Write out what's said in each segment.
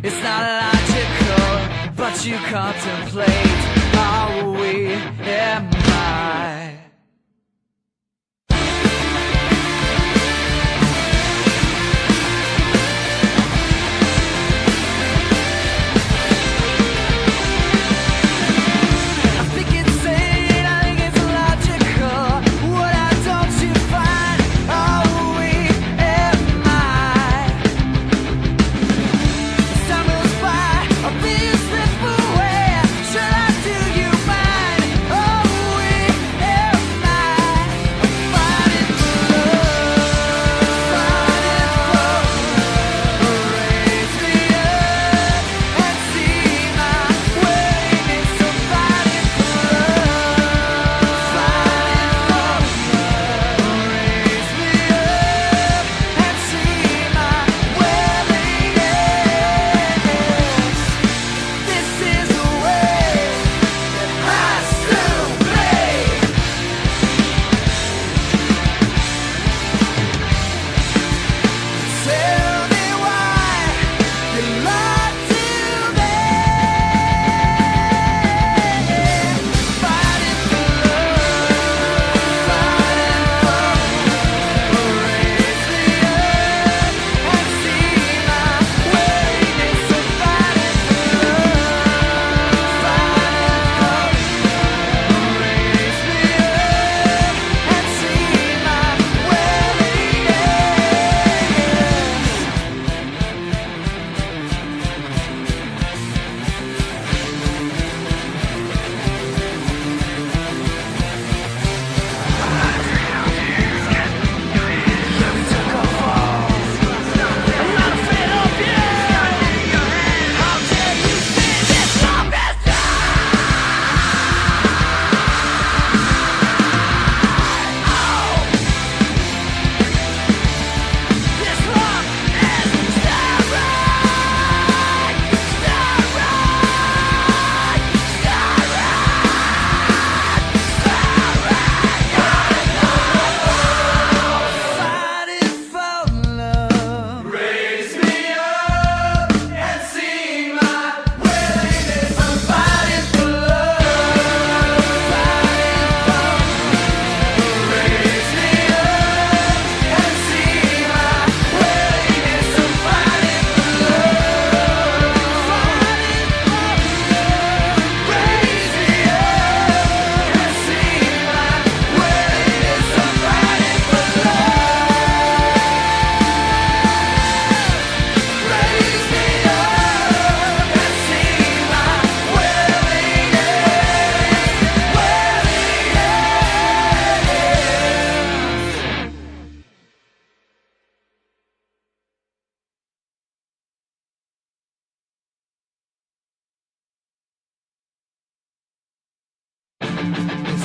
It's not logical, but you contemplate. Are we? Am I?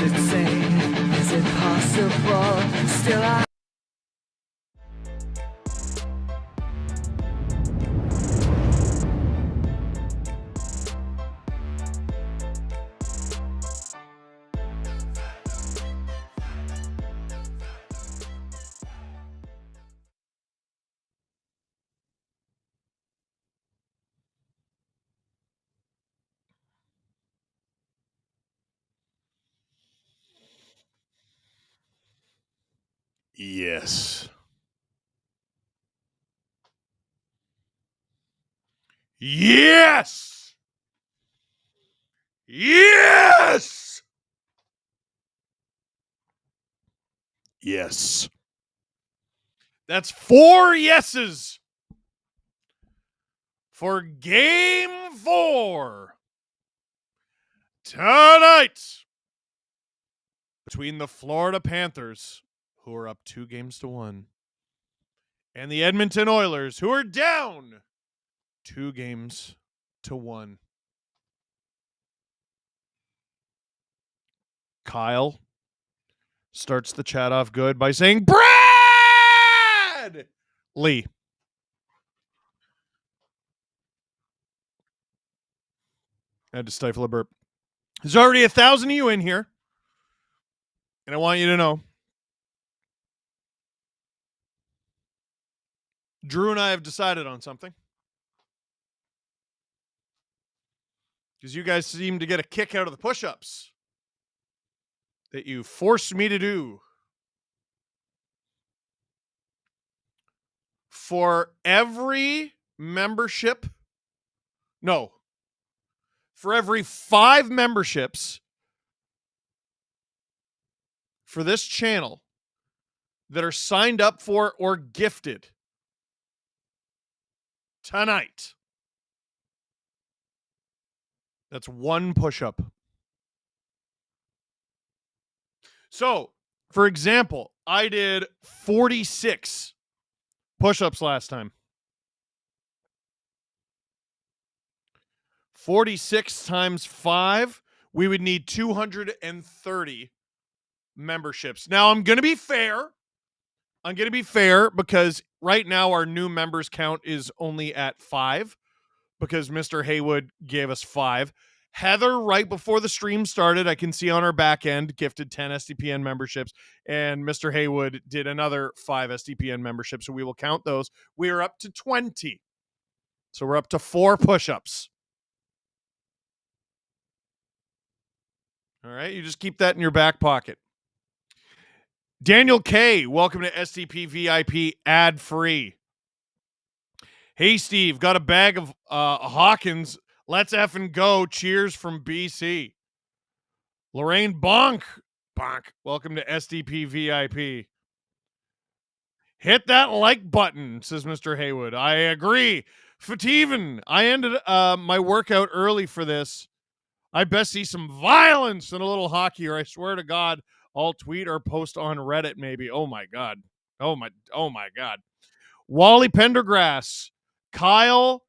Is it sane? Is it possible? Still I Yes. Yes! Yes! Yes. That's 4 yeses for Game 4 tonight between the Florida Panthers, who are up 2-1, and the Edmonton Oilers, who are down 2-1. Kyle starts the chat off good by saying, Brad Lee. I had to stifle a burp. There's already 1,000 of you in here, and I want you to know Drew and I have decided on something. because you guys seem to get a kick out of the push-ups that you forced me to do. For every membership, no, for every 5 memberships for this channel that are signed up for or gifted tonight, that's 1 push-up. So, for example, I did 46 push-ups last time. 46 times 5, we would need 230 memberships. Now, I'm going to be fair. Because right now our new members count is only at 5 because Mr. Haywood gave us 5. Heather, right before the stream started, I can see on our back end, gifted 10 SDPN memberships, and Mr. Haywood did another 5 SDPN memberships, so we will count those. We are up to 20. So we're up to 4 push-ups. All right, you just keep that in your back pocket. Daniel K, welcome to SDP VIP ad-free. Hey, Steve, got a bag of Hawkins. Let's effing go. Cheers from BC. Lorraine Bonk, welcome to SDP VIP. Hit that like button, says Mr. Haywood. I agree. Fativen, I ended my workout early for this. I best see some violence and a little hockey, or I swear to God, I'll tweet or post on Reddit maybe. Oh, my God. Oh, my God. Wally Pendergrass, Kyle,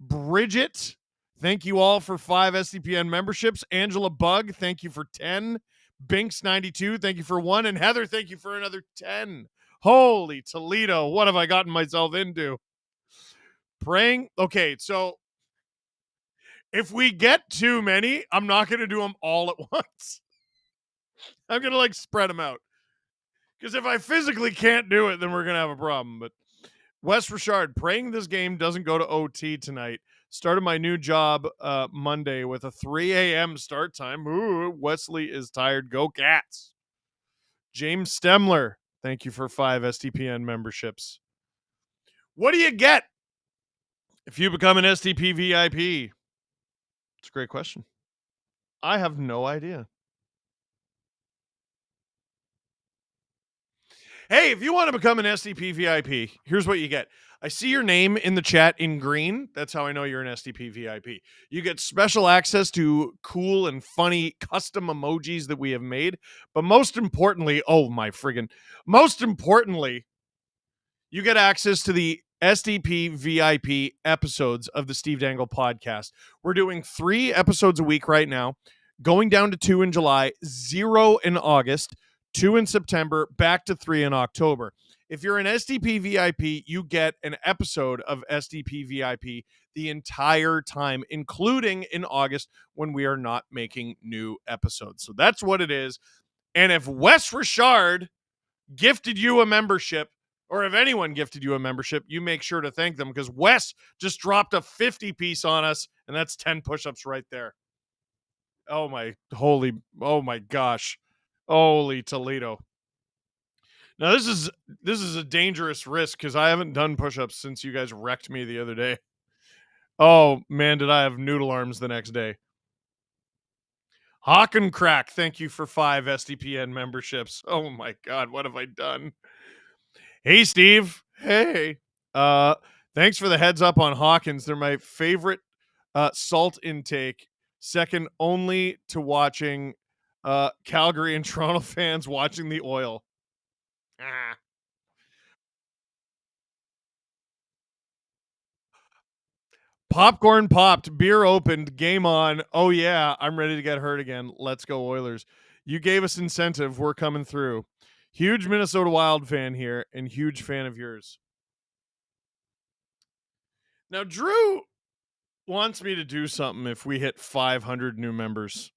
Bridget, thank you all for 5 SDPN memberships. Angela Bug, thank you for 10. Binks92, thank you for 1. And Heather, thank you for another 10. Holy Toledo, what have I gotten myself into? Praying. Okay, so if we get too many, I'm not going to do them all at once. I'm going to spread them out. Because if I physically can't do it, then we're going to have a problem. But Wes Richard, praying this game doesn't go to OT tonight. Started my new job Monday with a 3 a.m. start time. Ooh, Wesley is tired. Go Cats. James Stemler, thank you for 5 SDPN memberships. What do you get if you become an SDP VIP? It's a great question. I have no idea. Hey, if you want to become an SDP VIP, here's what you get. I see your name in the chat in green. That's how I know you're an SDP VIP. You get special access to cool and funny custom emojis that we have made. But most importantly, you get access to the SDP VIP episodes of the Steve Dangle podcast. We're doing 3 episodes a week right now, going down to 2 in July, 0 in August, 2 in September, back to 3 in October. If you're an SDP VIP, you get an episode of SDP VIP the entire time, including in August when we are not making new episodes. So that's what it is. And if Wes Richard gifted you a membership, or if anyone gifted you a membership, you make sure to thank them because Wes just dropped a 50 piece on us, and that's 10 push-ups right there. Oh my gosh. Holy Toledo. Now this is a dangerous risk because I haven't done push-ups since you guys wrecked me the other day. Oh man, did I have noodle arms the next day. Hawk and Crack, thank you for 5 SDPN memberships. Oh my God, what have I done? Hey, Steve. Hey. Thanks for the heads up on Hawkins. They're my favorite salt intake, second only to watching Calgary and Toronto fans watching the Oil. Popcorn popped, beer opened, game on. Oh, yeah, I'm ready to get hurt again. Let's go, Oilers. You gave us incentive. We're coming through. Huge Minnesota Wild fan here and huge fan of yours. Now, Drew wants me to do something if we hit 500 new members.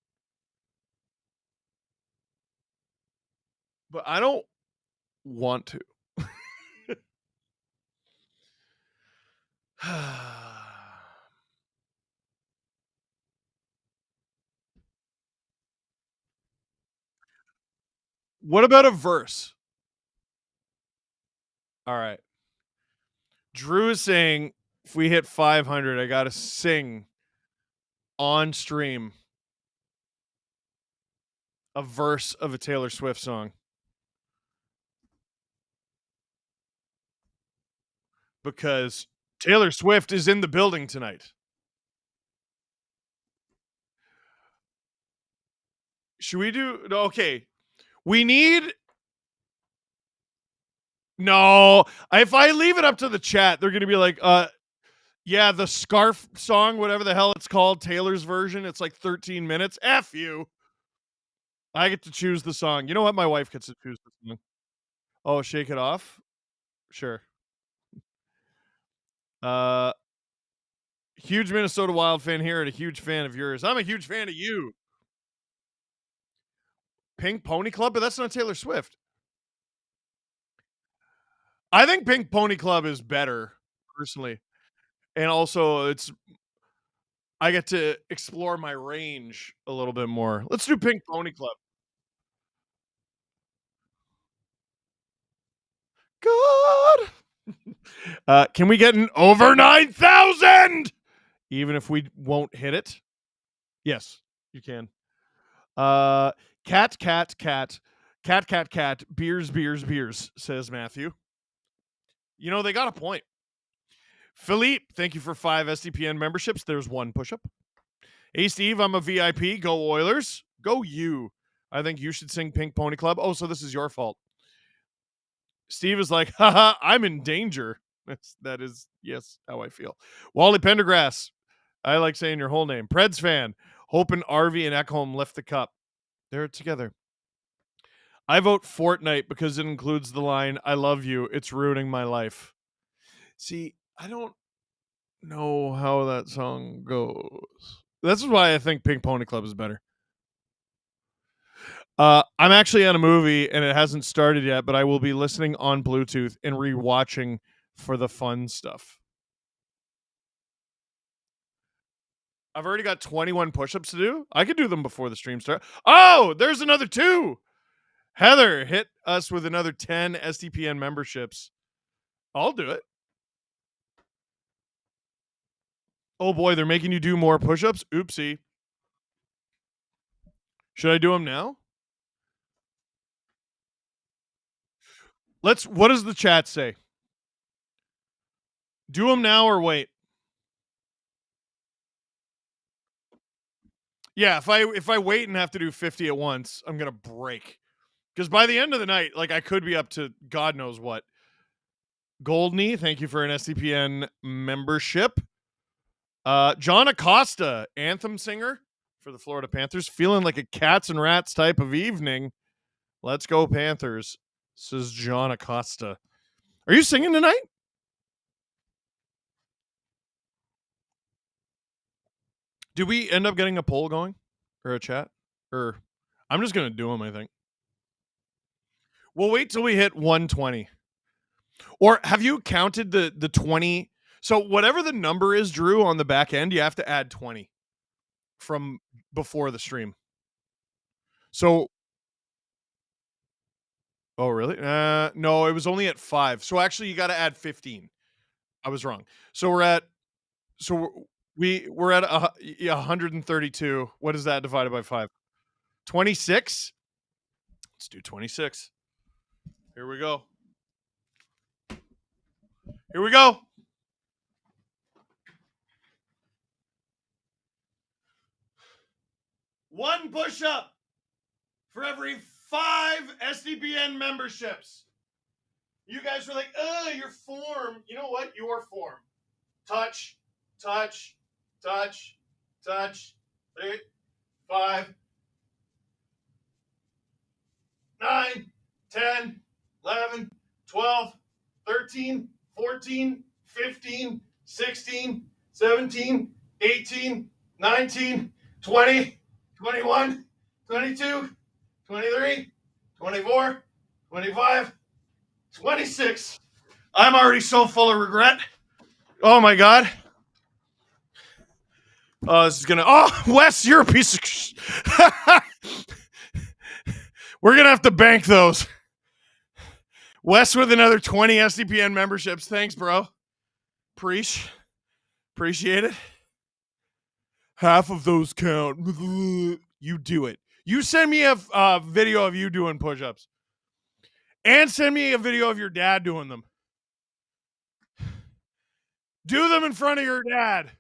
But I don't want to. What about a verse? All right. Drew is saying if we hit 500, I got to sing on stream a verse of a Taylor Swift song. Because Taylor Swift is in the building tonight. Should we do? Okay. We need. No. If I leave it up to the chat, they're going to be like, yeah, the Scarf song, whatever the hell it's called, Taylor's version, it's like 13 minutes. F you. I get to choose the song. You know what? My wife gets to choose the song. Oh, Shake It Off? Sure. Huge Minnesota Wild fan here and a huge fan of yours. I'm a huge fan of you. Pink Pony Club, but that's not Taylor Swift. I think Pink Pony Club is better, personally. And also, I get to explore my range a little bit more. Let's do Pink Pony Club. God. Can we get an over 9,000? Even if we won't hit it? Yes, you can. Cat, beers, says Matthew. You know, they got a point. Philippe, thank you for 5 SDPN memberships. There's 1 push-up. Hey, Steve, I'm a VIP. Go Oilers. Go you. I think you should sing Pink Pony Club. Oh, so this is your fault. Steve is like, haha, I'm in danger. That is, yes, how I feel. Wally Pendergrass. I like saying your whole name. Preds fan. Hoping Arvey and Ekholm lift the cup. They're together. I vote Fortnite because it includes the line, I love you. It's ruining my life. See, I don't know how that song goes. This is why I think Pink Pony Club is better. I'm actually on a movie and it hasn't started yet, but I will be listening on Bluetooth and rewatching for the fun stuff. I've already got 21 push-ups to do. I could do them before the stream starts. Oh, there's another 2. Heather hit us with another 10 SDPN memberships. I'll do it. Oh boy, they're making you do more push-ups. Oopsie. Should I do them now? What does the chat say? Do them now or wait? Yeah, if I wait and have to do 50 at once, I'm going to break. Because by the end of the night, like I could be up to God knows what. Goldney, thank you for an SDPN membership. John Acosta, anthem singer for the Florida Panthers. Feeling like a cats and rats type of evening. Let's go Panthers, says John Acosta. Are you singing tonight? Did we end up getting a poll going? Or a chat? Or I'm just going to do them, I think. We'll wait till we hit 120. Or have you counted the 20? So whatever the number is, Drew, on the back end, you have to add 20 from before the stream. So, oh, really? No, it was only at 5. So actually, you got to add 15. I was wrong. So we're at 132. What is that divided by 5? 26. Let's do 26. Here we go. Here we go. One push-up for every 5 SDPN memberships. You guys were like, your form. You know what? Your form. Touch, touch, touch, touch. 3, 5, 9, 10, 11, 12, 13, 14, 15, 16, 17, 18, 19, 20, 21, 22, 23, 24, 25, 26. I'm already so full of regret. Oh my God. Oh, this is gonna. Oh, Wes, you're a piece of. We're going to have to bank those. Wes with another 20 SDPN memberships. Thanks, bro. Appreciate it. Half of those count. You do it. You send me a video of you doing push-ups. And send me a video of your dad doing them. Do them in front of your dad.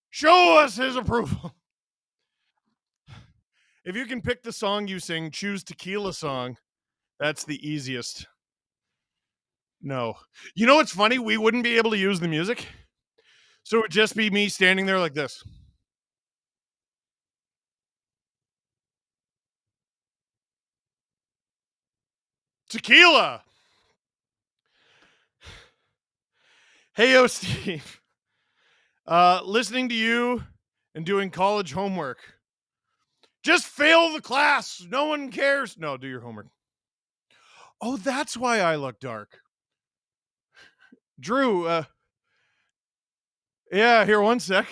Show us his approval. If you can pick the song you sing, choose Tequila Song. That's the easiest. No. You know what's funny? We wouldn't be able to use the music. So it would just be me standing there like this. Tequila. Hey, yo, Steve. Listening to you and doing college homework. Just fail the class. No one cares. No, do your homework. Oh, that's why I look dark. Drew, yeah, here, one sec.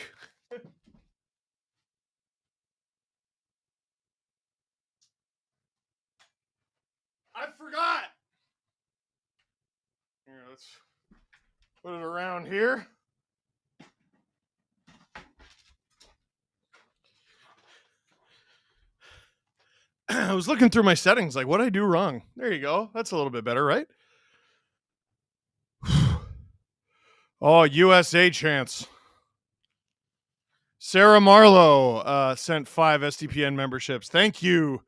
I forgot. Here, let's put it around here. I was looking through my settings, like, what did I do wrong? There you go. That's a little bit better, right? Oh, USA chance. Sarah Marlowe sent 5 SDPN memberships. Thank you.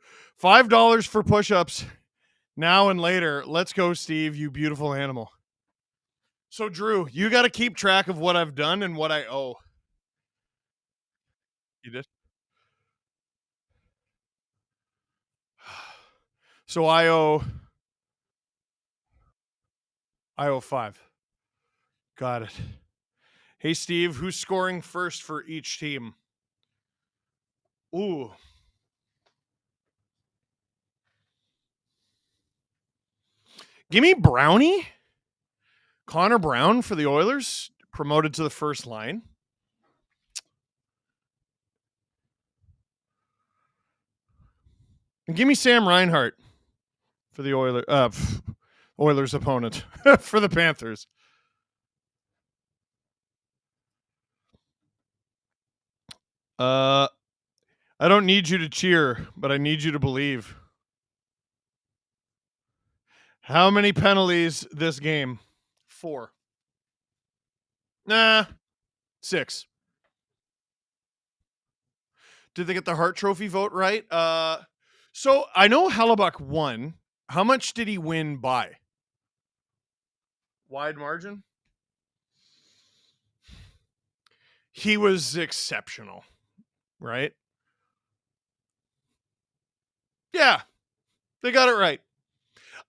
$5 for push-ups now and later. Let's go, Steve, you beautiful animal. So, Drew, you got to keep track of what I've done and what I owe. You did? So I owe 5. Got it. Hey, Steve, who's scoring first for each team? Ooh. Give me Brownie. Connor Brown for the Oilers, promoted to the first line. And give me Sam Reinhart for the Oilers opponent for the Panthers. I don't need you to cheer, but I need you to believe. How many penalties this game? 4. Nah, 6. Did they get the Hart Trophy vote right? So I know Hellebuck won. How much did he win by? Wide margin? He was exceptional, right? Yeah, they got it right.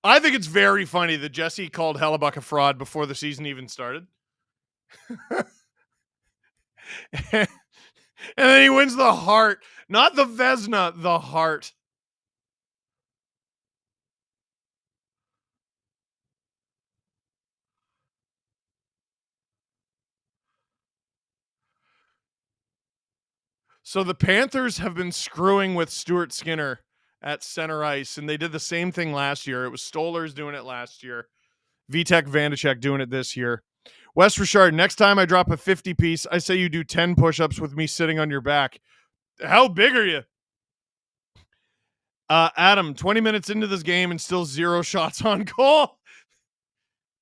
I think it's very funny that Jesse called Hellebuck a fraud before the season even started. And then he wins the Hart. Not the Vezina, the Hart. So the Panthers have been screwing with Stuart Skinner at center ice, and they did the same thing last year. It was Stolarz doing it last year. Vitek Vanacek doing it this year. Wes Richard, next time I drop a 50 piece, I say you do 10 push-ups with me sitting on your back. How big are you? Adam, 20 minutes into this game and still 0 shots on goal.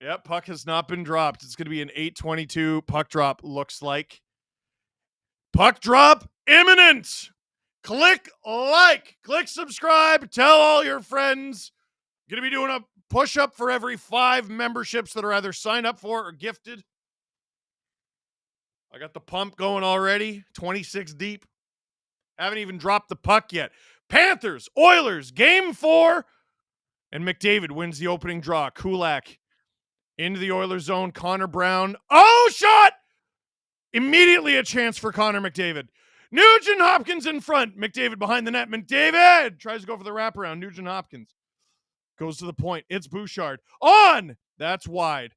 Yep, puck has not been dropped. It's going to be an 8:22 puck drop, looks like. Puck drop imminent. Click like, click subscribe, tell all your friends. Going to be doing a push-up for every 5 memberships that are either signed up for or gifted. I got the pump going already, 26 deep. Haven't even dropped the puck yet. Panthers, Oilers, game 4. And McDavid wins the opening draw. Kulak into the Oilers zone. Connor Brown. Oh, shot! Immediately a chance for Connor McDavid. Nugent Hopkins in front. McDavid behind the net. McDavid tries to go for the wraparound. Nugent Hopkins goes to the point. It's Bouchard. On! That's wide.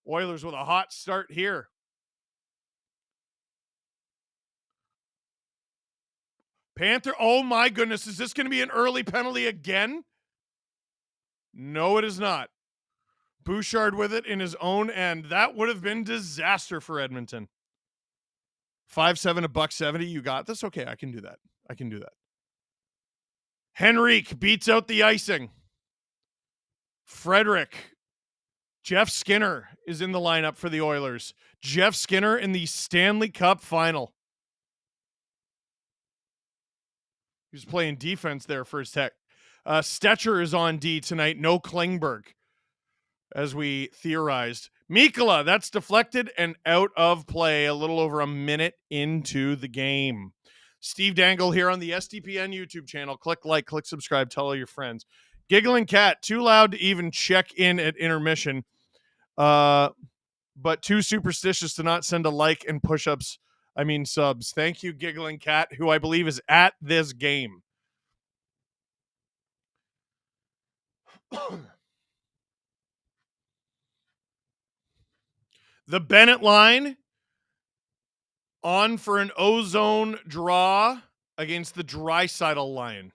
Oilers with a hot start here. Panther. Oh my goodness. Is this going to be an early penalty again? No, it is not. Bouchard with it in his own end. That would have been disaster for Edmonton. 5'7", $170. You got this? Okay, I can do that. Henrique beats out the icing. Frederick. Jeff Skinner is in the lineup for the Oilers. Jeff Skinner in the Stanley Cup final. He was playing defense there for his tech. Stetcher is on D tonight. No Klingberg, as we theorized. Mikkola, that's deflected and out of play a little over a minute into the game. Steve Dangle here on the SDPN YouTube channel. Click like, click subscribe, tell all your friends. Giggling Cat, too loud to even check in at intermission, but too superstitious to not send a like and push-ups. I mean subs. Thank you, Giggling Cat, who I believe is at this game. The Bennett line on for an ozone draw against the Draisaitl line.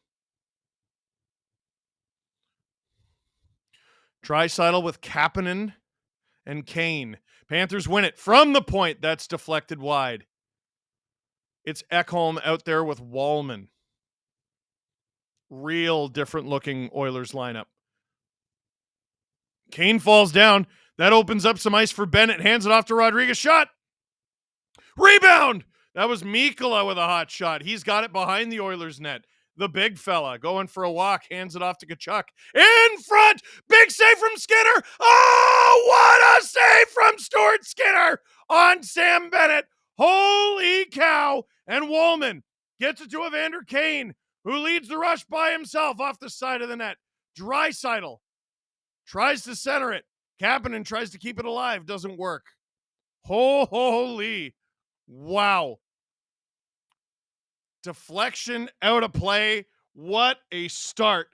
Draisaitl with Kapanen and Kane. Panthers win it from the point. That's deflected wide. It's Ekholm out there with Wallman. Real different looking Oilers lineup. Kane falls down. That opens up some ice for Bennett. Hands it off to Rodriguez. Shot. Rebound. That was Mikkola with a hot shot. He's got it behind the Oilers net. The big fella going for a walk. Hands it off to Tkachuk. In front. Big save from Skinner. Oh, what a save from Stuart Skinner on Sam Bennett. Holy cow. And Wallman gets it to Evander Kane, who leads the rush by himself off the side of the net. Draisaitl tries to center it. Kapanen tries to keep it alive. Doesn't work. Holy. Wow. Deflection out of play. What a start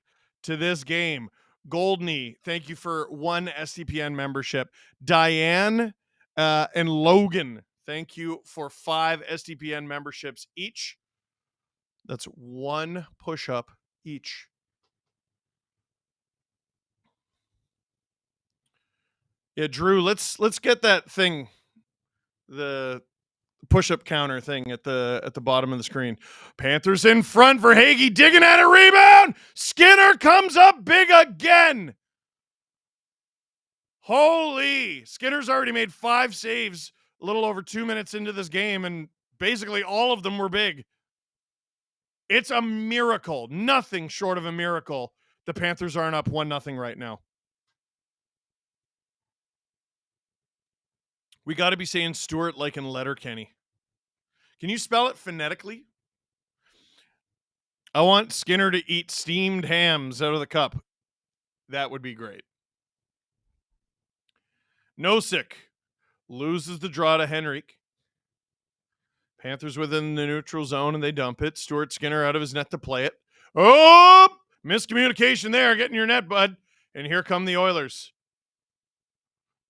to this game. Goldney, thank you for 1 SDPN membership. Diane and Logan, thank you for 5 SDPN memberships each. That's 1 push-up each. Yeah, Drew, let's get that thing, the push-up counter thing at the bottom of the screen. Panthers in front for Hagee, digging at a rebound. Skinner comes up big again. Holy. Skinner's already made 5 saves a little over 2 minutes into this game, and basically all of them were big. It's a miracle. Nothing short of a miracle. The Panthers aren't up 1-0 right now. We got to be saying Stuart like in Letterkenny. Can you spell it phonetically? I want Skinner to eat steamed hams out of the cup. That would be great. Nosek loses the draw to Henrique. Panthers within the neutral zone, and they dump it. Stuart Skinner out of his net to play it. Oh! Miscommunication there. Get in your net, bud. And here come the Oilers.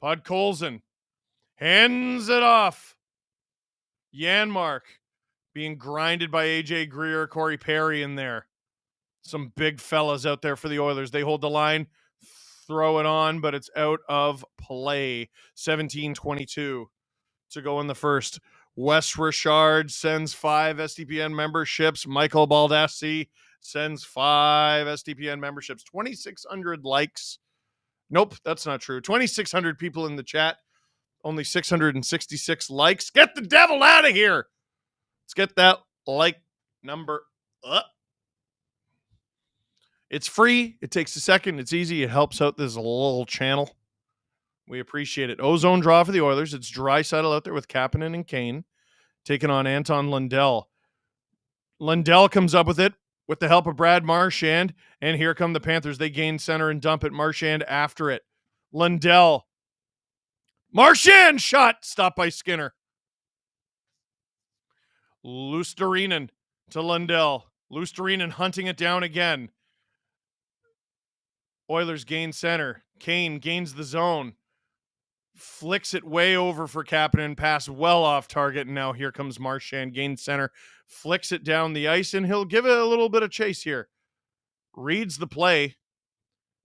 Podkolzin hands it off. Janmark being grinded by A.J. Greer, Corey Perry in there. Some big fellas out there for the Oilers. They hold the line, throw it on, but it's out of play. 17-22 to go in the first. Wes Richard sends 5 SDPN memberships. Michael Baldassi sends 5 SDPN memberships. 2,600 likes. Nope, that's not true. 2,600 people in the chat. Only 666 likes. Get the devil out of here. Let's get that like number up. It's free. It takes a second. It's easy. It helps out this little channel. We appreciate it. Ozone draw for the Oilers. It's Draisaitl out there with Kapanen and Kane taking on Anton Lundell. Lundell comes up with it with the help of Brad Marchand, and here come the Panthers. They gain center and dump it. Marchand after it. Lundell. Marchand shot. Stopped by Skinner. Luostarinen to Lundell. Luostarinen hunting it down again. Oilers gain center. Kane gains the zone. flicks it way over for Kapanen, pass well off target, and now here comes Marchand, gain center, flicks it down the ice, and he'll give it a little bit of chase here. Reads the play.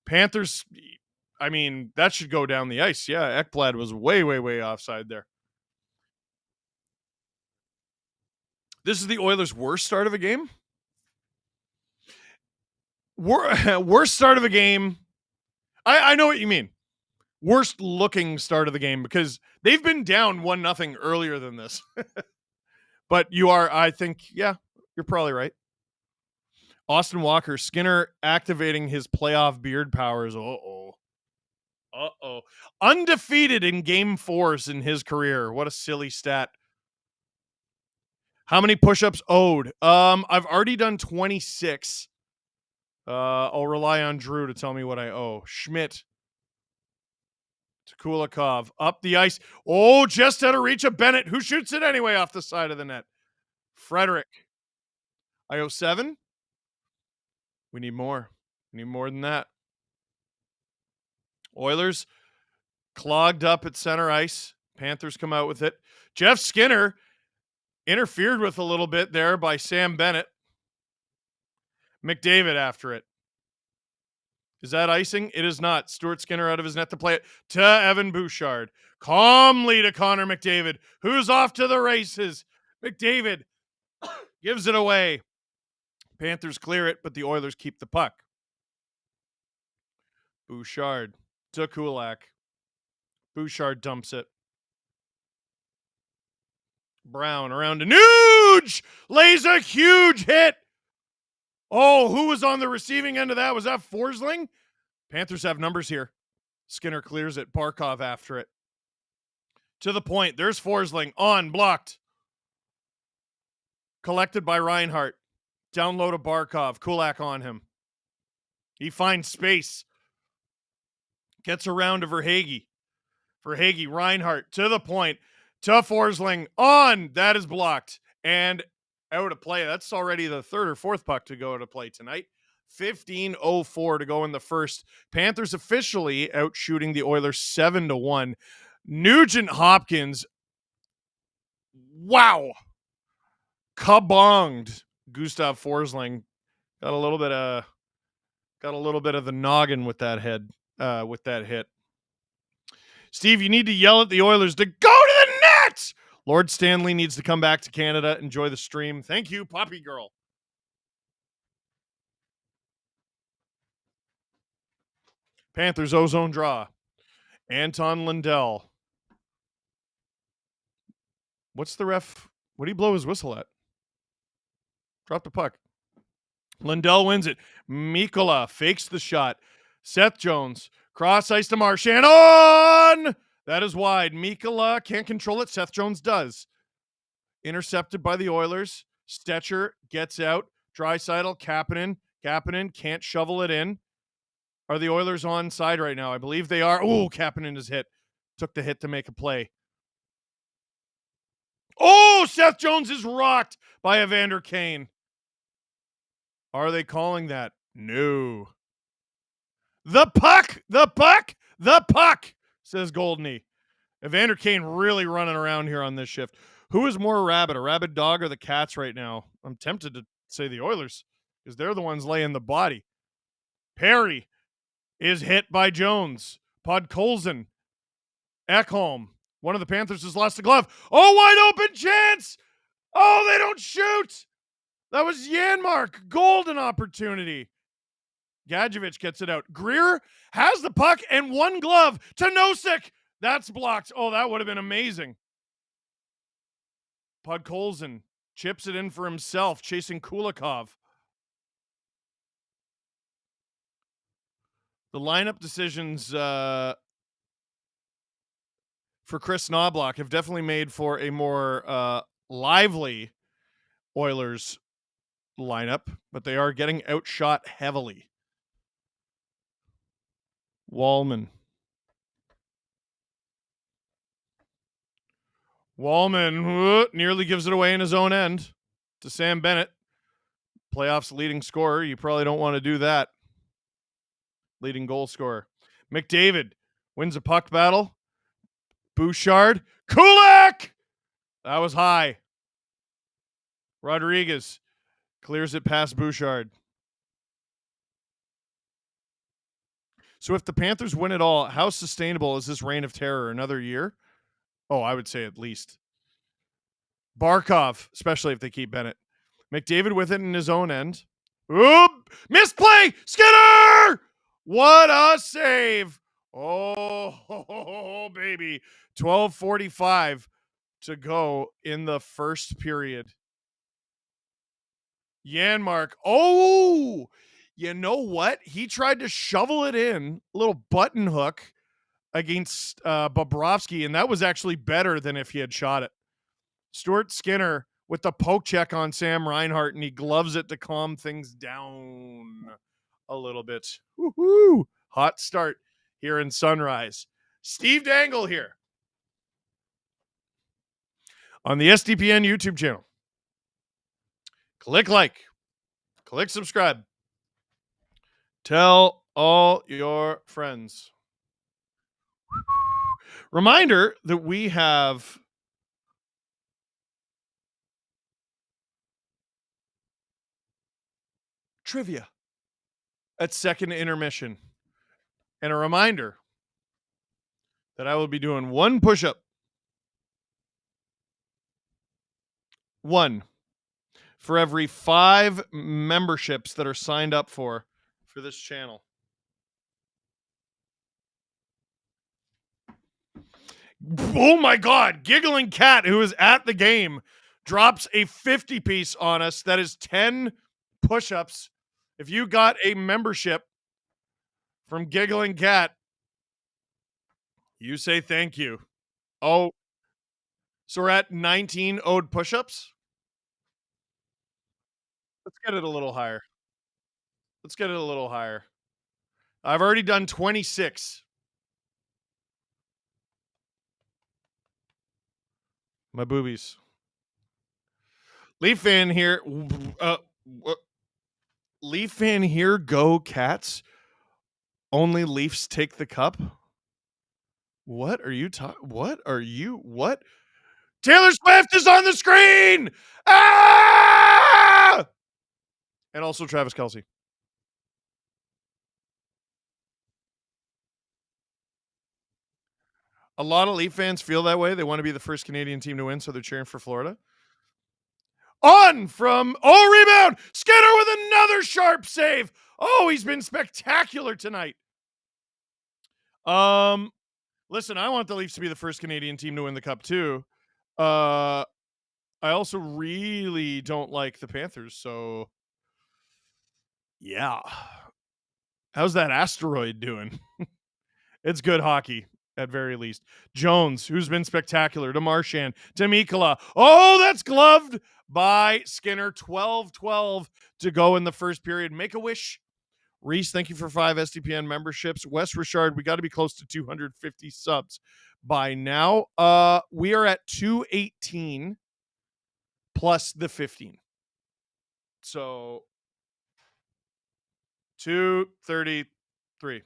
Panthers, I mean, that should go down the ice. Yeah, Ekblad was way, way, way offside there. This is the Oilers' worst start of a game? Worst start of a game. I know what you mean. Worst looking start of the game because they've been down 1-0 earlier than this. But you are, I think, yeah, you're probably right. Austin Walker, Skinner activating his playoff beard powers. Uh-oh. Undefeated in game 4s in his career. What a silly stat. How many push-ups owed? I've already done 26. I'll rely on Drew to tell me what I owe. Schmidt to Kulikov. Up the ice. Oh, just out of reach of Bennett, who shoots it anyway off the side of the net. Frederick. I owe 7. We need more. We need more than that. Oilers clogged up at center ice. Panthers come out with it. Jeff Skinner interfered with a little bit there by Sam Bennett. McDavid after it. Is that icing? It is not. Stuart Skinner out of his net to play it to Evan Bouchard. Calmly to Connor McDavid, who's off to the races. McDavid gives it away. Panthers clear it, but the Oilers keep the puck. Bouchard to Kulak. Bouchard dumps it. Brown around to Nuge! Lays a huge hit. Oh, who was on the receiving end of that? Was that Forsling? Panthers have numbers here. Skinner clears it. Barkov after it. To the point. There's Forsling. On. Blocked. Collected by Reinhart. Down low to Barkov. Kulak on him. He finds space. Gets around to Verhaeghe. Verhaeghe, Reinhart to the point. To Forsling. On. That is blocked. And out of play. That's already the third or fourth puck to go to play tonight. 15:04 to go in the first. Panthers officially out shooting the Oilers 7-1. Nugent Hopkins. Wow. Kabonged Gustav Forsling. Got a little bit of the noggin with that head, with that hit. Steve, you need to yell at the Oilers to go to the net. Lord Stanley needs to come back to Canada. Enjoy the stream. Thank you, Poppy Girl. Panthers ozone draw. Anton Lundell. What's the ref? What did he blow his whistle at? Drop the puck. Lundell wins it. Mikkola fakes the shot. Seth Jones. Cross ice to Marchand. On! That is wide. Mikkola can't control it. Seth Jones does. Intercepted by the Oilers. Stetcher gets out. Draisaitl, Kapanen. Kapanen can't shovel it in. Are the Oilers on side right now? I believe they are. Oh, Kapanen is hit. Took the hit to make a play. Oh, Seth Jones is rocked by Evander Kane. Are they calling that? No. The puck, says Goldney. Evander Kane really running around here on this shift. Who is more rabid, a rabid dog or the Cats right now? I'm tempted to say the Oilers because they're the ones laying the body. Perry is hit by Jones. Podkolzin. Ekholm. One of the Panthers has lost a glove. Oh, wide open chance. Oh, they don't shoot. That was Janmark. Golden opportunity. Gadjevich gets it out. Greer has the puck and one glove to Nosek. That's blocked. Oh, that would have been amazing. Podkolzin chips it in for himself, chasing Kulikov. The lineup decisions for Chris Knobloch have definitely made for a more lively Oilers lineup, but they are getting outshot heavily. Wallman nearly gives it away in his own end to Sam Bennett. Playoffs leading scorer. You probably don't want to do that. Leading goal scorer. McDavid wins a puck battle. Bouchard. Kulak! That was high. Rodriguez clears it past Bouchard. So if the Panthers win it all, how sustainable is this reign of terror? Another year? Oh, I would say at least. Barkov, especially if they keep Bennett. McDavid with it in his own end. Oop! Misplay! Skinner! What a save! Oh, baby. 12:45 to go in the first period. Janmark. Oh! You know what? He tried to shovel it in, a little button hook against Bobrovsky, and that was actually better than if he had shot it. Stuart Skinner with the poke check on Sam Reinhart, and he gloves it to calm things down a little bit. Woo-hoo! Hot start here in Sunrise. Steve Dangle here on the SDPN YouTube channel. Click like, click subscribe. Tell all your friends. Reminder that we have trivia at second intermission. And a reminder that I will be doing one push-up. One for every 5 memberships that are signed up for this channel. Oh my God. Giggling Cat, who is at the game, drops a 50 piece on us. That is 10 push-ups. If you got a membership from Giggling Cat, you say thank you. Oh, so we're at 19 owed push-ups. Let's get it a little higher. Let's get it a little higher. I've already done 26. My boobies. Leaf fan here. Leaf fan here. Go Cats. Only Leafs take the cup. What are you talking? What are you? What? Taylor Swift is on the screen. Ah! And also Travis Kelce. A lot of Leaf fans feel that way. They want to be the first Canadian team to win, so they're cheering for Florida. On from, rebound. Skinner with another sharp save. Oh, he's been spectacular tonight. Listen, I want the Leafs to be the first Canadian team to win the cup too. I also really don't like the Panthers, so yeah. How's that asteroid doing? It's good hockey, at very least. Jones, who's been spectacular, to Marchand, to Mikkola. Oh, that's gloved by Skinner. 12-12 to go in the first period. Make a wish. Reese, thank you for 5 SDPN memberships. Wes Richard, we got to be close to 250 subs by now. We are at 218 plus the 15. So 233.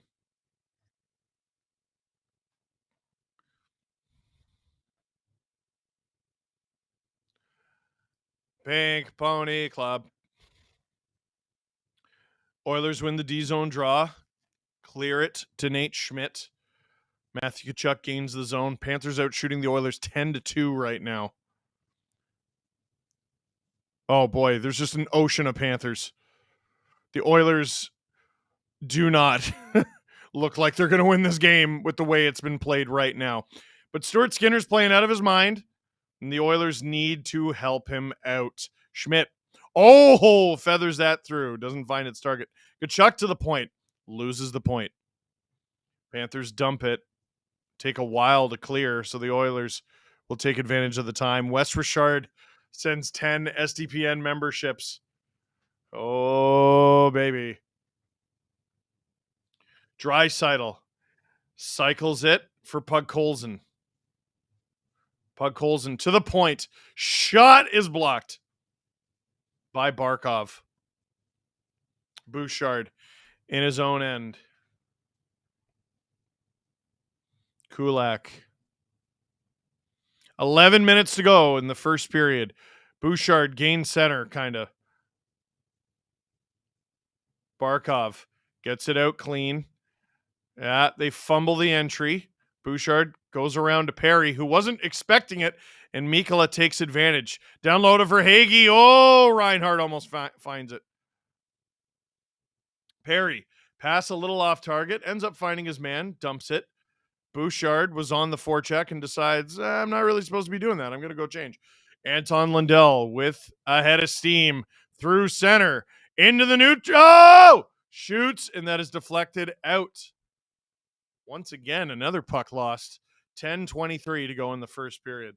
Pink Pony Club. Oilers win the D-zone draw. Clear it to Nate Schmidt. Matthew Tkachuk gains the zone. Panthers out shooting the Oilers 10-2 right now. Oh boy, there's just an ocean of Panthers. The Oilers do not look like they're going to win this game with the way it's been played right now. But Stuart Skinner's playing out of his mind, and the Oilers need to help him out. Schmidt, feathers that through. Doesn't find its target. Tkachuk to the point. Loses the point. Panthers dump it. Take a while to clear, so the Oilers will take advantage of the time. Wes Richard sends 10 SDPN memberships. Oh, baby. Draisaitl cycles it for Podkolzin. Podkolzin to the point. Shot is blocked by Barkov. Bouchard in his own end. Kulak. 11 minutes to go in the first period. Bouchard gains center, kind of. Barkov gets it out clean. Yeah, they fumble the entry. Bouchard goes around to Perry, who wasn't expecting it, and Mikkola takes advantage. Down low to Verhaeghe. Oh, Reinhardt almost finds it. Perry, pass a little off target, ends up finding his man, dumps it. Bouchard was on the forecheck and decides, I'm not really supposed to be doing that. I'm going to go change. Anton Lundell with a head of steam through center into the neutral. Oh! Shoots, and that is deflected out. Once again, another puck lost. 10:23 to go in the first period.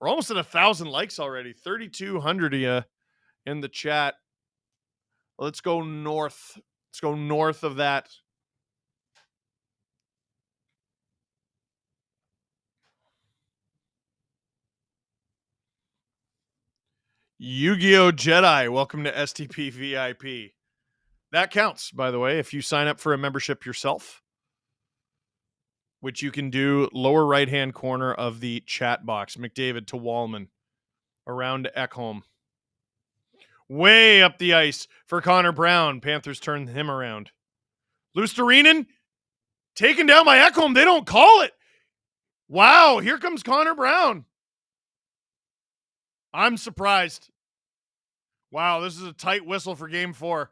We're almost at 1,000 likes already. 3,200 of you in the chat. Let's go north. Let's go north of that. Yu-Gi-Oh! Jedi, welcome to STP VIP. That counts, by the way, if you sign up for a membership yourself, which you can do lower right-hand corner of the chat box. McDavid to Wallman, around to Ekholm. Way up the ice for Connor Brown. Panthers turn him around. Lusterinen taken down by Ekholm. They don't call it. Wow, here comes Connor Brown. I'm surprised. Wow, this is a tight whistle for game 4.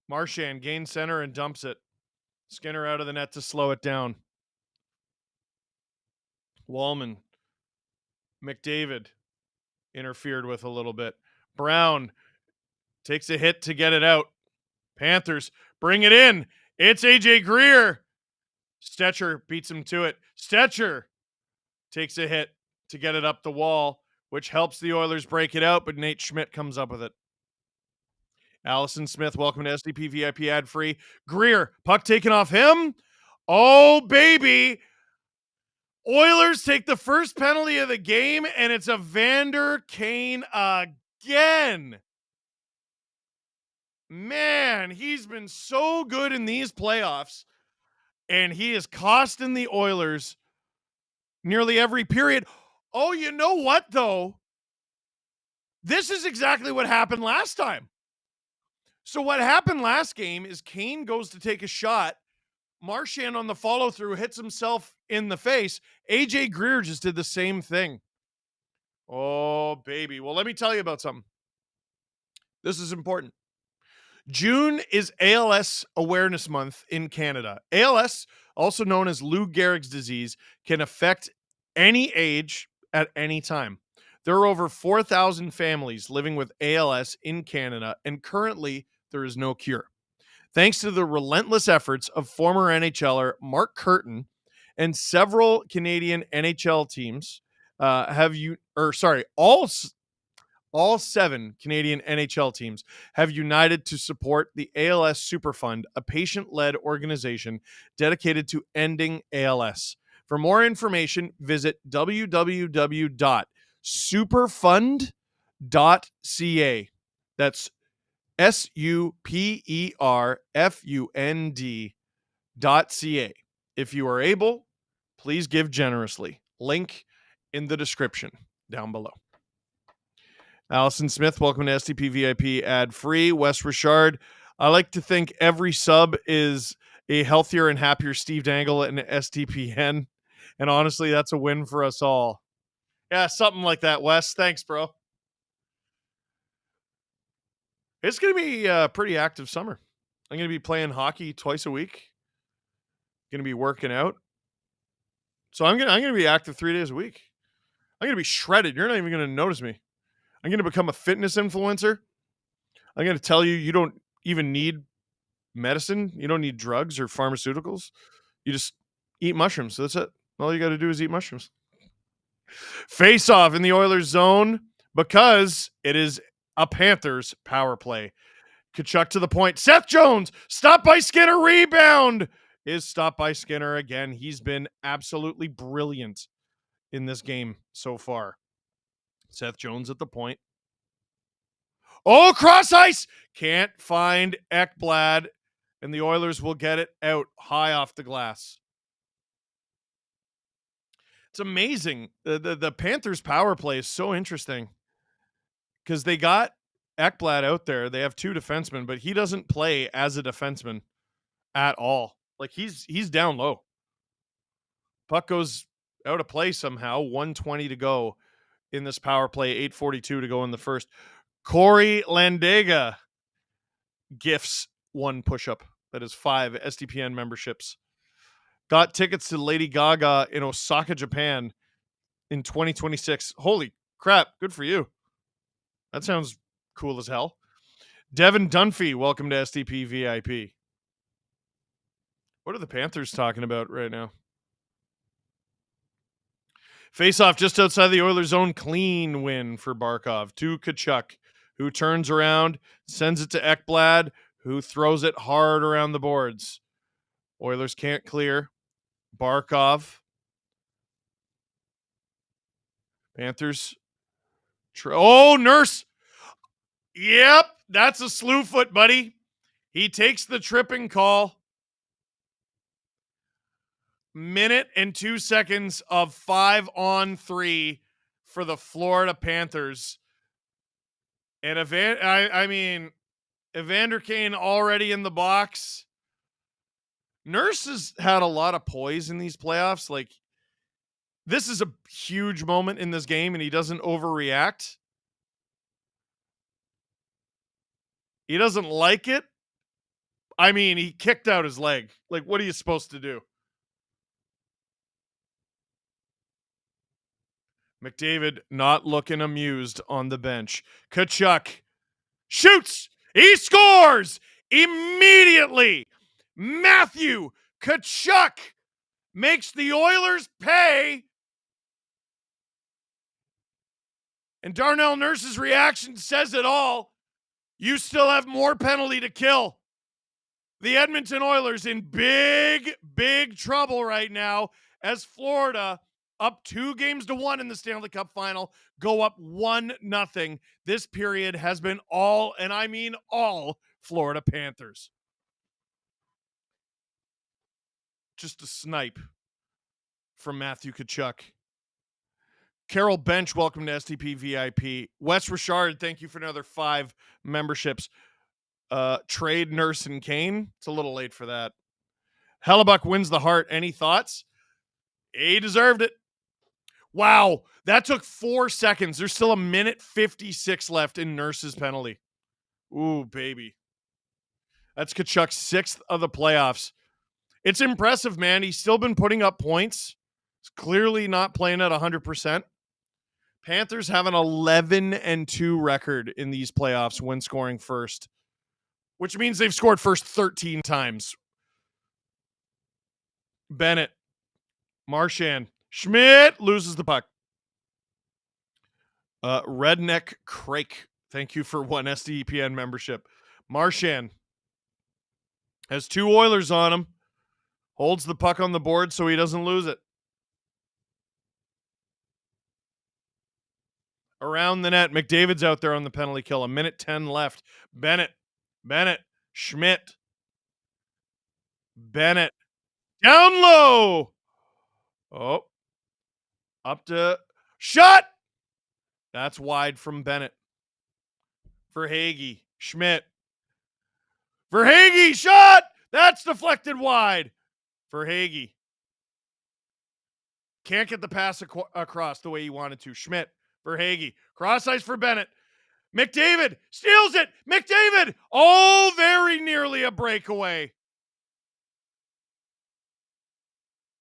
Marchand gains center and dumps it. Skinner out of the net to slow it down. Wallman. McDavid interfered with a little bit. Brown takes a hit to get it out. Panthers bring it in. It's AJ Greer. Stetcher beats him to it. Stetcher takes a hit to get it up the wall, which helps the Oilers break it out, but Nate Schmidt comes up with it. Allison Smith, welcome to SDP VIP ad free. Greer, puck taken off him. Oh, baby. Oilers take the first penalty of the game, and it's a Vander Kane again. Man, he's been so good in these playoffs, and he is costing the Oilers nearly every period. Oh, you know what, though? This is exactly what happened last time. So what happened last game is Kane goes to take a shot. Marchand on the follow-through hits himself in the face. AJ Greer just did the same thing. Oh, baby. Well, let me tell you about something. This is important. June is ALS Awareness Month in Canada. ALS, also known as Lou Gehrig's disease, can affect any age at any time. There are over 4,000 families living with ALS in Canada, and currently there is no cure. Thanks to the relentless efforts of former NHLer Mark Curtin and several Canadian NHL teams, all 7 Canadian NHL teams have united to support the ALS Superfund, a patient-led organization dedicated to ending ALS. For more information, visit www.superfund.ca. That's SUPERFUND.ca. If you are able, please give generously. Link in the description down below. Allison Smith, welcome to STP VIP ad free. Wes Richard, I like to think every sub is a healthier and happier Steve Dangle and STPN. And honestly, that's a win for us all. Yeah, something like that, Wes. Thanks, bro. It's going to be a pretty active summer. I'm going to be playing hockey twice a week. Going to be working out. So I'm going to be active 3 days a week. I'm going to be shredded. You're not even going to notice me. I'm going to become a fitness influencer. I'm going to tell you, you don't even need medicine. You don't need drugs or pharmaceuticals. You just eat mushrooms. So that's it. All you got to do is eat mushrooms. Face off in the Oilers zone because it is a Panthers power play. Kachuk to the point. Seth Jones, stopped by Skinner, rebound is stopped by Skinner again. He's been absolutely brilliant in this game so far. Seth Jones at the point. Oh, cross ice. Can't find Ekblad, and the Oilers will get it out high off the glass. It's amazing. The Panthers power play is so interesting because they got Ekblad out there. They have two defensemen, but he doesn't play as a defenseman at all. Like he's down low. Puck goes out of play somehow. 1:20 to go in this power play. 8:42 to go in the first. Corey Landega gifts one push-up. That is 5 SDPN memberships. Got tickets to Lady Gaga in Osaka, Japan in 2026. Holy crap. Good for you. That sounds cool as hell. Devin Dunphy, welcome to SDP VIP. What are the Panthers talking about right now? Face-off just outside the Oilers' zone. Clean win for Barkov to Tkachuk, who turns around, sends it to Ekblad, who throws it hard around the boards. Oilers can't clear. Barkov. Panthers. Nurse. Yep, that's a slew foot, buddy. He takes the tripping call. Minute and 2 seconds of 5-on-3 for the Florida Panthers. And Evander Kane already in the box. Nurse has had a lot of poise in these playoffs. Like, this is a huge moment in this game, and he doesn't overreact. He doesn't like it. I mean, he kicked out his leg. Like, what are you supposed to do? McDavid not looking amused on the bench. Tkachuk shoots. He scores immediately. Matthew Tkachuk makes the Oilers pay. And Darnell Nurse's reaction says it all. You still have more penalty to kill. The Edmonton Oilers in big, big trouble right now as Florida, up 2-1 in the Stanley Cup final, go up 1-0. This period has been all, and I mean all, Florida Panthers. Just a snipe from Matthew Tkachuk. Carol Bench, welcome to STP VIP. Wes Richard, thank you for another 5 memberships. Trade Nurse and Kane. It's a little late for that. Hellebuck wins the heart. Any thoughts? He deserved it. Wow, that took 4 seconds. There's still a minute 56 left in Nurse's penalty. Ooh, baby. That's Tkachuk's 6th of the playoffs. It's impressive, man. He's still been putting up points. He's clearly not playing at 100%. Panthers have an 11-2 record in these playoffs when scoring first, which means they've scored first 13 times. Bennett, Marchand, Schmidt loses the puck. Redneck Crake, thank you for 1 SDPN membership. Marchand has 2 Oilers on him. Holds the puck on the board so he doesn't lose it. Around the net, McDavid's out there on the penalty kill. 1:10 left. Bennett, Schmidt. Bennett. Down low. Oh. Up to shot. That's wide from Bennett. Verhaeghe. Schmidt. Verhaeghe shot. That's deflected wide. Verhaeghe. Can't get the pass across the way he wanted to. Schmidt. Verhaeghe. Cross ice for Bennett. McDavid steals it. McDavid. Oh, very nearly a breakaway.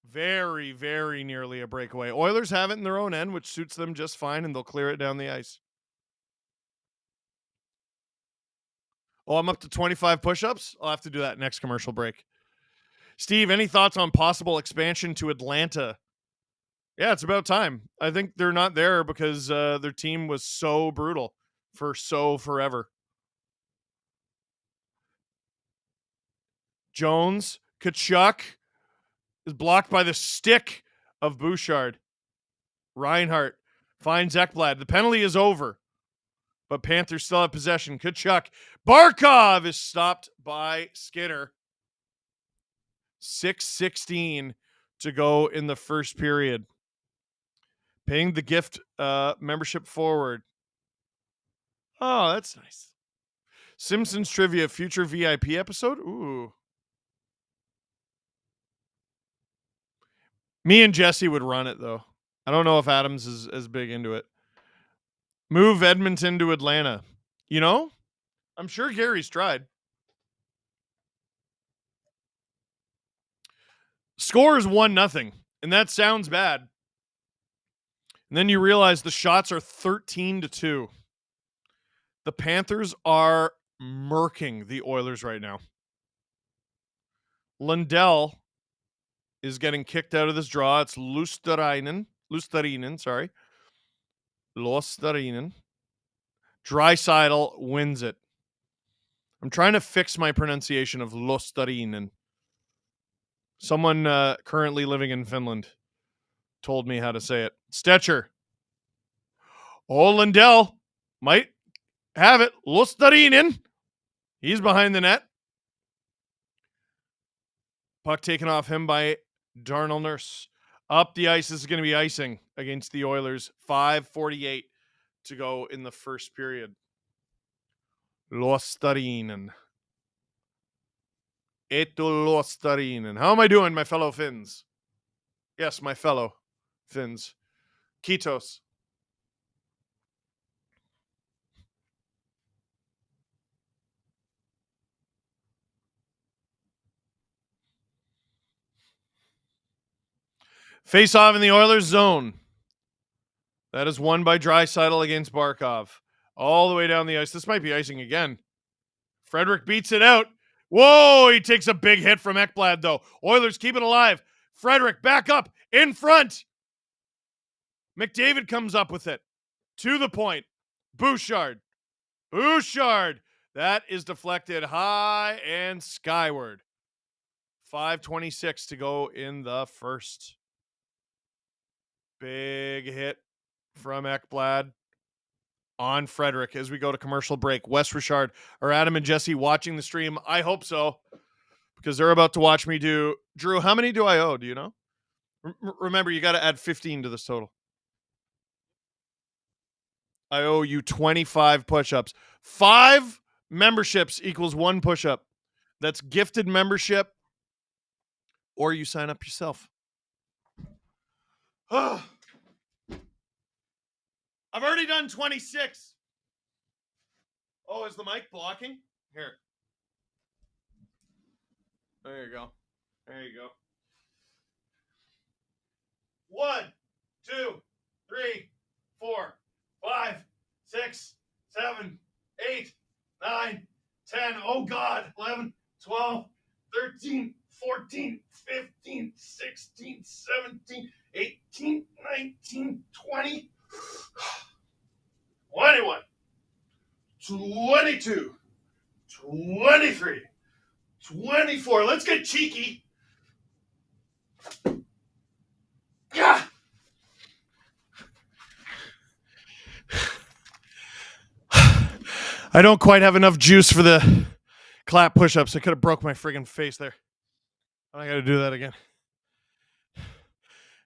Very, very nearly a breakaway. Oilers have it in their own end, which suits them just fine, and they'll clear it down the ice. Oh, I'm up to 25 push-ups? I'll have to do that next commercial break. Steve, any thoughts on possible expansion to Atlanta? Yeah, it's about time. I think they're not there because their team was so brutal for forever. Jones, Tkachuk is blocked by the stick of Bouchard. Reinhart finds Ekblad. The penalty is over, but Panthers still have possession. Tkachuk. Barkov is stopped by Skinner. 6:16 to go in the first period. Paying the gift membership forward. Oh, that's nice. Simpsons Trivia future VIP episode. Ooh. Me and Jesse would run it, though. I don't know if Adams is as big into it. Move Edmonton to Atlanta. You know, I'm sure Gary's tried. Score is 1-0, and that sounds bad. And then you realize the shots are 13-2. The Panthers are murking the Oilers right now. Lundell is getting kicked out of this draw. It's Luostarinen, sorry. Luostarinen. Draisaitl wins it. I'm trying to fix my pronunciation of Luostarinen. Someone currently living in Finland told me how to say it. Stetcher. Oh, Lundell might have it. Luostarinen. He's behind the net. Puck taken off him by Darnell Nurse. Up the ice. This is going to be icing against the Oilers. 5:48 to go in the first period. Luostarinen. Eetu Luostarinen. How am I doing, my fellow Finns? Yes, my fellow Finns. Kiitos. Face off in the Oilers zone. That is won by Draisaitl against Barkov. All the way down the ice. This might be icing again. Frederick beats it out. Whoa, he takes a big hit from Ekblad, though. Oilers keep it alive. Frederick back up in front. McDavid comes up with it. To the point. Bouchard. That is deflected high and skyward. 5:26 to go in the first. Big hit from Ekblad on Frederick as we go to commercial break. Wes Richard, are Adam and Jesse watching the stream? I hope so, because they're about to watch me do. Drew, how many do I owe? Do you know? Remember, you got to add 15 to this total. I owe you 25 push-ups. 5 memberships equals 1 push-up. That's gifted membership, or you sign up yourself. I've already done 26. Oh, is the mic blocking? Here. There you go. 1, 2, 3, 4, 5, 6, 7, 8, 9, 10. Oh, God. 11, 12, 13, 14, 15, 16, 17, 18, 19, 20, 21, 22, 23, 24. Let's get cheeky. Yeah. I don't quite have enough juice for the clap push-ups. I could have broke my friggin' face there. I got to do that again.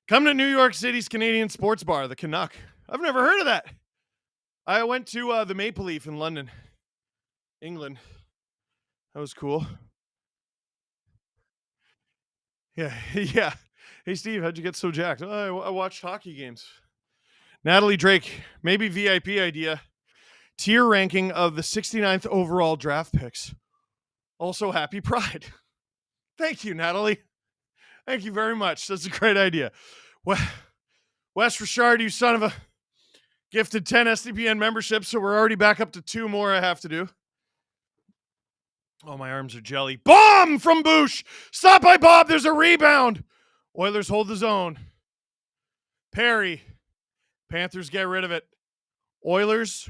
Come to New York City's Canadian sports bar, the Canuck. I've never heard of that. I went to the Maple Leaf in London, England. That was cool. Yeah. Hey, Steve, how'd you get so jacked? Oh, I watched hockey games. Natalie Drake, maybe VIP idea. Tier ranking of the 69th overall draft picks. Also, happy Pride. Thank you, Natalie. Thank you very much. That's a great idea. Wes Richard, you son of a, gifted 10 SDPN memberships, so we're already back up to 2 more I have to do. Oh, my arms are jelly. Bomb from Boosh. Stop by Bob. There's a rebound. Oilers hold the zone. Perry. Panthers get rid of it. Oilers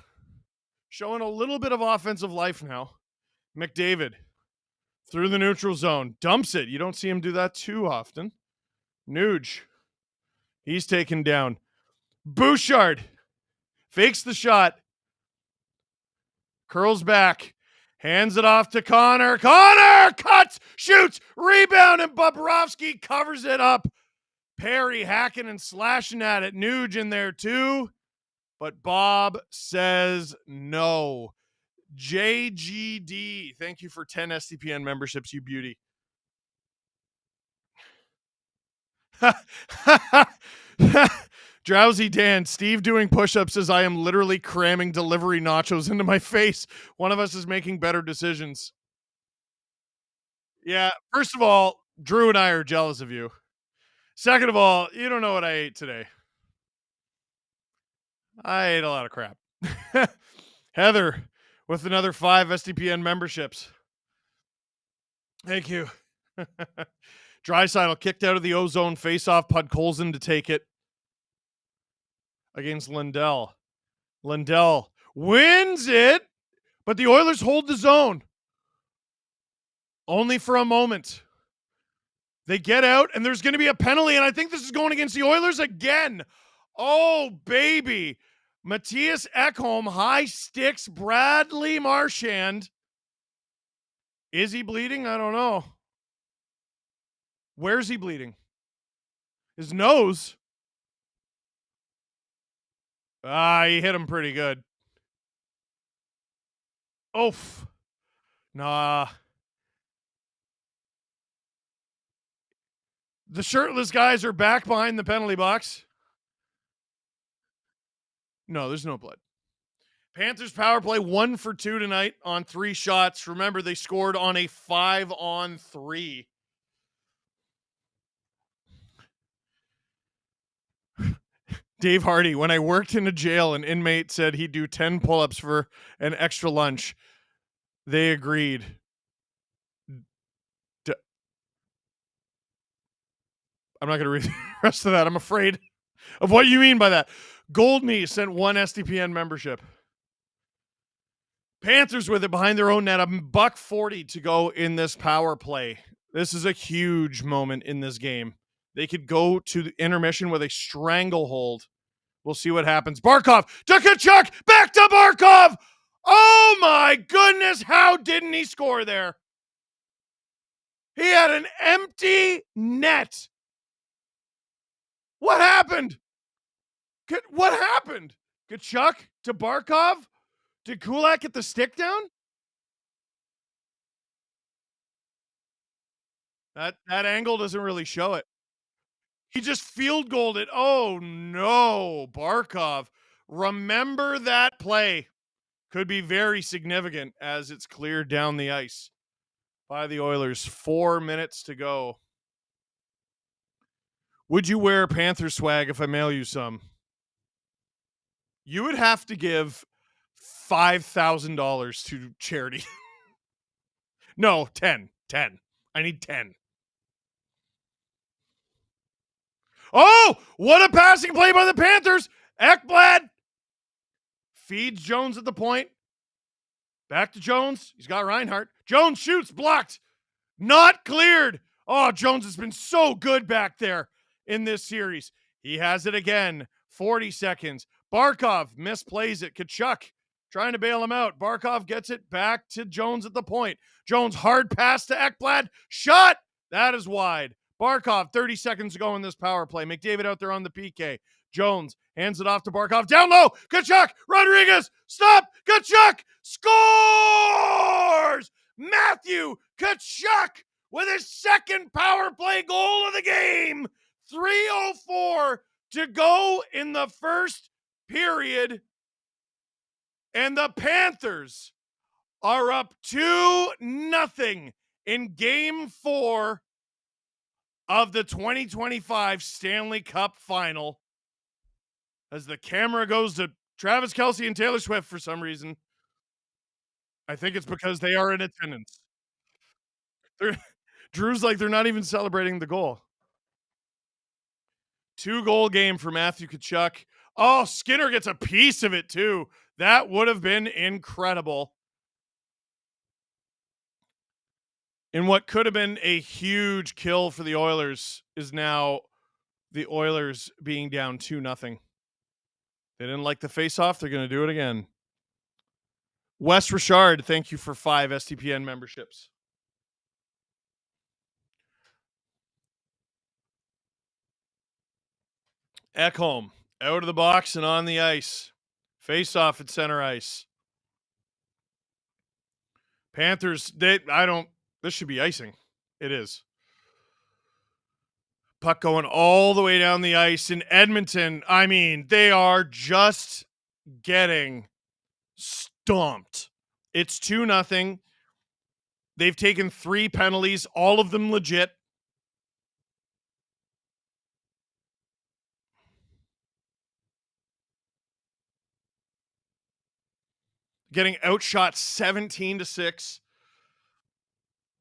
showing a little bit of offensive life now. McDavid through the neutral zone. Dumps it. You don't see him do that too often. Nuge. He's taken down. Bouchard fakes the shot. Curls back. Hands it off to Connor. Connor cuts, shoots, rebound, and Bobrovsky covers it up. Perry hacking and slashing at it. Nuge in there too. But Bob says no. JGD, thank you for 10 SDPN memberships, you beauty. Drowsy Dan, Steve doing push-ups as I am literally cramming delivery nachos into my face. One of us is making better decisions. Yeah, first of all, Drew and I are jealous of you. Second of all, you don't know what I ate today. I ate a lot of crap. Heather with another 5 SDPN memberships. Thank you. Draisaitl kicked out of the ozone face-off. Podkolzin to take it against Lindell. Lindell wins it, but the Oilers hold the zone. Only for a moment. They get out, and there's going to be a penalty, and I think this is going against the Oilers again. Oh, baby. Matthias Ekholm, high sticks, Bradley Marchand. Is he bleeding? I don't know. Where's he bleeding? His nose. He hit him pretty good. Oof. Nah. The shirtless guys are back behind the penalty box. No, there's no blood. Panthers power play 1 for 2 tonight on 3 shots. Remember, they scored on a 5-on-3. Dave Hardy, when I worked in a jail, an inmate said he'd do 10 pull-ups for an extra lunch. They agreed. I'm not going to read the rest of that. I'm afraid of what you mean by that. Goldney sent 1 SDPN membership. Panthers with it behind their own net. $1.40 to go in this power play. This is a huge moment in this game. They could go to the intermission with a stranglehold. We'll see what happens. Barkov to Tkachuk. Back to Barkov. Oh my goodness. How didn't he score there? He had an empty net. What happened? What happened? Tkachuk to Barkov? Did Kulak get the stick down? That angle doesn't really show it. He just field goaled it. Oh no, Barkov. Remember that play. Could be very significant as it's cleared down the ice by the Oilers. 4 minutes to go. Would you wear Panther swag if I mail you some? You would have to give $5,000 to charity. No, 10. I need 10. Oh, what a passing play by the Panthers. Ekblad feeds Jones at the point. Back to Jones. He's got Reinhart. Jones shoots, blocked. Not cleared. Oh, Jones has been so good back there in this series. He has it again. 40 seconds. Barkov misplays it. Tkachuk trying to bail him out. Barkov gets it back to Jones at the point. Jones hard pass to Ekblad. Shot. That is wide. Barkov, 30 seconds to go in this power play. McDavid out there on the PK. Jones hands it off to Barkov. Down low. Tkachuk. Rodriguez. Stop. Tkachuk scores. Matthew Tkachuk with his second power play goal of the game. 3:04 to go in the first period. And the Panthers are up 2-0 in Game 4 of the 2025 Stanley Cup Final. As the camera goes to Travis Kelce and Taylor Swift for some reason. I think it's because they are in attendance. Drew's like, they're not even celebrating the goal. 2-goal game for Matthew Tkachuk. Oh, Skinner gets a piece of it too. That would have been incredible. In what could have been a huge kill for the Oilers is now the Oilers being down 2-0. They didn't like the face-off. They're going to do it again. Wes Richard, thank you for 5 STPN memberships. Ekholm out of the box and on the ice. Face off at center ice. Panthers, this should be icing. It is. Puck going all the way down the ice in Edmonton. I mean, they are just getting stomped. It's 2-0. They've taken 3 penalties, all of them legit. Getting outshot 17-6.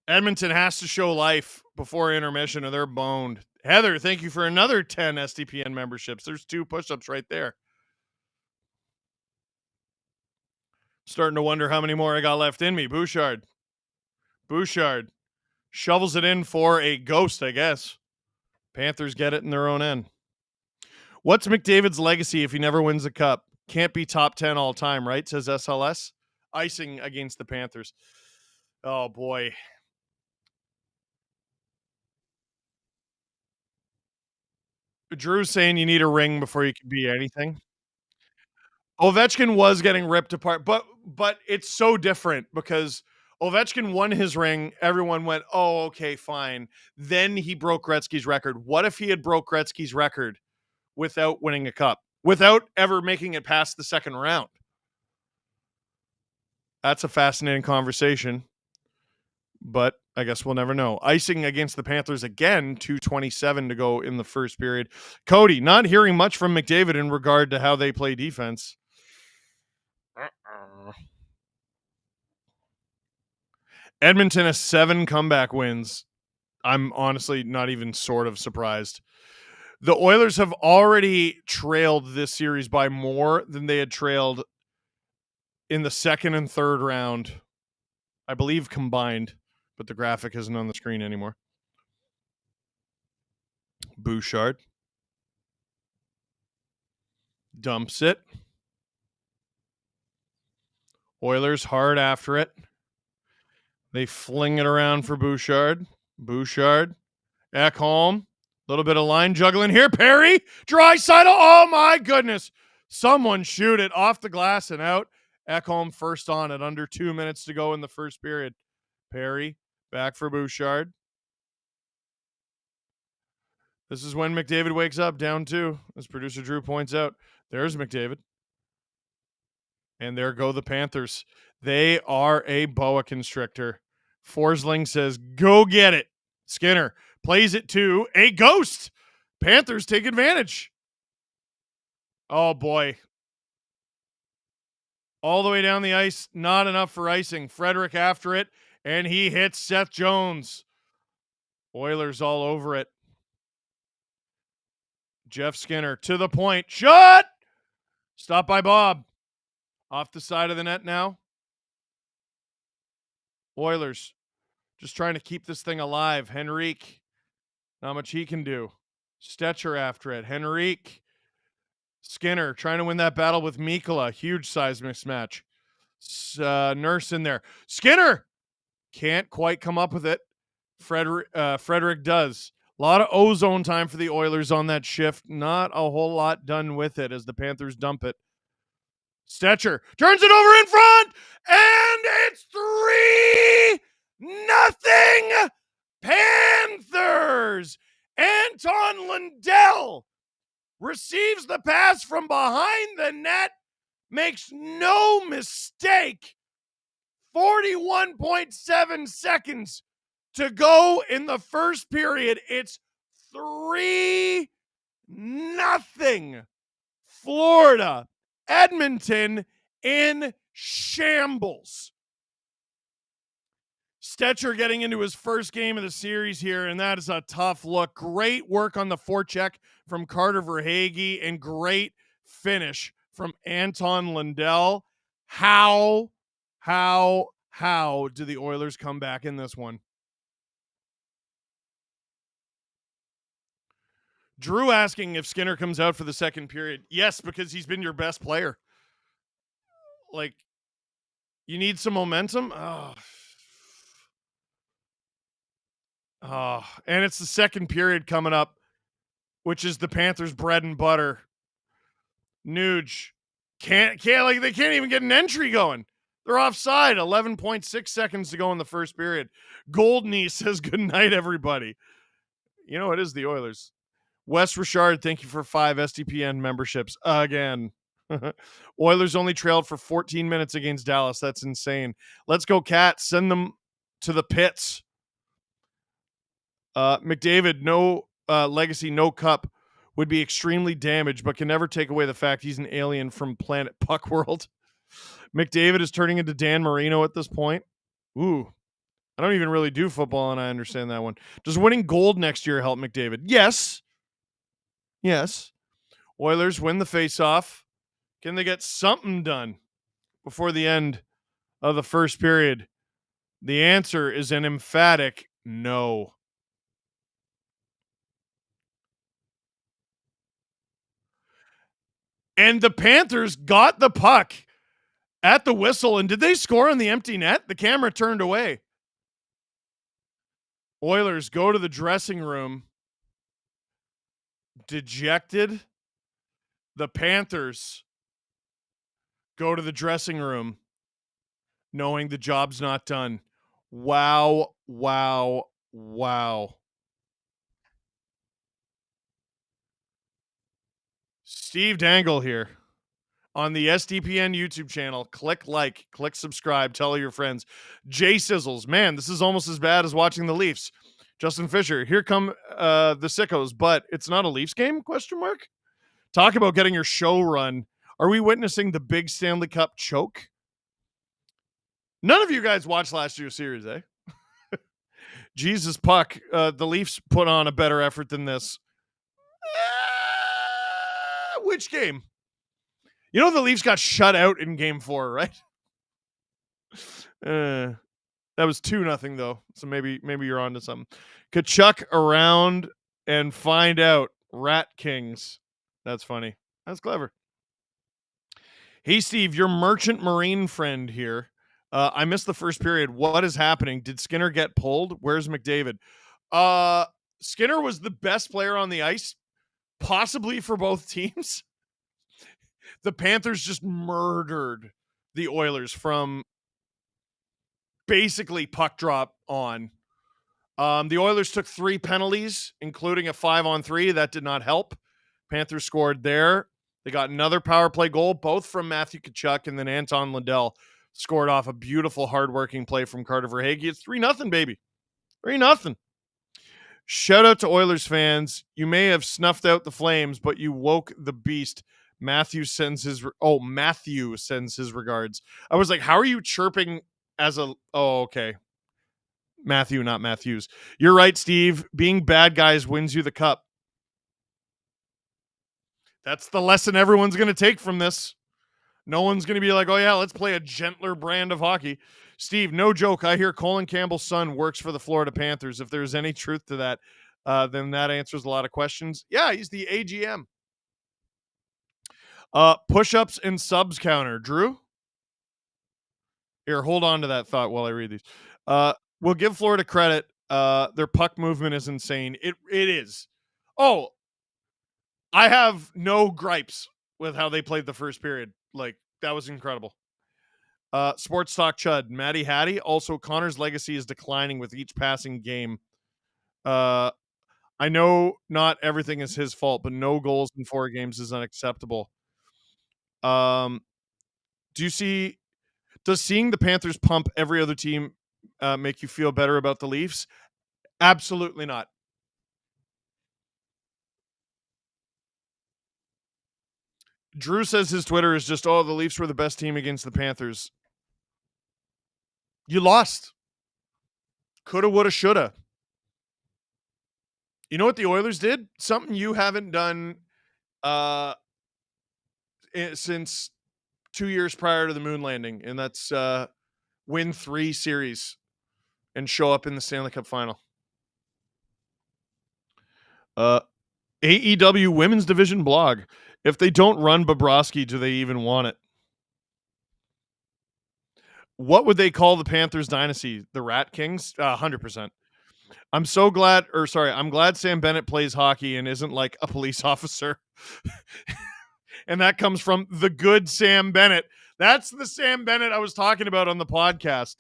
Edmonton has to show life before intermission or they're boned. Heather, thank you for another 10 SDPN memberships. There's 2 push-ups right there. Starting to wonder how many more I got left in me. Bouchard shovels it in for a ghost, I guess. Panthers get it in their own end. What's McDavid's legacy if he never wins a cup? Can't be top 10 all time, right? Says SLS. Icing against the Panthers. Oh, boy. Drew's saying you need a ring before you can be anything. Ovechkin was getting ripped apart, but it's so different because Ovechkin won his ring. Everyone went, oh, okay, fine. Then he broke Gretzky's record. What if he had broke Gretzky's record without winning a cup, without ever making it past the second round? That's a fascinating conversation, but I guess we'll never know. Icing against the Panthers again, 2:27 to go in the first period. Cody, not hearing much from McDavid in regard to how they play defense. Edmonton has 7 comeback wins. I'm honestly not even sort of surprised. The Oilers have already trailed this series by more than they had trailed in the second and third round, I believe combined, but the graphic isn't on the screen anymore. Bouchard dumps it. Oilers hard after it. They fling it around for Bouchard. Ekholm. A little bit of line juggling here. Perry. Draisaitl. Oh, my goodness. Someone shoot it off the glass and out. Ekholm first on it. Under 2 minutes to go in the first period. Perry back for Bouchard. This is when McDavid wakes up, down 2, as producer Drew points out. There's McDavid. And there go the Panthers. They are a boa constrictor. Forsling says, go get it. Skinner plays it to a ghost. Panthers take advantage. Oh, boy. All the way down the ice, not enough for icing. Frederick after it, and he hits Seth Jones. Oilers all over it. Jeff Skinner to the point. Shot! Stop by Bob. Off the side of the net now. Oilers just trying to keep this thing alive. Henrique, not much he can do. Stetcher after it. Henrique. Skinner trying to win that battle with Mikkola. Huge size mismatch. Nurse in there. Skinner can't quite come up with it. Frederick does. A lot of ozone time for the Oilers on that shift. Not a whole lot done with it as the Panthers dump it. Stetcher turns it over in front, and it's 3-0 Panthers. Anton Lundell receives the pass from behind the net, makes no mistake. 41.7 seconds to go in the first period. It's 3-0 Florida. Edmonton in shambles. Stetcher getting into his first game of the series here, and that is a tough look. Great work on the forecheck from Carter Verhaeghe, and great finish from Anton Lundell. How do the Oilers come back in this one? Drew asking if Skinner comes out for the second period. Yes, because he's been your best player. Like, you need some momentum. And it's the second period coming up which is the Panthers' bread and butter. Nuge can't like they can't even get an entry going. They're offside. 11.6 seconds to go in the first period. Goldney says good night, everybody. You know, it is the Oilers. Wes Richard, thank you for 5 SDPN memberships again. Oilers only trailed for 14 minutes against Dallas. That's insane. Let's go, Cats. Send them to the pits. McDavid, no legacy, no cup, would be extremely damaged, but can never take away the fact he's an alien from planet Puck World. McDavid is turning into Dan Marino at this point. Ooh, I don't even really do football, and I understand that one. Does winning gold next year help McDavid? Yes. Yes. Oilers win the faceoff. Can they get something done before the end of the first period? The answer is an emphatic no. And the Panthers got the puck at the whistle. And did they score on the empty net? The camera turned away. Oilers go to the dressing room dejected. The Panthers go to the dressing room knowing the job's not done. Wow, wow, wow. Steve Dangle here on the SDPN YouTube channel. Click like, click subscribe, tell your friends. Jay Sizzles, man, this is almost as bad as watching the Leafs. Justin Fisher, here come the sickos, but it's not a Leafs game, question mark? Talk about getting your show run. Are we witnessing the big Stanley Cup choke? None of you guys watched last year's series, eh? Jesus, Puck, the Leafs put on a better effort than this. Which game? You know the Leafs got shut out in game 4, right? That was 2-0 though. So maybe you're on to something. Kachuk around and find out. Rat Kings. That's funny. That's clever. Hey Steve, your merchant marine friend here. I missed the first period. What is happening? Did Skinner get pulled? Where's McDavid? Skinner was the best player on the ice, possibly for both teams. The Panthers just murdered the Oilers from basically puck drop on. The Oilers took 3 penalties, including a 5-on-3. That did not help. Panthers scored there. They got another power play goal, both from Matthew Tkachuk, and then Anton Lundell scored off a beautiful, hardworking play from Carter Verhaeghe. It's 3-0, baby. 3-0. Shout out to Oilers fans. You may have snuffed out the flames, but you woke the beast. Matthew sends his regards. I was like, how are you chirping as a... Oh, okay. Matthew, not Matthews. You're right, Steve. Being bad guys wins you the cup. That's the lesson everyone's going to take from this. No one's going to be like, oh, yeah, let's play a gentler brand of hockey. Steve, no joke. I hear Colin Campbell's son works for the Florida Panthers. If there's any truth to that, then that answers a lot of questions. Yeah, he's the AGM. Push-ups and subs counter. Drew? Here, hold on to that thought while I read these. We'll give Florida credit. Their puck movement is insane. It is. Oh, I have no gripes with how they played the first period. Like, that was incredible. Sports Talk Chud. Matty Hattie. Also, Connor's legacy is declining with each passing game. I know not everything is his fault, but no goals in 4 games is unacceptable. Does seeing the Panthers pump every other team make you feel better about the Leafs? Absolutely not. Drew says his Twitter is just, the Leafs were the best team against the Panthers. You lost. Coulda, woulda, shoulda. You know what the Oilers did? Something you haven't done since 2 years prior to the moon landing, and that's win 3 series and show up in the Stanley Cup final. AEW Women's Division blog. If they don't run Bobrovsky, do they even want it? What would they call the Panthers dynasty? The Rat Kings? 100%. I'm glad Sam Bennett plays hockey and isn't like a police officer. And that comes from the good Sam Bennett. That's the Sam Bennett I was talking about on the podcast.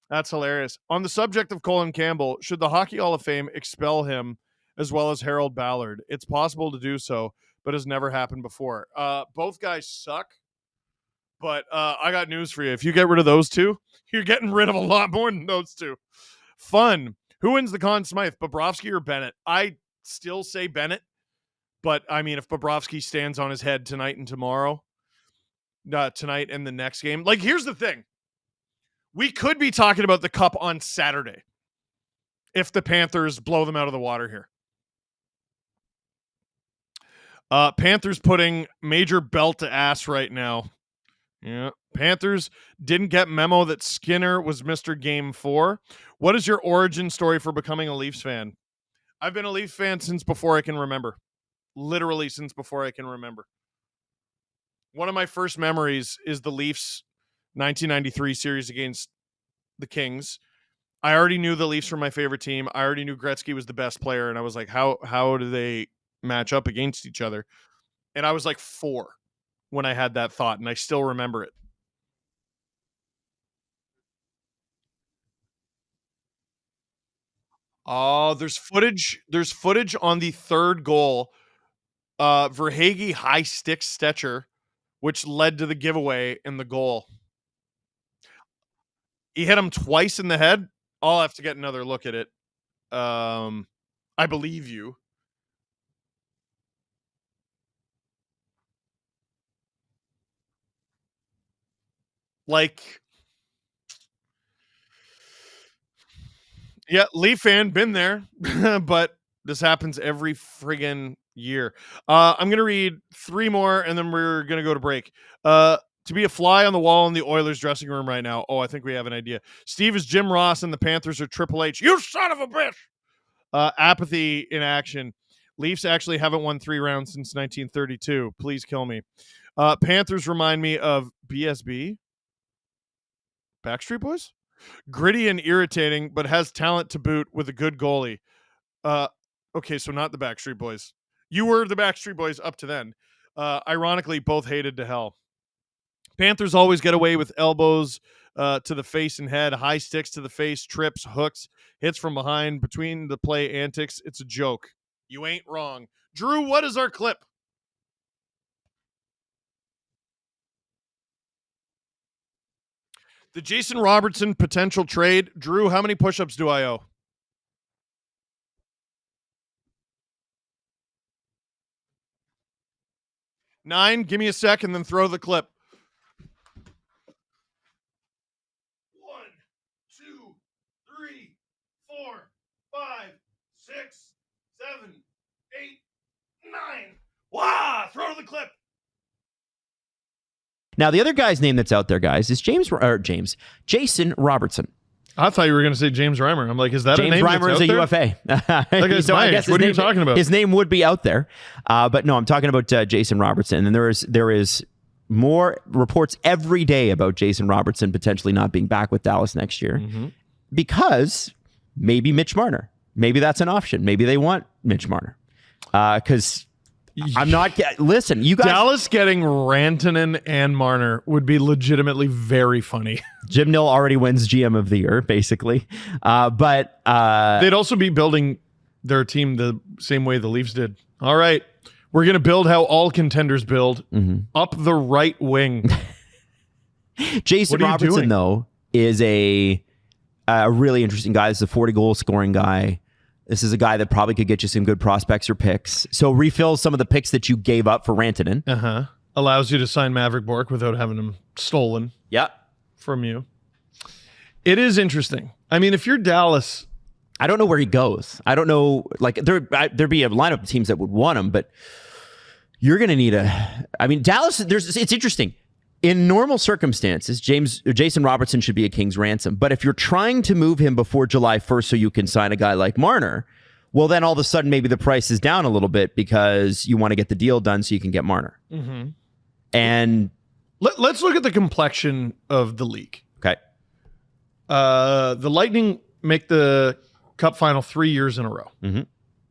That's hilarious. On the subject of Colin Campbell, should the Hockey Hall of Fame expel him as well as Harold Ballard? It's possible to do so, but has never happened before. Both guys suck, but I got news for you. If you get rid of those two, you're getting rid of a lot more than those two. Fun. Who wins the Conn Smythe, Bobrovsky or Bennett? I still say Bennett, but I mean, if Bobrovsky stands on his head tonight and tomorrow, tonight and the next game, like, here's the thing. We could be talking about the Cup on Saturday if the Panthers blow them out of the water here. Panthers putting major belt to ass right now. Yeah. Panthers didn't get memo that Skinner was Mr. Game 4. What is your origin story for becoming a Leafs fan? I've been a Leafs fan since before I can remember. Literally since before I can remember. One of my first memories is the Leafs 1993 series against the Kings. I already knew the Leafs were my favorite team. I already knew Gretzky was the best player, and I was like, how do they match up against each other? And I was like 4 when I had that thought, and I still remember it. Oh, there's footage. There's footage on the third goal. Verhaeghe high stick Stetcher, which led to the giveaway in the goal. He hit him twice in the head. I'll have to get another look at it. I believe you. Like, yeah, Leaf fan, been there, but this happens every friggin' year. I'm going to read 3 more, and then we're going to go to break. To be a fly on the wall in the Oilers dressing room right now. Oh, I think we have an idea. Steve is Jim Ross, and the Panthers are Triple H. You son of a bitch! Apathy in action. Leafs actually haven't won 3 rounds since 1932. Please kill me. Panthers remind me of BSB. Backstreet Boys? Gritty and irritating, but has talent to boot with a good goalie. Okay, so not the Backstreet Boys. You were the Backstreet Boys up to then. Ironically, both hated to hell. Panthers always get away with elbows to the face and head, high sticks to the face, trips, hooks, hits from behind, between the play antics. It's a joke. You ain't wrong. Drew, what is our clip? The Jason Robertson potential trade. Drew, how many push-ups do I owe? 9. Give me a sec and then throw the clip. 1, 2, 3, 4, 5, 6, 7, 8, 9. Wow! Throw the clip. Now, the other guy's name that's out there, guys, is Jason Robertson. I thought you were going to say James Reimer. I'm like, is that James a name Reimer is a UFA. That guy's So I guess what are you talking about? His name would be out there. But no, I'm talking about Jason Robertson. And there is more reports every day about Jason Robertson potentially not being back with Dallas next year because maybe Mitch Marner. Maybe that's an option. Maybe they want Mitch Marner. Because I'm not... Listen, you guys... Dallas getting Rantanen and Marner would be legitimately very funny. Jim Nill already wins GM of the year, basically. But they'd also be building their team the same way the Leafs did. All right. We're going to build how all contenders build. Up the right wing. Jason Robertson, though, is a really interesting guy. This is a 40-goal scoring guy. This is a guy that probably could get you some good prospects or picks. So refill some of the picks that you gave up for Rantanen. Allows you to sign Maverick Bourque without having him stolen from you. It is interesting. I mean, if you're Dallas... I don't know where he goes. I don't know. Like, there'd be a lineup of teams that would want him, but you're going to need Dallas, it's interesting. In normal circumstances, Jason Robertson should be a king's ransom. But if you're trying to move him before July 1st so you can sign a guy like Marner, well, then all of a sudden maybe the price is down a little bit because you want to get the deal done so you can get Marner. And let's look at the complexion of the league. Okay. The Lightning make the Cup final 3 years in a row. Mm-hmm.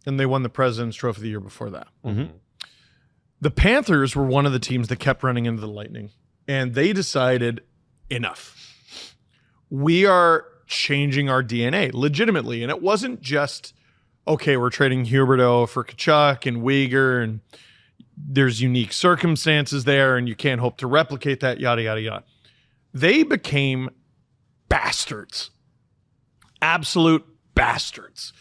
And they won the President's Trophy the year before that. Mm-hmm. The Panthers were one of the teams that kept running into the Lightning, and they decided, enough. We are changing our DNA legitimately. And it wasn't just, okay, we're trading Huberdeau for Tkachuk and Uyghur, and there's unique circumstances there, and you can't hope to replicate that, yada, yada, yada. They became bastards. Absolute bastards.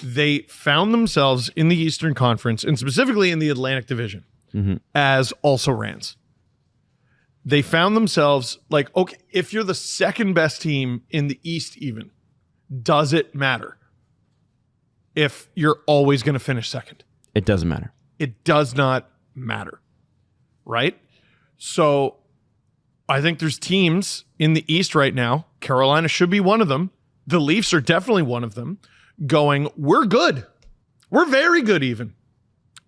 They found themselves in the Eastern Conference, and specifically in the Atlantic Division, as also-rans. They found themselves like, okay, if you're the second best team in the East even, does it matter if you're always going to finish second? It doesn't matter. It does not matter, right? So I think there's teams in the East right now. Carolina should be one of them. The Leafs are definitely one of them, going, we're good. We're very good even.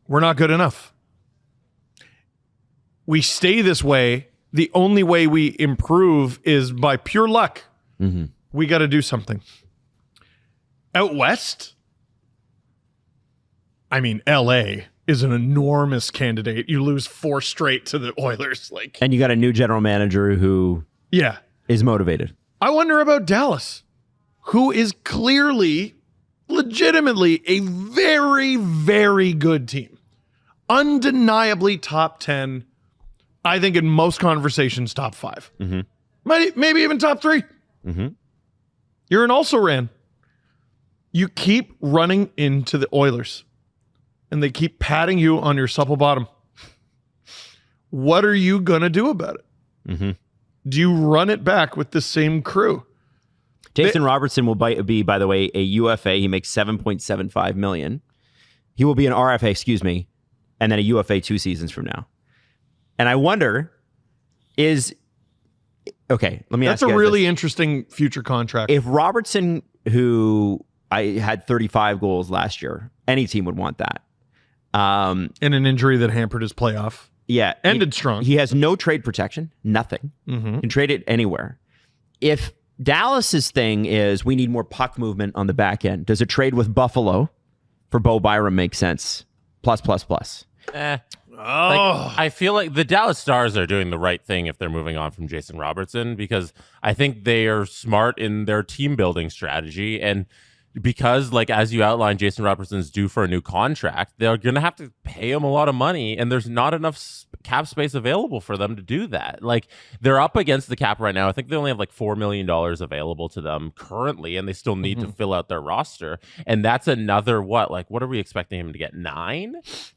We're not good enough. We stay this way. The only way we improve is by pure luck. Mm-hmm. We got to do something. Out West, I mean, LA is an enormous candidate. You lose 4 straight to the Oilers. And you got a new general manager who is motivated. I wonder about Dallas, who is clearly, legitimately a very, very good team. Undeniably top 10. I think in most conversations, top 5. Mm-hmm. Maybe even top 3. Mm-hmm. You're an also-ran. You keep running into the Oilers, and they keep patting you on your supple bottom. What are you going to do about it? Mm-hmm. Do you run it back with the same crew? Jason Robertson will be, by the way, a UFA. He makes $7.75 million. He will be an RFA, excuse me, and then a UFA 2 seasons from now. And I wonder, let me ask you That's a guys really this. interesting future contract. If Robertson, who I had 35 goals last year, any team would want that. And an injury that hampered his playoff. Yeah. Ended strong. He has no trade protection, nothing. Mm-hmm. Can trade it anywhere. If Dallas's thing is we need more puck movement on the back end, does a trade with Buffalo for Bo Byram make sense? Plus. I feel like the Dallas Stars are doing the right thing if they're moving on from Jason Robertson, because I think they are smart in their team building strategy. And because, like, as you outlined, Jason Robertson's due for a new contract, they're going to have to pay him a lot of money, and there's not enough cap space available for them to do that. Like, they're up against the cap right now. I think they only have like $4 million available to them currently, and they still need to fill out their roster. And that's another, what are we expecting him to get? 9?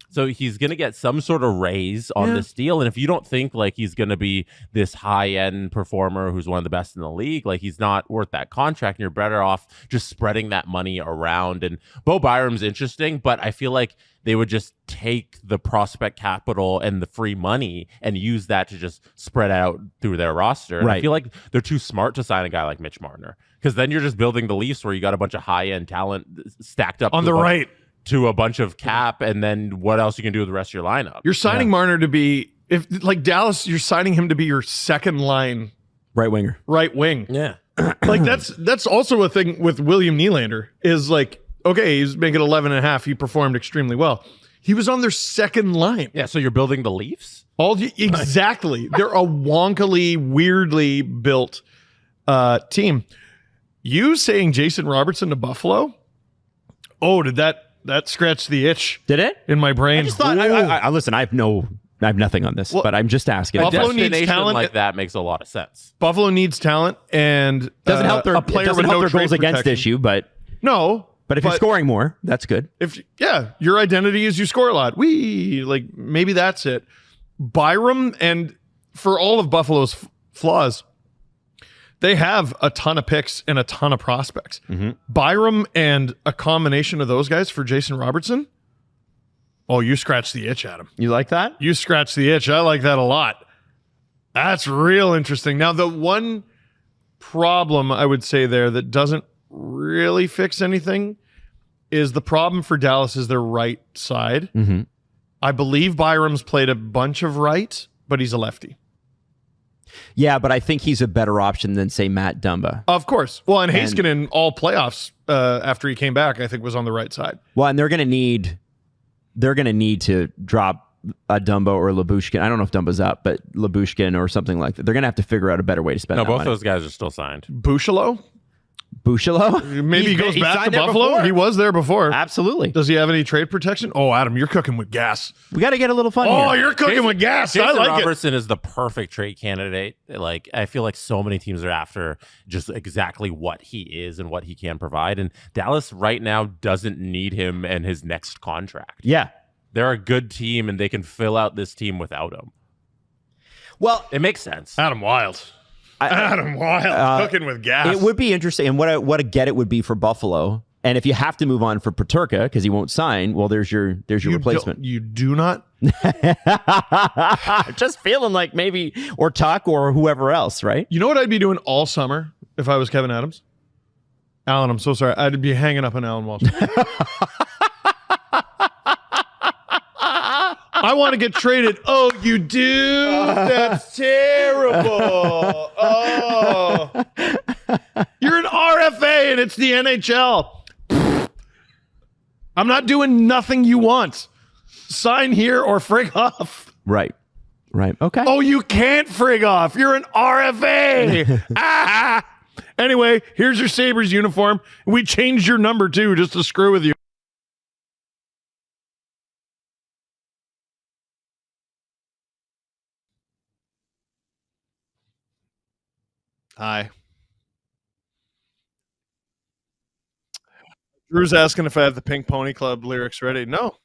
So he's going to get some sort of raise on this deal. And if you don't think like he's going to be this high-end performer who's one of the best in the league, like he's not worth that contract, and you're better off just spreading that money around. And Bo Byram's interesting, but I feel like they would just take the prospect capital and the free money and use that to just spread out through their roster. And I feel like they're too smart to sign a guy like Mitch Marner, because then you're just building the Leafs where you got a bunch of high-end talent stacked up on the right to a bunch of cap, and then what else you can do with the rest of your lineup. You're signing Marner to be, if like Dallas, you're signing him to be your second line right winger, right wing. Yeah. Like that's also a thing with William Nylander is like, okay, he's making 11.5. He performed extremely well. He was on their second line. Yeah. So you're building the Leafs? Exactly. They're a wonkily, weirdly built team. You saying Jason Robertson to Buffalo? Oh, did that scratched the itch? Did it? In my brain. I just thought, I listen, I have nothing on this, but I'm just asking. Buffalo needs talent. Like that makes a lot of sense. Buffalo needs talent, and doesn't help their a player with no their trade goals against protection. issue, but no. But if you're scoring more, that's good. If your identity is you score a lot. Maybe that's it. Byram, and for all of Buffalo's flaws, they have a ton of picks and a ton of prospects. Mm-hmm. Byram and a combination of those guys for Jason Robertson. Oh, you scratch the itch, Adam. You like that? You scratch the itch. I like that a lot. That's real interesting. Now, the one problem I would say there that doesn't really fix anything is the problem for Dallas is their right side. Mm-hmm. I believe Byram's played a bunch of right, but he's a lefty. Yeah, but I think he's a better option than, say, Matt Dumba. Of course. Well, and Heiskanen, all playoffs after he came back, I think was on the right side. Well, and they're going to need to drop a Dumba or Lyubushkin. I don't know if Dumba's up, but Lyubushkin or something like that. They're going to have to figure out a better way to spend that both money. those guys are still signed. Boucheleau? Maybe he goes back to Buffalo? He was there before. Absolutely. Does he have any trade protection? Oh, Adam, you're cooking with gas. We got to get a little fun Oh, here. you're cooking with gas. Jason I like Robertson is the perfect trade candidate. Like, I feel like so many teams are after just exactly what he is and what he can provide. And Dallas right now doesn't need him and his next contract. Yeah. They're a good team, and they can fill out this team without him. Well, it makes sense. Adam Wild. Adam Wild cooking with gas. It would be interesting, and what a get it would be for Buffalo. And if you have to move on for Peterka because he won't sign, well, there's your replacement. You do not. Just feeling like maybe or Tuck or whoever else, right? You know what I'd be doing all summer if I was Kevin Adams? Alan, I'm so sorry. I'd be hanging up on Alan Walsh. I want to get traded. Oh, you do? That's terrible. Oh. You're an RFA and it's the NHL. I'm not doing nothing you want. Sign here or frig off. Right. Okay. Oh, you can't frig off. You're an RFA. Anyway, here's your Sabres uniform. We changed your number too just to screw with you. Hi. Drew's asking if I have the Pink Pony Club lyrics ready. No.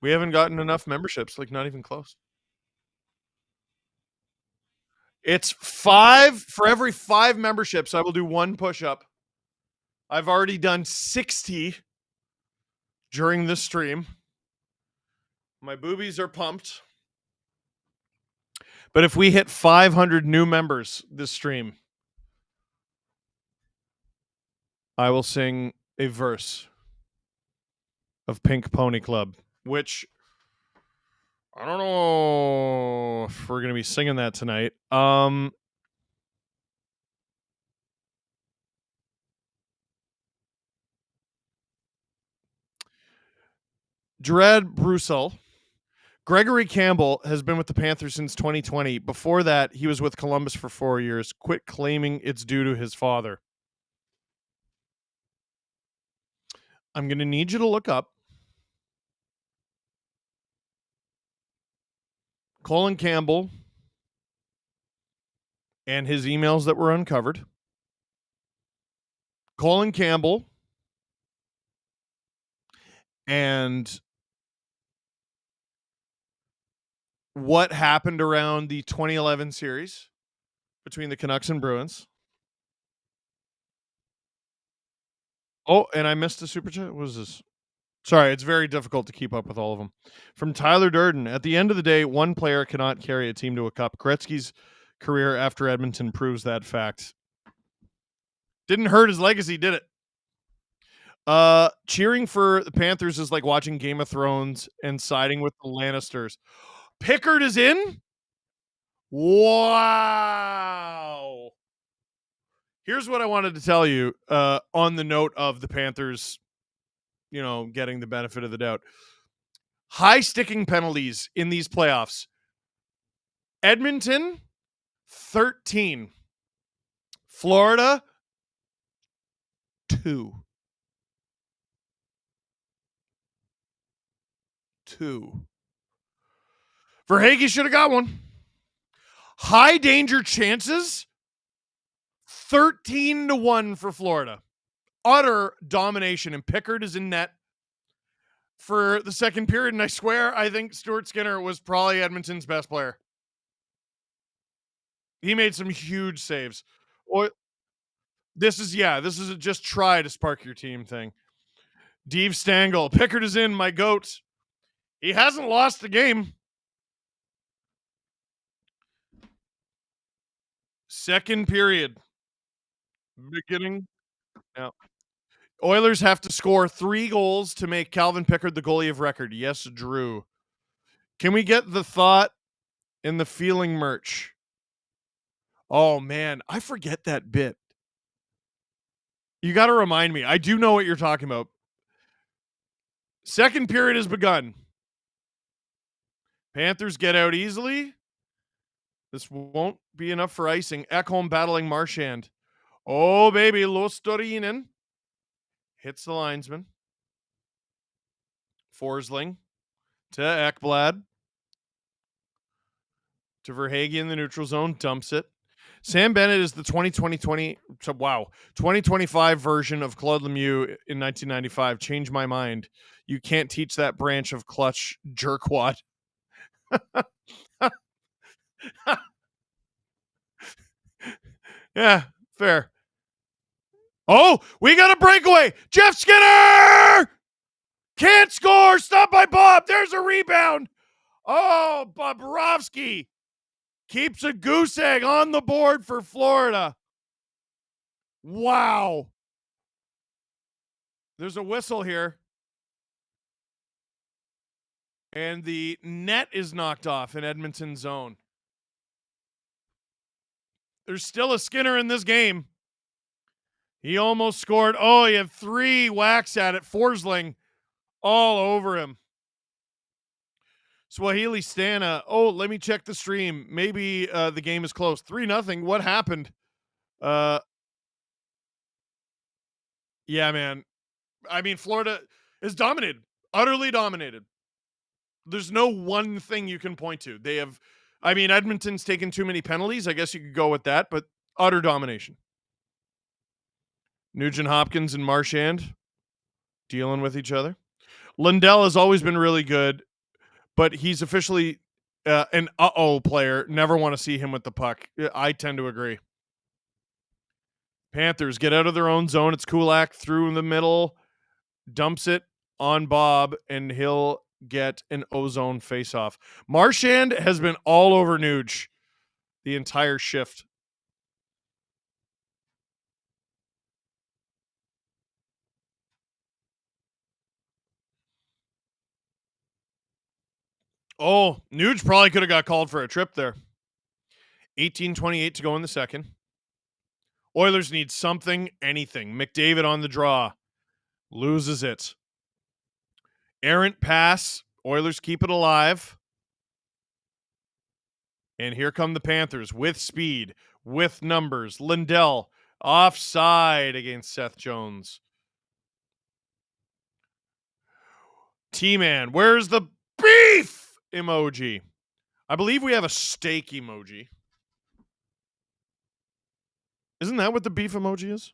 We haven't gotten enough memberships, like not even close. It's 5 for every 5 memberships. I will do 1 push-up. I've already done 60 during this stream. My boobies are pumped. But if we hit 500 new members this stream, I will sing a verse of Pink Pony Club, which I don't know if we're going to be singing that tonight. Jared Brussel. Gregory Campbell has been with the Panthers since 2020. Before that, he was with Columbus for 4 years. Quit claiming it's due to his father. I'm going to need you to look up Colin Campbell and his emails that were uncovered. Colin Campbell and what happened around the 2011 series between the Canucks and Bruins. Oh, and I missed a super chat. What was this? Sorry, it's very difficult to keep up with all of them. From Tyler Durden. At the end of the day, one player cannot carry a team to a cup. Gretzky's career after Edmonton proves that fact. Didn't hurt his legacy, did it? Cheering for the Panthers is like watching Game of Thrones and siding with the Lannisters. Pickard is in? Wow. Here's what I wanted to tell you on the note of the Panthers, getting the benefit of the doubt. High sticking penalties in these playoffs. Edmonton, 13. Florida, 2. 2. Verhaeghe should have got one. High danger chances, 13-1 for Florida. Utter domination, and Pickard is in net for the second period, and I swear I think Stuart Skinner was probably Edmonton's best player. He made some huge saves. This is a just try to spark your team thing. Dave Stangle, Pickard is in, my goat. He hasn't lost the game. Second period. Beginning. Now, Oilers have to score 3 goals to make Calvin Pickard the goalie of record. Yes, Drew. Can we get the thought in the feeling merch. Oh, man. I forget that bit. You got to remind me. I do know what you're talking about. Second period has begun. Panthers get out easily. This won't be enough for icing. Ekholm battling Marchand. Oh, baby. Lostorinen hits the linesman. Forsling to Ekblad. To Verhaeghe in the neutral zone. Dumps it. Sam Bennett is the 2025 version of Claude Lemieux in 1995. Change my mind. You can't teach that branch of clutch jerkwad. Yeah, fair. Oh, we got a breakaway. Jeff Skinner can't score. Stop by Bob. There's a rebound. Oh, Bobrovsky keeps a goose egg on the board for Florida. Wow. There's a whistle here. And the net is knocked off in Edmonton zone. There's still a Skinner in this game. He almost scored. Oh, he had 3 whacks at it. Forsling all over him. Swahili Stana. Oh, let me check the stream. Maybe the game is close. 3-0. What happened? Yeah, man. I mean, Florida is dominated. Utterly dominated. There's no one thing you can point to. They have, I mean, Edmonton's taken too many penalties. I guess you could go with that, but utter domination. Nugent Hopkins and Marchand dealing with each other. Lundell has always been really good, but he's officially an player. Never want to see him with the puck. I tend to agree. Panthers get out of their own zone. It's Kulak through in the middle, dumps it on Bob, and he'll get an ozone face-off. Marchand has been all over Nuge the entire shift. Oh, Nuge probably could have got called for a trip there. 18:28 to go in the second. Oilers need something, anything. McDavid on the draw. Loses it. Errant pass. Oilers keep it alive. And here come the Panthers with speed, with numbers. Lundell offside against Seth Jones. T-Man, where's the beef emoji? I believe we have a steak emoji. Isn't that what the beef emoji is?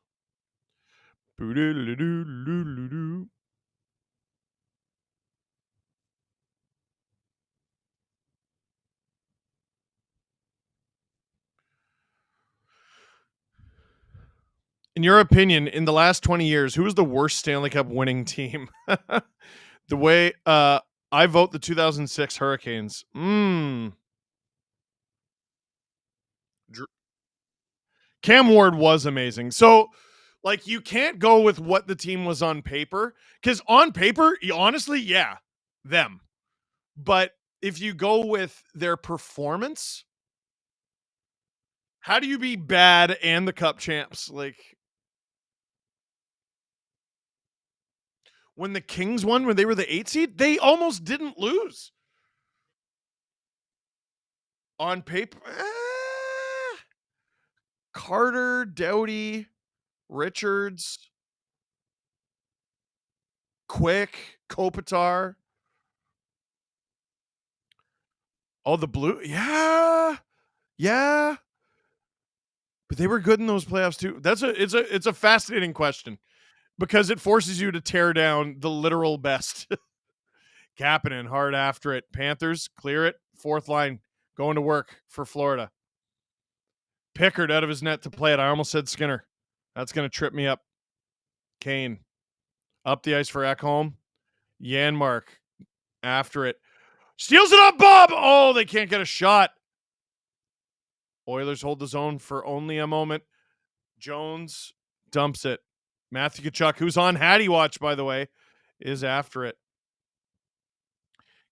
In your opinion, in the last 20 years, who is the worst Stanley Cup winning team? The way I vote the 2006 Hurricanes. Cam Ward was amazing. So, like, you can't go with what the team was on paper, because on paper, honestly, yeah, them. But if you go with their performance, how do you be bad and the Cup champs? Like, when the Kings won, when they were the 8 seed, they almost didn't lose. On paper, Carter, Doughty, Richards, Quick, Kopitar. Oh, the Blue. Yeah. Yeah. But they were good in those playoffs too. It's a fascinating question because it forces you to tear down the literal best. Kapanen hard after it. Panthers clear it. Fourth line going to work for Florida. Pickard out of his net to play it. I almost said Skinner. That's going to trip me up. Kane up the ice for Ekholm. Janmark after it. Steals it up, Bob. Oh, they can't get a shot. Oilers hold the zone for only a moment. Jones dumps it. Matthew Tkachuk, who's on Hattie watch, by the way, is after it.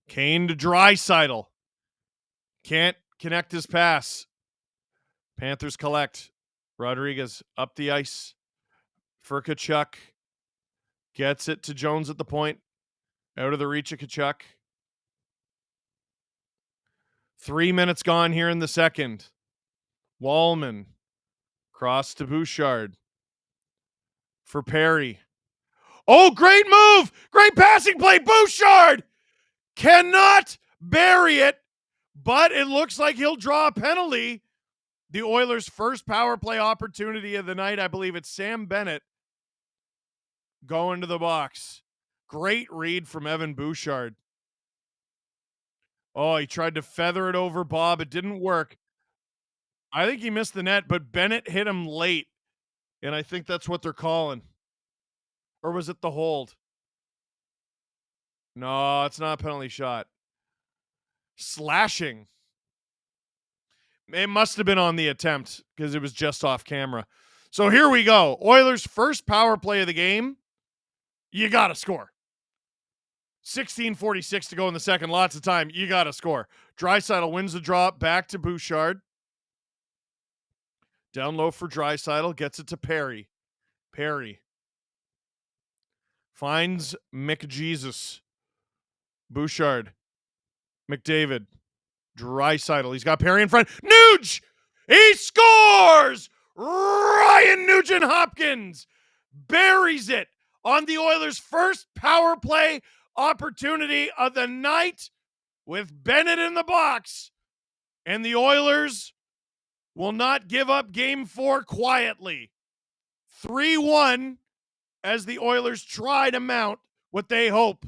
Kane to Draisaitl. Can't connect his pass. Panthers collect. Rodriguez up the ice for Kachuk. Gets it to Jones at the point. Out of the reach of Kachuk. 3 minutes gone here in the second. Wallman. Cross to Bouchard. For Perry. Oh, great move! Great passing play! Bouchard cannot bury it, but it looks like he'll draw a penalty. The Oilers' first power play opportunity of the night. I believe it's Sam Bennett going to the box. Great read from Evan Bouchard. Oh, he tried to feather it over Bob. It didn't work. I think he missed the net, but Bennett hit him late, and I think that's what they're calling. Or was it the hold? No, it's not a penalty shot. Slashing. It must have been on the attempt because it was just off camera. So here we go. Oilers' first power play of the game. You got to score. 16:46 to go in the second. Lots of time. You got to score. Draisaitl wins the drop. Back to Bouchard. Down low for Draisaitl. Gets it to Perry. Perry. Finds McJesus. Bouchard. McDavid. Draisaitl. He's got Perry in front. Nuge! He scores! Ryan Nugent-Hopkins buries it on the Oilers' first power play opportunity of the night with Bennett in the box. And the Oilers will not give up game 4 quietly. 3-1 as the Oilers try to mount what they hope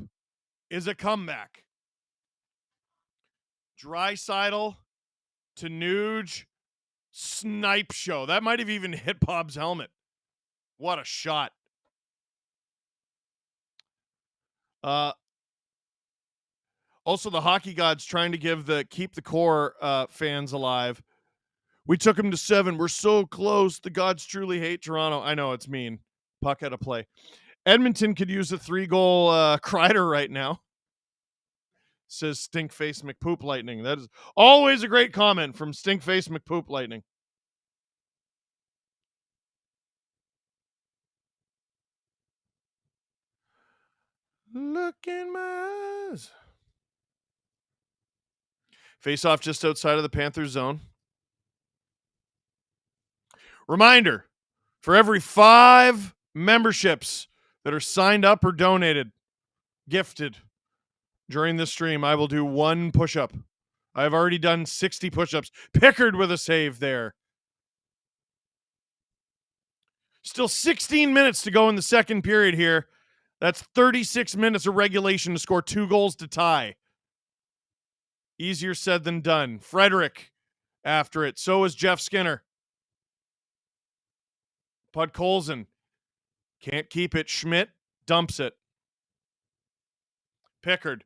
is a comeback. Draisaitl to Nuge. Snipe show. That might have even hit Bob's helmet. What a shot. Also, the hockey gods trying to give the keep the core fans alive. We took them to 7. We're so close. The gods truly hate Toronto. I know, it's mean. Puck out of play. Edmonton could use a 3-goal Kreider right now. Says Stinkface McPoop Lightning. That is always a great comment from Stinkface McPoop Lightning. Look in my eyes. Face off just outside of the Panthers zone. Reminder, for every 5 memberships that are signed up or donated, gifted during this stream, I will do 1 push-up. I've already done 60 push-ups. Pickard with a save there. Still 16 minutes to go in the second period here. That's 36 minutes of regulation to score 2 goals to tie. Easier said than done. Frederick after it. So is Jeff Skinner. Podkolzin can't keep it. Schmidt dumps it. Pickard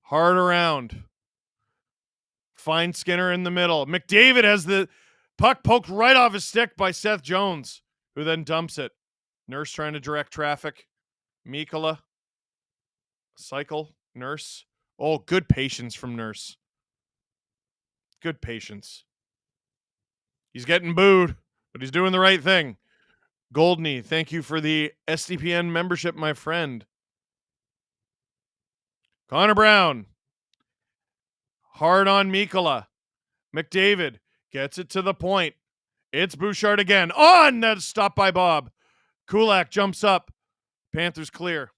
hard around. Finds Skinner in the middle. McDavid has the puck poked right off his stick by Seth Jones, who then dumps it. Nurse trying to direct traffic. Mikkola. Cycle. Nurse. Oh, good patience from Nurse. Good patience. He's getting booed, but he's doing the right thing. Goldney, thank you for the SDPN membership, my friend. Connor Brown. Hard on Mikkola. McDavid gets it to the point. It's Bouchard again. On! That's stopped by Bob. Kulak jumps up. Panthers clear.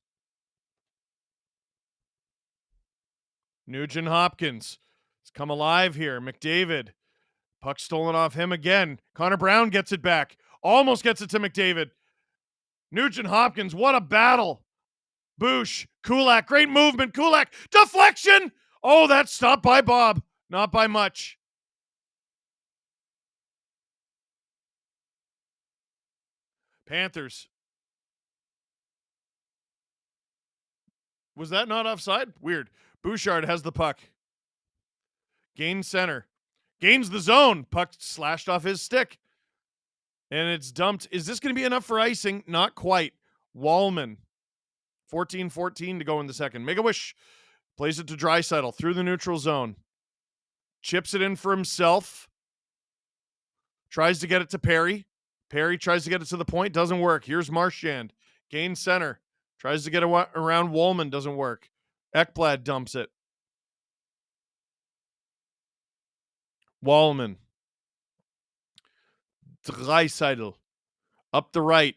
Nugent-Hopkins has come alive here. McDavid. Puck stolen off him again. Connor Brown gets it back. Almost gets it to McDavid. Nugent-Hopkins, what a battle. Boosh. Kulak, great movement. Kulak, deflection. Oh, that's stopped by Bob. Not by much. Panthers. Was that not offside? Weird. Bouchard has the puck. Gains center. Gains the zone. Puck slashed off his stick. And it's dumped. Is this going to be enough for icing? Not quite. Wallman. 14-14 to go in the second. Make a wish. Plays it to Draisaitl through the neutral zone. chips it in for himself. Tries to get it to Perry. Perry tries to get it to the point. Doesn't work. Here's Marchand. Gain center. Tries to get around Woolman. Doesn't work. Ekblad dumps it. Wallman. Draisaitl. Up the right.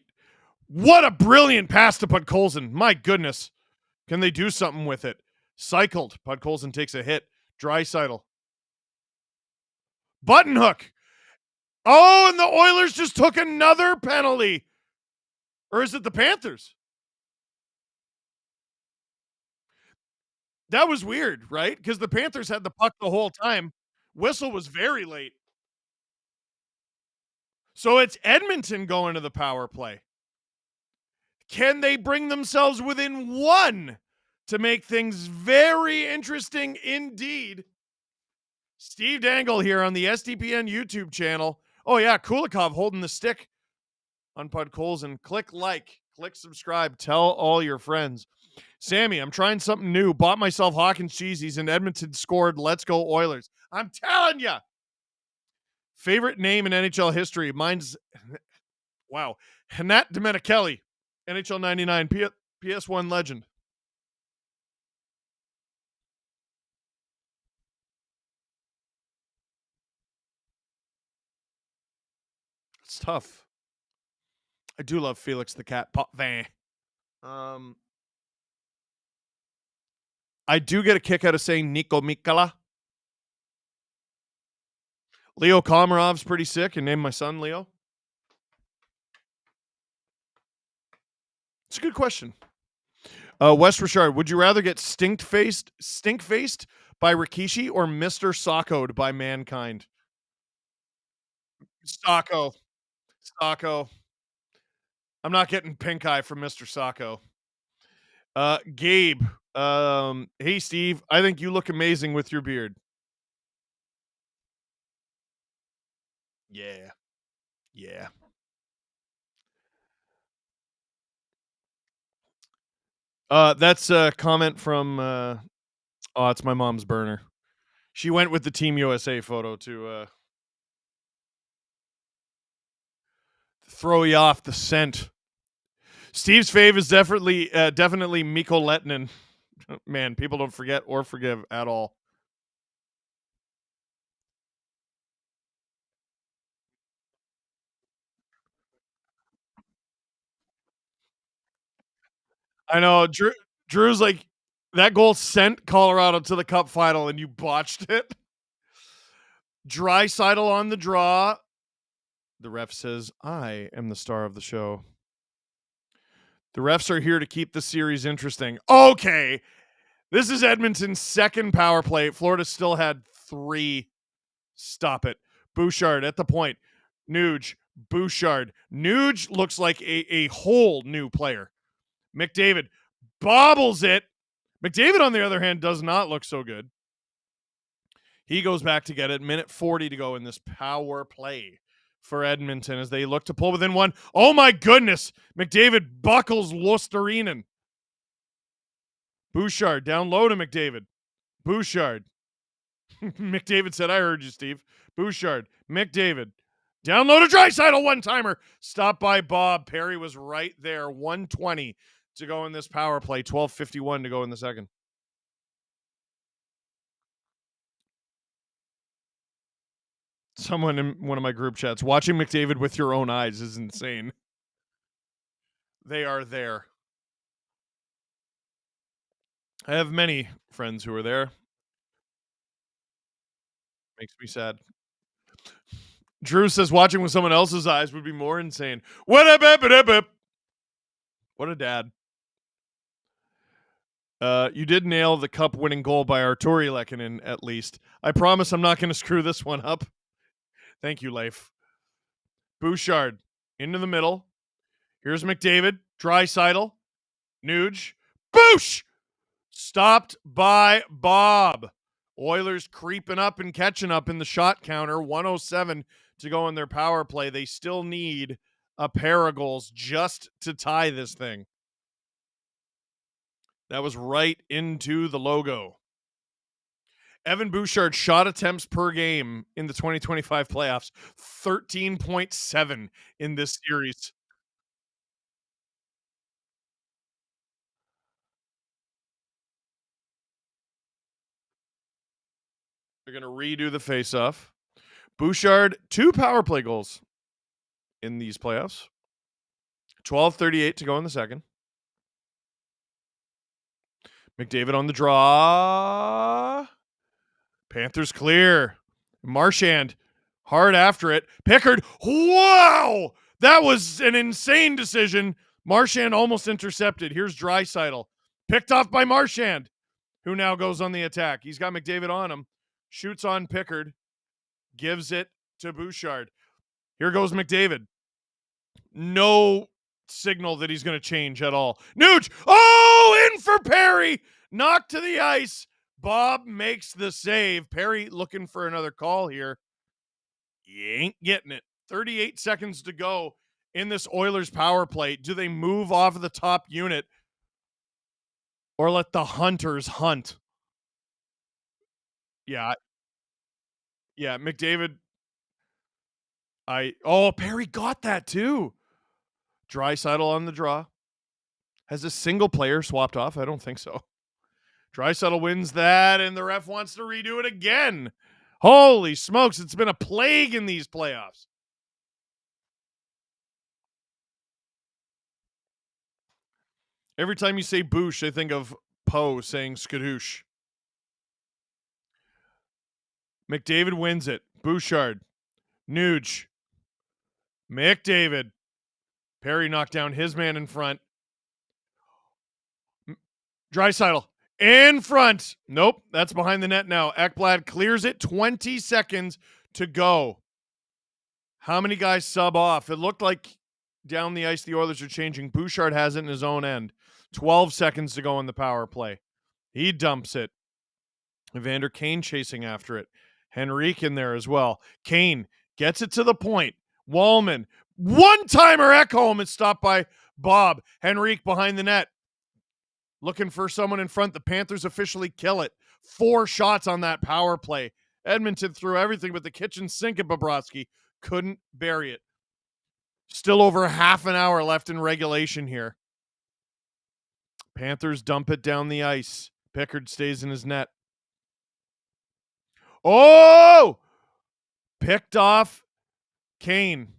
What a brilliant pass to Podkolzin. My goodness. Can they do something with it? Cycled. Podkolzin takes a hit. Draisaitl. Button hook. Oh, and the Oilers just took another penalty. Or is it the Panthers? That was weird, right? Because the Panthers had the puck the whole time. Whistle was very late. So it's Edmonton going to the power play. Can they bring themselves within one to make things very interesting indeed? Steve Dangle here on the SDPN YouTube channel. Oh, yeah, Kulikov holding the stick on Podkolzin. Click like, click subscribe, tell all your friends. Sammy, I'm trying something new. Bought myself Hawkins Cheesies and Edmonton scored. Let's go Oilers. I'm telling you. Favorite name in NHL history? Mine's, wow, Hanat Domenichelli, NHL 99, PS1 legend. It's tough. I do love Felix the Cat Potvin. I do get a kick out of saying Nico Mikala. Leo Komarov's pretty sick, and named my son Leo. It's a good question. Wes Richard, would you rather get stink faced by Rikishi or Mr. Sockoed by Mankind? Socko. I'm not getting pink eye from Mr. Socko. Gabe, hey Steve, I think you look amazing with your beard. Yeah. That's a comment from it's my mom's burner. She went with the Team USA photo to throw you off the scent. Steve's fave is definitely Mikko Lehtinen. Man, people don't forget or forgive at all. I know. Drew's like, that goal sent Colorado to the Cup final and you botched it. Draisaitl on the draw. The ref says, I am the star of the show. The refs are here to keep the series interesting. Okay. This is Edmonton's second power play. Florida still had 3. Stop it. Bouchard at the point. Nuge. Bouchard. Nuge looks like a whole new player. McDavid bobbles it. McDavid, on the other hand, does not look so good. He goes back to get it. Minute 40 to go in this power play for Edmonton as they look to pull within one. Oh, my goodness. McDavid buckles Luostarinen. Bouchard down low to McDavid. Bouchard. McDavid said, I heard you, Steve. Bouchard. McDavid. Down low to Draisaitl, one-timer. Stopped by Bob. Perry was right there. 1:20 to go in this power play. 12:51 to go in the second. Someone in one of my group chats, watching McDavid with your own eyes is insane. They are there. I have many friends who are there. Makes me sad. Drew says watching with someone else's eyes would be more insane. What a dad. You did nail the cup-winning goal by Arturi Lehkonen, at least. I promise I'm not going to screw this one up. Thank you, Leif. Bouchard into the middle. Here's McDavid. Draisaitl. Nuge. Boosh! Stopped by Bob. Oilers creeping up and catching up in the shot counter. 1:07 to go in their power play. They still need a pair of goals just to tie this thing. That was right into the logo. Evan Bouchard shot attempts per game in the 2025 playoffs, 13.7 in this series. They're going to redo the faceoff. Bouchard, 2 power play goals in these playoffs. 12:38 to go in the second. McDavid on the draw. Panthers clear. Marchand hard after it. Pickard. Wow! That was an insane decision. Marchand almost intercepted. Here's Draisaitl. Picked off by Marchand, who now goes on the attack. He's got McDavid on him. Shoots on Pickard. Gives it to Bouchard. Here goes McDavid. No signal that he's going to change at all. Nuge. Oh, in for Perry. Knocked to the ice. Bob makes the save. Perry looking for another call here. He ain't getting it. 38 seconds to go in this Oilers power play. Do they move off of the top unit or let the Hunters hunt? Yeah. Yeah, McDavid. Perry got that too. Draisaitl on the draw. Has a single player swapped off? I don't think so. Draisaitl wins that, and the ref wants to redo it again. Holy smokes, it's been a plague in these playoffs. Every time you say Boosh, I think of Poe saying skadoosh. McDavid wins it. Bouchard. Nuge. McDavid. Perry knocked down his man in front. Draisaitl in front. Nope, that's behind the net now. Ekblad clears it. 20 seconds to go. How many guys sub off? It looked like down the ice the Oilers are changing. Bouchard has it in his own end. 12 seconds to go in the power play. He dumps it. Evander Kane chasing after it. Henrique in there as well. Kane gets it to the point. Wallman. One-timer Ekholm is stopped by Bob. Henrique behind the net. Looking for someone in front. The Panthers officially kill it. 4 shots on that power play. Edmonton threw everything but the kitchen sink at Bobrovsky. Couldn't bury it. Still over half an hour left in regulation here. Panthers dump it down the ice. Pickard stays in his net. Oh! Picked off Kane.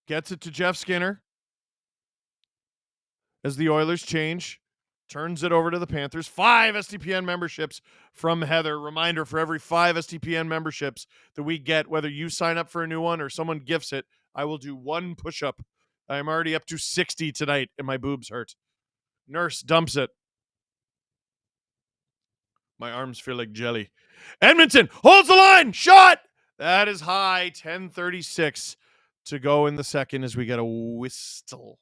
Gets it to Jeff Skinner. As the Oilers change, turns it over to the Panthers. 5 SDPN memberships from Heather. Reminder, for every 5 SDPN memberships that we get, whether you sign up for a new one or someone gifts it, I will do 1 push-up. I'm already up to 60 tonight, and my boobs hurt. Nurse dumps it. My arms feel like jelly. Edmonton holds the line. Shot! That is high. 10:36 to go in the second as we get a whistle.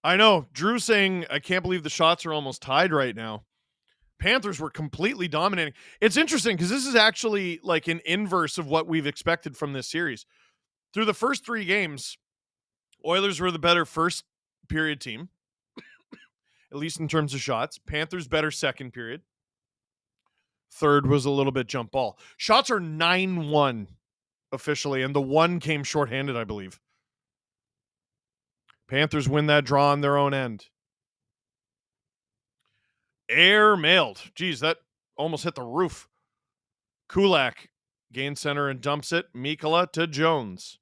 I know. Drew saying, I can't believe the shots are almost tied right now. Panthers were completely dominating. It's interesting because this is actually like an inverse of what we've expected from this series. Through the first 3 games, Oilers were the better first period team, at least in terms of shots. Panthers better second period. Third was a little bit jump ball. Shots are 9-1 officially, and the 1 came shorthanded, I believe. Panthers win that draw on their own end. Air mailed. Geez, that almost hit the roof. Kulak gains center and dumps it. Mikkola to Jones.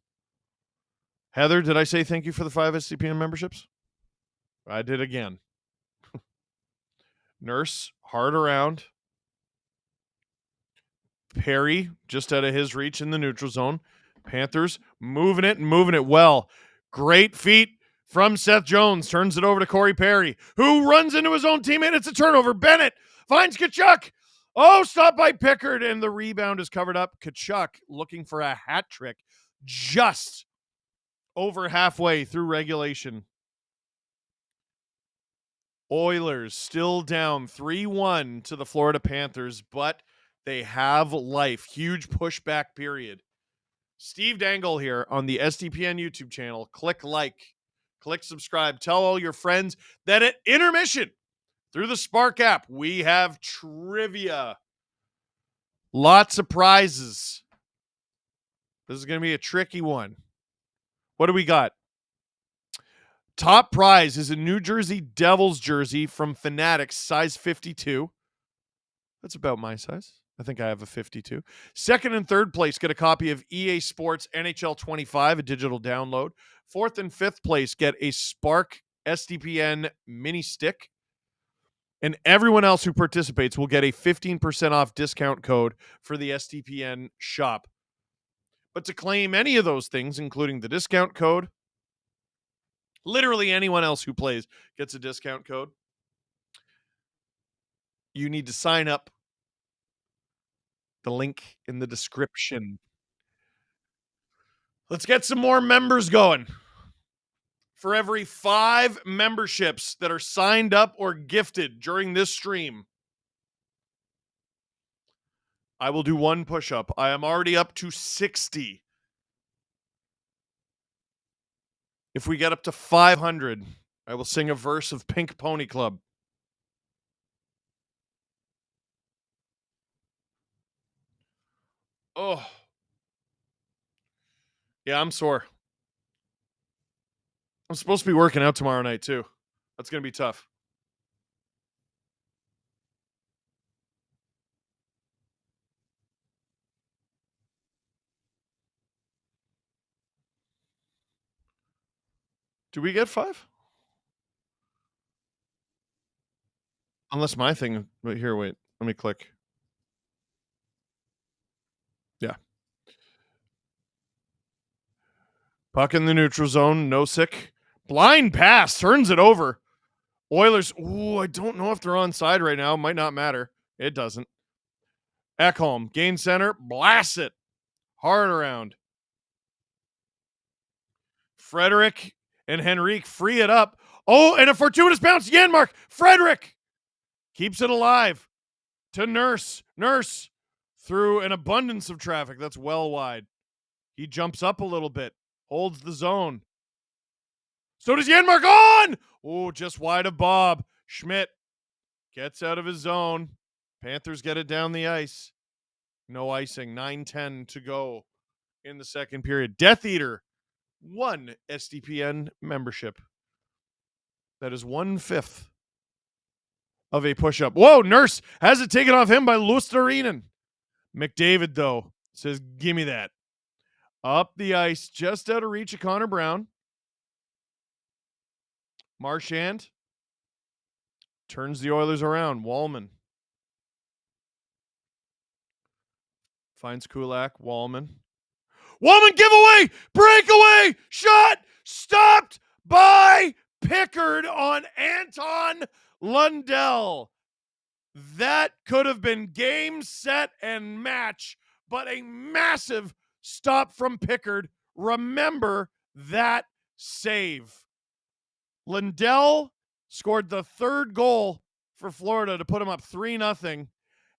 Heather, did I say thank you for the 5 SCPN memberships? I did again. Nurse, hard around. Perry, just out of his reach in the neutral zone. Panthers moving it and moving it well. Great feet from Seth Jones. Turns it over to Corey Perry, who runs into his own teammate. It's a turnover. Bennett finds Tkachuk. Oh, stopped by Pickard, and the rebound is covered up. Tkachuk looking for a hat trick just over halfway through regulation. Oilers still down 3-1 to the Florida Panthers, but they have life. Huge pushback period. Steve Dangle here on the SDPN YouTube channel. Click like, click subscribe. Tell all your friends that at Intermission, through the Spark app, we have trivia. Lots of prizes. This is going to be a tricky one. What do we got? Top prize is a New Jersey Devils jersey from Fanatics, size 52. That's about my size. I think I have a 52. Second and third place get a copy of EA Sports NHL 25, a digital download. Fourth and fifth place get a Spark SDPN mini stick. And everyone else who participates will get a 15% off discount code for the SDPN shop. But to claim any of those things, including the discount code, literally anyone else who plays gets a discount code, you need to sign up. The link in the description. Let's get some more members going. For every 5 memberships that are signed up or gifted during this stream, I will do 1 push-up. I am already up to 60. If we get up to 500, I will sing a verse of Pink Pony Club. Oh. Yeah, I'm sore. I'm supposed to be working out tomorrow night, too. That's going to be tough. Do we get 5? Unless my thing... Wait, here, wait. Let me click. Yeah. Puck in the neutral zone. Nosek. Blind pass. Turns it over. Oilers. Ooh, I don't know if they're onside right now. Might not matter. It doesn't. Ekholm. Gain center. Blast it. Hard around. Frederick and Henrique free it up. Oh, and a fortuitous bounce. Janmark. Frederick keeps it alive to Nurse. Nurse through an abundance of traffic. That's well wide. He jumps up a little bit. Holds the zone. So does Janmark on! Oh, just wide of Bob. Schmidt gets out of his zone. Panthers get it down the ice. No icing. 9:10 to go in the second period. Death Eater, 1 SDPN membership. That is 1/5 of a push-up. Whoa, Nurse has it taken off him by Lusterinen. McDavid, though, says, give me that. Up the ice, just out of reach of Connor Brown. Marchand turns the Oilers around. Wallman finds Kulak. Wallman, giveaway! Breakaway! Shot! Stopped by Pickard on Anton Lundell. That could have been game, set, and match, but a massive stop from Pickard. Remember that save. Lundell scored the 3rd goal for Florida to put him up 3-0.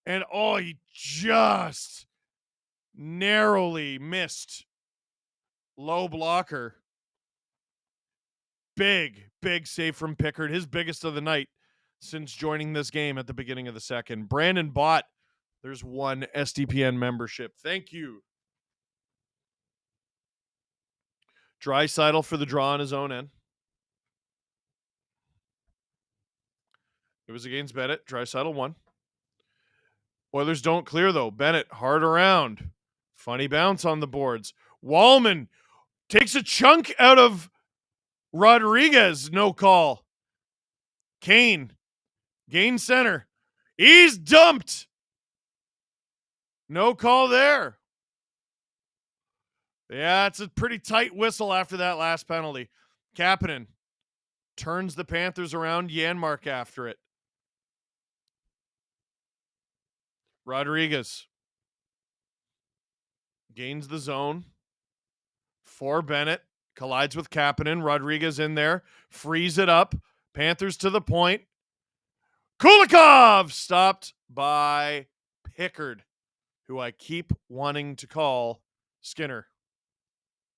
And he just narrowly missed low blocker. Big save from Pickard. His biggest of the night since joining this game at the beginning of the second. Brandon Bott, there's 1 SDPN membership. Thank you. Draisaitl for the draw on his own end. It was against Bennett. Draisaitl won. Oilers don't clear, though. Bennett, hard around. Funny bounce on the boards. Wallman takes a chunk out of Rodriguez. No call. Kane, gain center. He's dumped. No call there. Yeah, it's a pretty tight whistle after that last penalty. Kapanen turns the Panthers around. Janmark after it. Rodriguez gains the zone for Bennett. Collides with Kapanen. Rodriguez in there. Frees it up. Panthers to the point. Kulikov stopped by Pickard, who I keep wanting to call Skinner.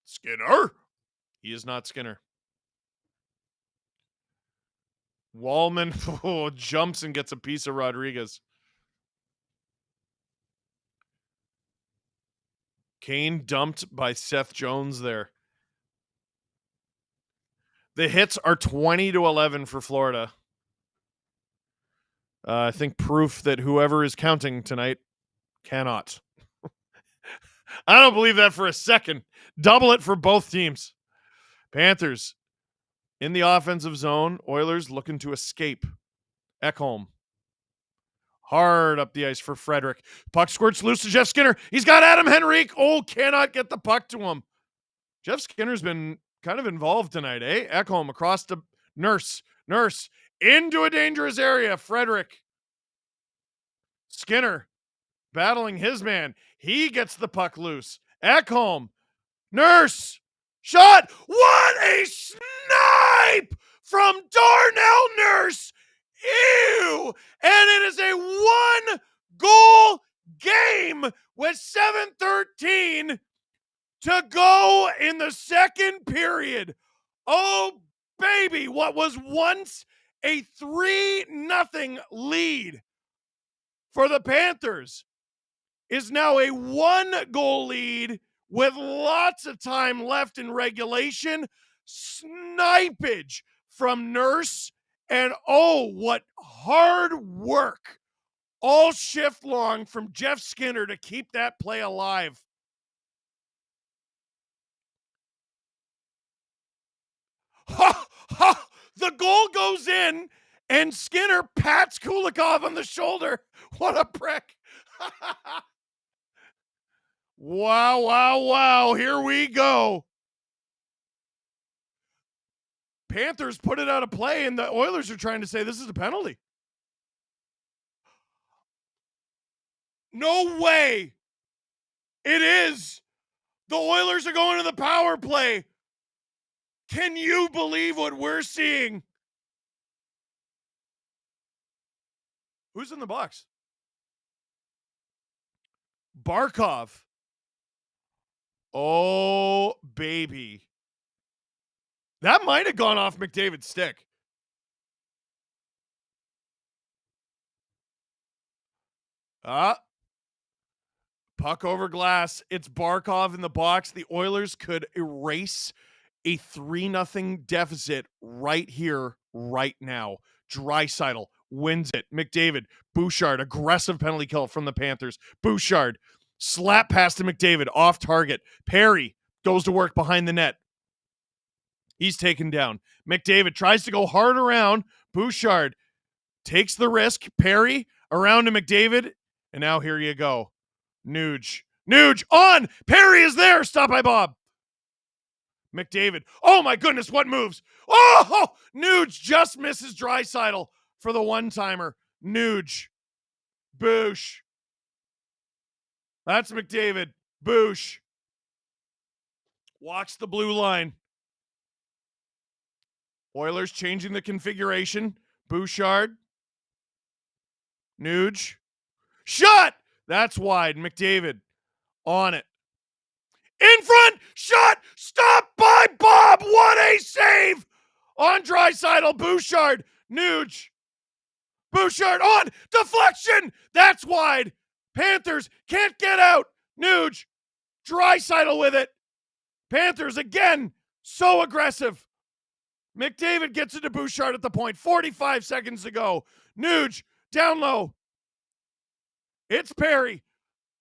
Skinner. He is not Skinner. Wallman jumps and gets a piece of Rodriguez. Kane dumped by Seth Jones there. The hits are 20-11 for Florida. I think proof that whoever is counting tonight cannot. I don't believe that for a second. Double it for both teams. Panthers in the offensive zone. Oilers looking to escape. Ekholm. Hard up the ice for Frederick. Puck squirts loose to Jeff Skinner. He's got Adam Henrique. Oh, cannot get the puck to him. Jeff Skinner's been kind of involved tonight, eh? Ekholm across to Nurse. Nurse into a dangerous area. Frederick. Skinner battling his man. He gets the puck loose. Ekholm. Nurse. Shot. What a snipe from Darnell Nurse. Ew. And it is a 1-goal game with 7:13 to go in the second period. Oh, baby. What was once a 3-0 lead for the Panthers is now a 1-goal lead with lots of time left in regulation. Snipage from Nurse. And oh, what hard work all shift long from Jeff Skinner to keep that play alive. Ha, ha, the goal goes in, and Skinner pats Kulikov on the shoulder. What a prick. Wow, wow, wow. Here we go. Panthers put it out of play, and the Oilers are trying to say this is a penalty. No way. It is. The Oilers are going to the power play. Can you believe what we're seeing? Who's in the box? Barkov. Oh, baby. That might have gone off McDavid's stick. Puck over glass. It's Barkov in the box. The Oilers could erase a 3-0 deficit right here, right now. Draisaitl wins it. McDavid, Bouchard, aggressive penalty kill from the Panthers. Bouchard, slap pass to McDavid, off target. Perry goes to work behind the net. He's taken down. McDavid tries to go hard around. Bouchard takes the risk. Perry around to McDavid. And now here you go. Nuge on. Perry is there. Stop by Bob. McDavid. Oh my goodness, what moves? Oh, Nuge just misses Draisaitl for the one-timer. Nuge. Boosh. That's McDavid. Boosh. Walks the blue line. Oilers changing the configuration. Bouchard. Nuge. Shot! That's wide. McDavid on it. In front! Shot! Stop by Bob! What a save! On Draisaitl. Bouchard. Nuge. Bouchard on! Deflection! That's wide. Panthers can't get out. Nuge. Draisaitl with it. Panthers again. So aggressive. McDavid gets it to Bouchard at the point. 45 seconds to go. Nuge down low. It's Perry.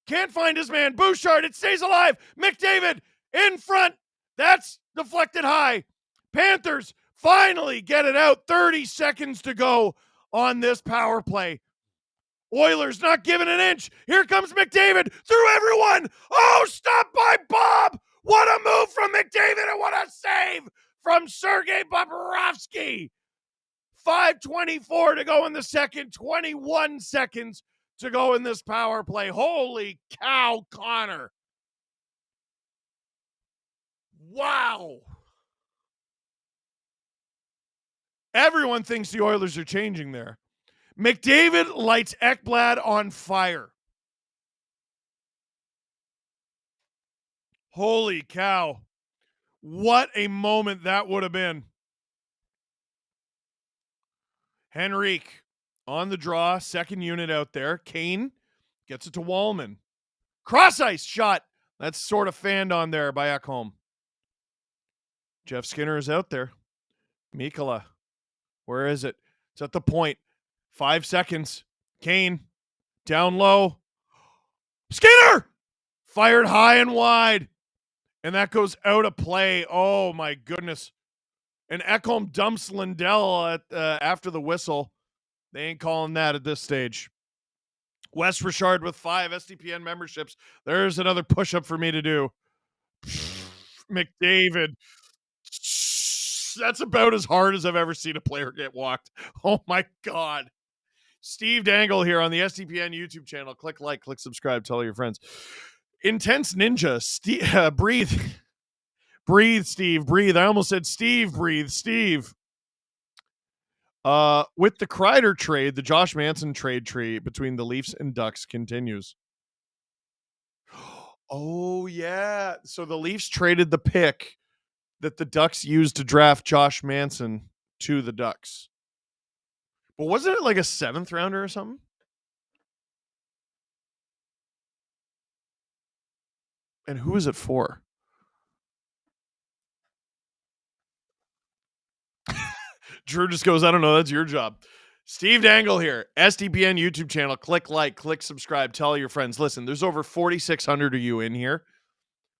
Can't find his man. Bouchard. It stays alive. McDavid in front. That's deflected high. Panthers finally get it out. 30 seconds to go on this power play. Oilers not giving an inch. Here comes McDavid through everyone. Oh, stop by Bob. What a move from McDavid and what a save from Sergei Bobrovsky. 5:24 to go in the second. 21 seconds to go in this power play. Holy cow, Connor. Wow. Everyone thinks the Oilers are changing there. McDavid lights Ekblad on fire. Holy cow. What a moment that would have been. Henrique on the draw, second unit out there. Kane gets it to Wallman. Cross ice shot. That's sort of fanned on there by Ekholm. Jeff Skinner is out there. Mikkola. Where is it? It's at the point. 5 seconds. Kane. Down low. Skinner! Fired high and wide. And that goes out of play. Oh, my goodness. And Ekholm dumps Lindell at after the whistle. They ain't calling that at this stage. Wes Richard with 5 SDPN memberships. There's another push-up for me to do. McDavid. That's about as hard as I've ever seen a player get walked. Oh, my God. Steve Dangle here on the SDPN YouTube channel. Click like, click subscribe, tell all your friends. Intense Ninja. Breathe. Breathe, Steve. Breathe. I almost said Steve. Breathe. Steve. With the Kreider trade, the Josh Manson trade tree between the Leafs and Ducks continues. Oh, yeah. So the Leafs traded the pick that the Ducks used to draft Josh Manson to the Ducks. But wasn't it like a 7th rounder or something? And who is it for? Drew just goes, I don't know. That's your job. Steve Dangle here. SDPN YouTube channel. Click like, click subscribe. Tell all your friends. Listen, there's over 4,600 of you in here.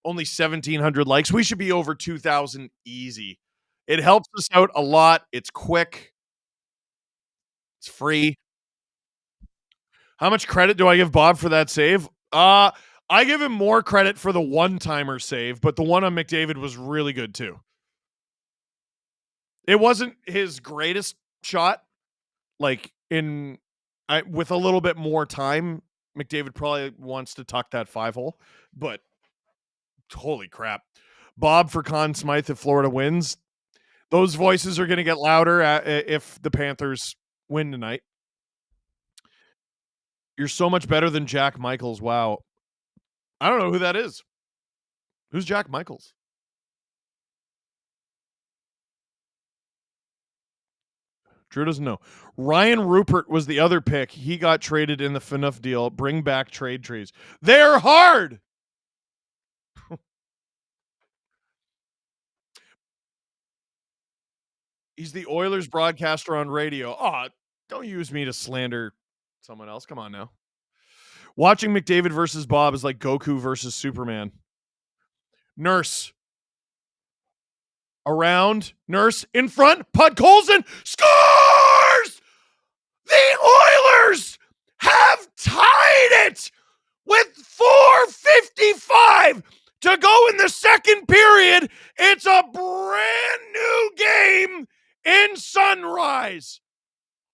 Only 1,700 likes. We should be over 2,000 easy. It helps us out a lot. It's quick. It's free. How much credit do I give Bob for that save? I give him more credit for the one-timer save, but the one on McDavid was really good too. It wasn't his greatest shot. Like with a little bit more time, McDavid probably wants to tuck that 5-hole, but holy crap. Bob for Conn Smythe if Florida wins. Those voices are going to get louder if the Panthers win tonight. You're so much better than Jack Michaels. Wow. I don't know who that is. Who's Jack Michaels? Drew doesn't know. Ryan Rupert was the other pick. He got traded in the Phaneuf deal. Bring back trade trees. They're hard. He's the Oilers broadcaster on radio. Oh, don't use me to slander someone else. Come on now. Watching McDavid versus Bob is like Goku versus Superman. Nurse. Around. Nurse. In front. Podkolzin scores! The Oilers have tied it with 4:55 to go in the second period. It's a brand new game in Sunrise.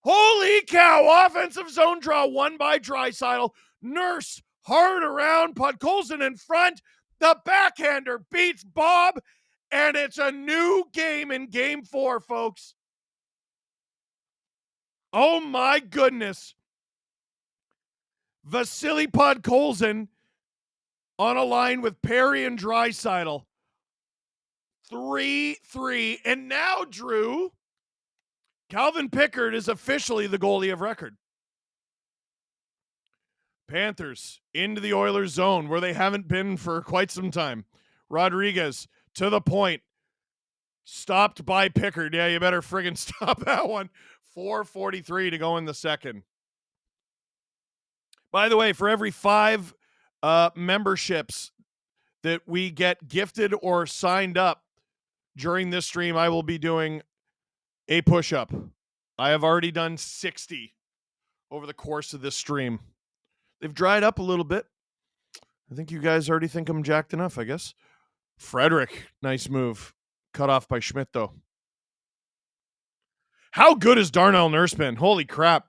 Holy cow. Offensive zone draw won by Draisaitl. Nurse hard around. Podkolzin in front. The backhander beats Bob. And it's a new game in game 4, folks. Oh, my goodness. Vasily Podkolzin on a line with Perry and Draisaitl. 3-3. And now, Drew, Calvin Pickard is officially the goalie of record. Panthers into the Oilers zone where they haven't been for quite some time. Rodriguez to the point. Stopped by Pickard. Yeah, you better friggin' stop that one. 4:43 to go in the second. By the way, for every 5 memberships that we get gifted or signed up during this stream, I will be doing a push-up. I have already done 60 over the course of this stream. They've dried up a little bit. I think you guys already think I'm jacked enough, I guess. Frederick, nice move. Cut off by Schmidt, though. How good has Darnell Nurse been? Holy crap.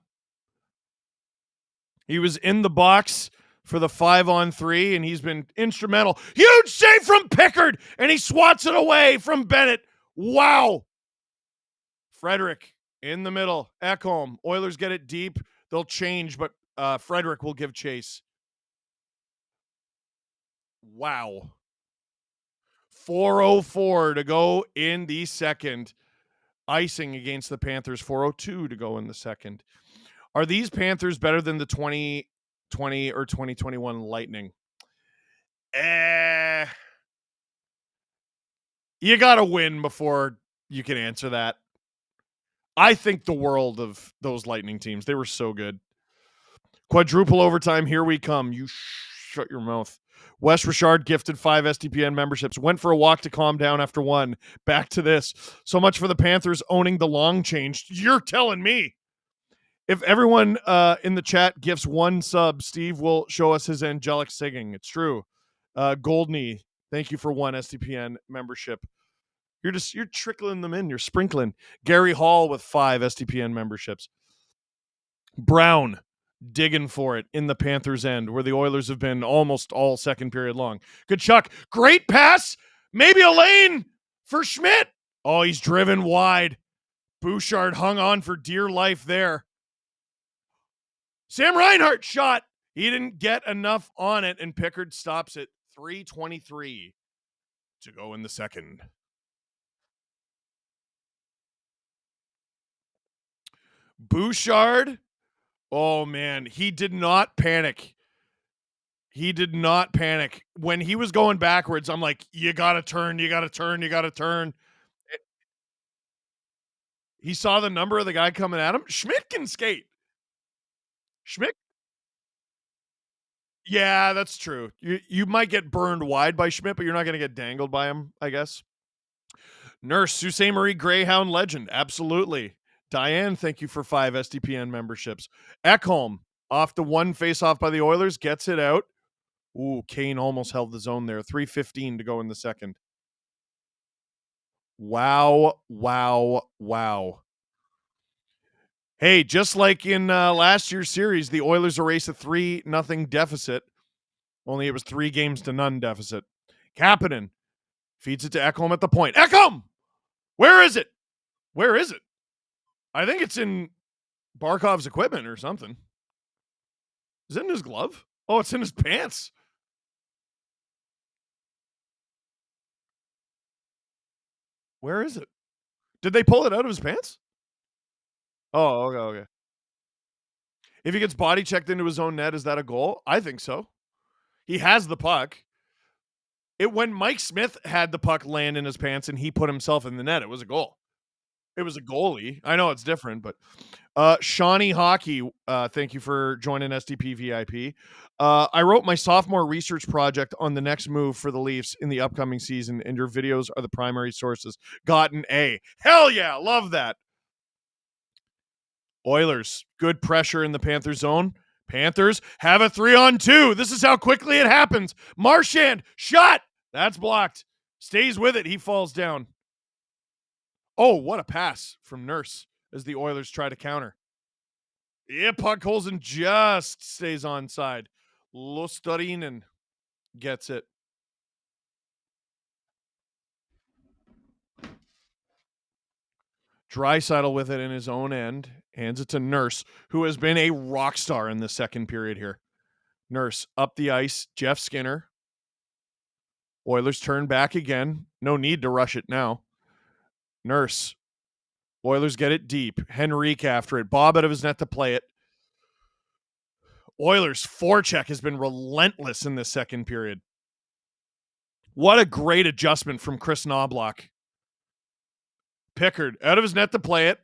He was in the box for the 5-on-3, and he's been instrumental. Huge save from Pickard, and he swats it away from Bennett. Wow. Frederick in the middle. Ekholm. Oilers get it deep. They'll change, but Frederick will give chase. Wow. 4:04 to go in the second. Icing against the Panthers. 4:02 to go in the second. Are these Panthers better than the 2020 or 2021 Lightning? You got to win before you can answer that. I think the world of those Lightning teams. They were so good. Quadruple overtime. Here we come. You shut your mouth. Wes Richard gifted 5 SDPN memberships. Went for a walk to calm down after 1. Back to this. So much for the Panthers owning the long change. You're telling me. If everyone in the chat gifts 1 sub, Steve will show us his angelic singing. It's true. Goldney, thank you for 1 SDPN membership. You're trickling them in. You're sprinkling. Gary Hall with 5 SDPN memberships. Brown digging for it in the Panthers' end, where the Oilers have been almost all second period long. Good chuck. Great pass. Maybe a lane for Schmidt. Oh, he's driven wide. Bouchard hung on for dear life there. Sam Reinhart shot. He didn't get enough on it, and Pickard stops it. 3:23 to go in the second. Bouchard, oh man, he did not panic. He did not panic. When he was going backwards, I'm like, you got to turn, you got to turn, you got to turn. He saw the number of the guy coming at him. Schmidt can skate. Schmidt. Yeah, that's true. You might get burned wide by Schmidt, but you're not going to get dangled by him, I guess. Nurse, Sault Marie Greyhound legend. Absolutely. Diane, thank you for 5 SDPN memberships. Ekholm, off the 1 face-off by the Oilers, gets it out. Ooh, Kane almost held the zone there. 3:15 to go in the second. Wow, wow, wow. Hey, just like in last year's series, the Oilers erased a 3-0 deficit. Only it was 3-0 deficit. Kapanen feeds it to Ekholm at the point. Ekholm! Where is it? Where is it? I think it's in Barkov's equipment or something. Is it in his glove? Oh, it's in his pants. Where is it? Did they pull it out of his pants? Oh, okay. If he gets body checked into his own net, is that a goal? I think so. He has the puck. When Mike Smith had the puck land in his pants and he put himself in the net, it was a goal. It was a goalie. I know it's different, but Shawnee Hockey, thank you for joining STP VIP. I wrote my sophomore research project on the next move for the Leafs in the upcoming season, and your videos are the primary sources. Got an A. Hell yeah, love that. Oilers, good pressure in the Panther zone. Panthers have a 3-on-2. This is how quickly it happens. Marchand, shot. That's blocked. Stays with it. He falls down. Oh, what a pass from Nurse as the Oilers try to counter. Yeah, puck holes and just stays onside. Lostarinen gets it. Draisaitl with it in his own end. Hands it to Nurse, who has been a rock star in the second period here. Nurse up the ice. Jeff Skinner. Oilers turn back again. No need to rush it now. Nurse. Oilers get it deep. Henrique after it. Bob out of his net to play it. Oilers' forecheck has been relentless in this second period. What a great adjustment from Chris Knobloch. Pickard out of his net to play it.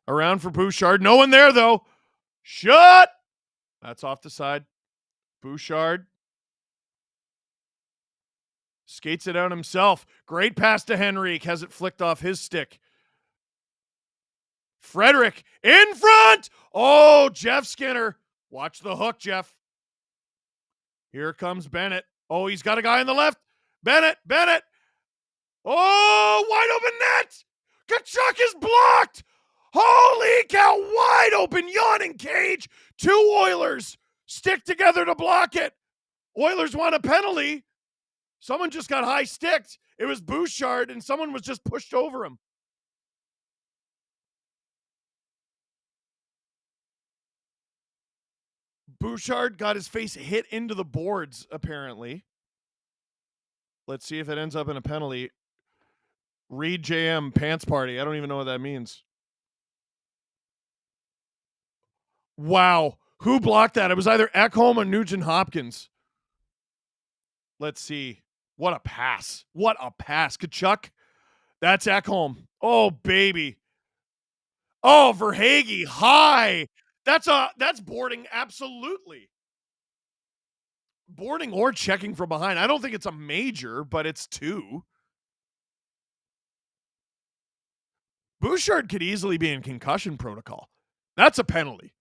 Around for Bouchard. No one there, though. Shot! That's off the side. Bouchard skates it out himself. Great pass to Henrique. Has it flicked off his stick. Frederick in front. Oh, Jeff Skinner. Watch the hook, Jeff. Here comes Bennett. Oh, he's got a guy on the left. Bennett. Oh, wide open net. Kachuk is blocked. Holy cow, wide open, yawning cage. 2 Oilers stick together to block it. Oilers want a penalty. Someone just got high sticked. It was Bouchard, and someone was just pushed over him. Bouchard got his face hit into the boards, apparently. Let's see if it ends up in a penalty. Reed JM pants party. I don't even know what that means. Wow. Who blocked that? It was either Ekholm or Nugent Hopkins. Let's see. What a pass. What a pass. Kachuk. That's Ekholm. Oh, baby. Oh, Verhaeghe. High. That's boarding, absolutely. Boarding or checking from behind. I don't think it's a major, but it's 2. Bouchard could easily be in concussion protocol. That's a penalty.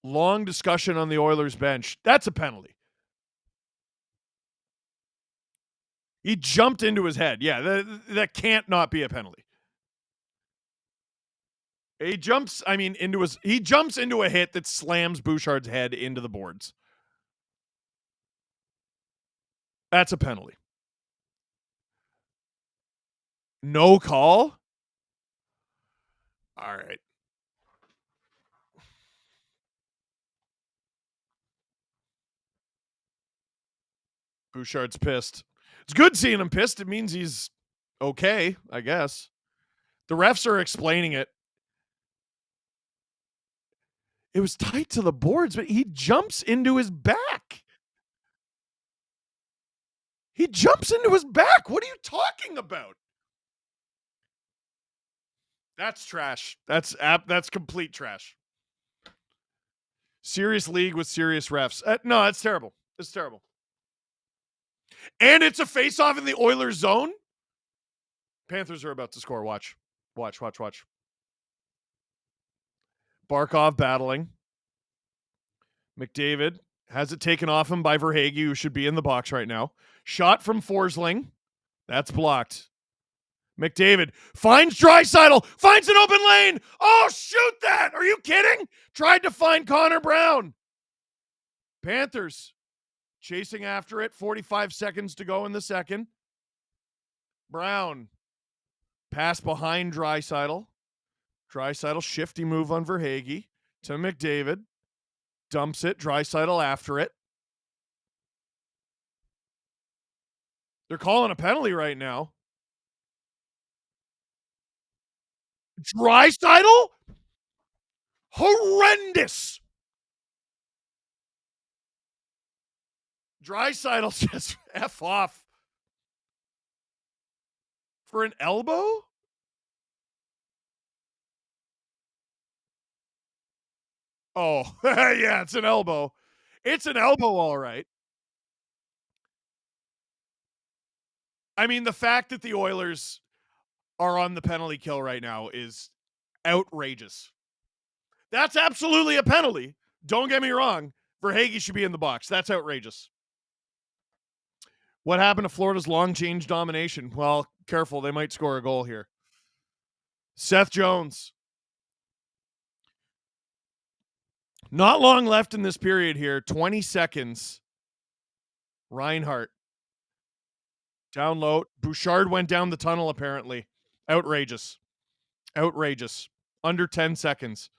Long discussion on the Oilers bench. That's a penalty. He jumped into his head. Yeah, that can't not be a penalty. He jumps into a hit that slams Bouchard's head into the boards. That's a penalty. No call? All right. Bouchard's pissed. It's good seeing him pissed. It means he's okay, I guess. The refs are explaining it. It was tight to the boards, but he jumps into his back. He jumps into his back. What are you talking about? That's trash. That's complete trash. Serious league with serious refs. No, that's terrible. It's terrible. And it's a face-off in the Oilers zone. Panthers are about to score. Watch. Barkov battling. McDavid has it taken off him by Verhaeghe, who should be in the box right now. Shot from Forsling. That's blocked. McDavid finds Draisaitl. Finds an open lane. Oh, shoot that. Are you kidding? Tried to find Connor Brown. Panthers chasing after it. 45 seconds to go in the second. Brown. Pass behind Draisaitl. Draisaitl, shifty move on Verhaeghe to McDavid. Dumps it. Draisaitl after it. They're calling a penalty right now. Draisaitl? Horrendous. Draisaitl just F off. For an elbow? Oh, yeah, it's an elbow. It's an elbow, all right. I mean, the fact that the Oilers are on the penalty kill right now is outrageous. That's absolutely a penalty. Don't get me wrong. Verhaeghe should be in the box. That's outrageous. What happened to Florida's long change domination? Well, careful. They might score a goal here. Seth Jones. Not long left in this period here. 20 seconds. Reinhart. Down low. Bouchard went down the tunnel, apparently. Outrageous. Under 10 seconds.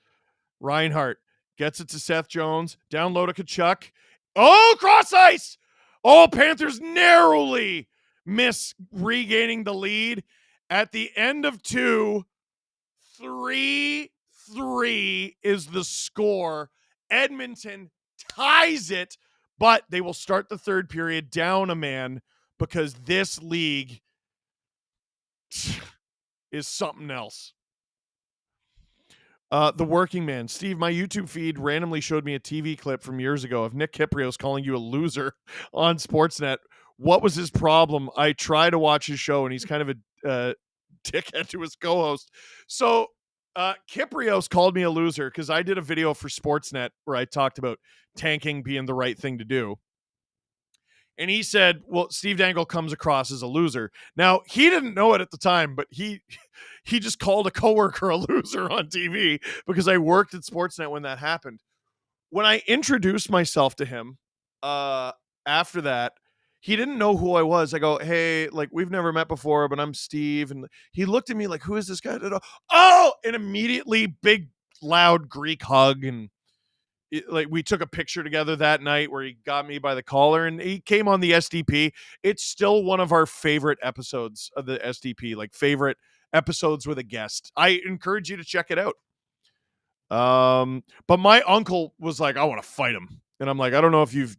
Reinhart gets it to Seth Jones. Down low to Kachuk. Oh, cross ice! Oh, Panthers narrowly miss regaining the lead. At the end of 2, 3-3 is the score. Edmonton ties it, but they will start the third period down a man because this league is something else. The working man. Steve, my YouTube feed randomly showed me a TV clip from years ago of Nick Kypreos calling you a loser on Sportsnet. What was his problem? I try to watch his show, and he's kind of a dickhead to his co-host. So Kypreos called me a loser because I did a video for Sportsnet where I talked about tanking being the right thing to do. And he said, well, Steve Dangle comes across as a loser. Now, he didn't know it at the time, but he just called a coworker a loser on TV because I worked at Sportsnet when that happened. When I introduced myself to him after that, he didn't know who I was. I go, hey, like, we've never met before, but I'm Steve. And he looked at me like, who is this guy? Oh, and immediately big, loud Greek hug. And like we took a picture together that night where he got me by the collar and he came on the SDP. It's still one of our favorite episodes of the SDP, like favorite episodes with a guest. I encourage you to check it out. But my uncle was like, I want to fight him. And I'm like, I don't know if you've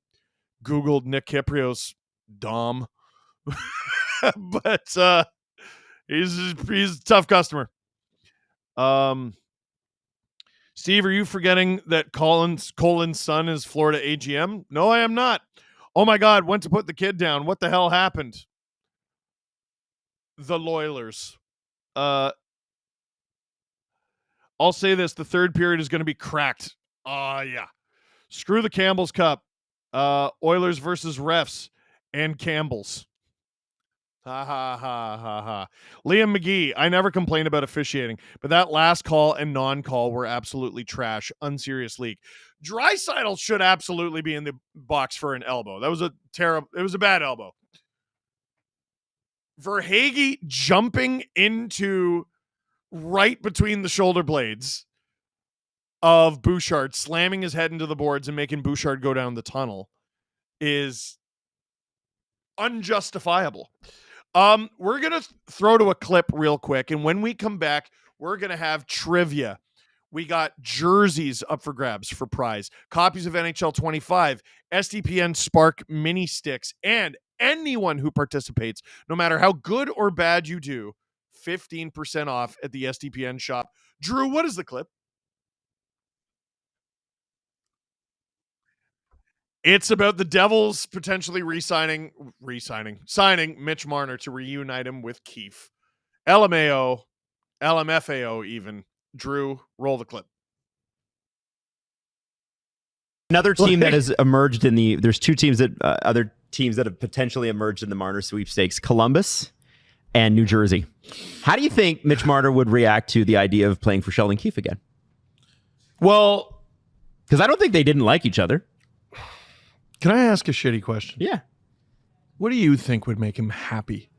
Googled Nick Kiprio's Dom, but he's a tough customer. Steve, are you forgetting that Colin's son is Florida AGM? No, I am not. Oh my God, went to put the kid down. What the hell happened? The Loilers. I'll say this: the third period is going to be cracked. Yeah. Screw the Campbell's Cup. Oilers versus refs and Campbell's. Ha ha ha ha ha. Liam McGee, I never complained about officiating, but that last call and non-call were absolutely trash. Unserious league. Draisaitl should absolutely be in the box for an elbow. That was it was a bad elbow. Verhaeghe jumping into right between the shoulder blades of Bouchard, slamming his head into the boards and making Bouchard go down the tunnel is unjustifiable. We're going to throw to a clip real quick, and when we come back, we're going to have trivia. We got jerseys up for grabs for prize, copies of NHL 25, SDPN Spark mini sticks, and anyone who participates, no matter how good or bad you do, 15% off at the SDPN shop. Drew, what is the clip? It's about the Devils potentially signing Mitch Marner to reunite him with Keefe. LMAO, LMFAO even. Drew, roll the clip. Another team that has emerged there's two teams that other teams that have potentially emerged in the Marner sweepstakes: Columbus and New Jersey. How do you think Mitch Marner would react to the idea of playing for Sheldon Keefe again? Well, because I don't think they didn't like each other. Can I ask a shitty question? Yeah. What do you think would make him happy?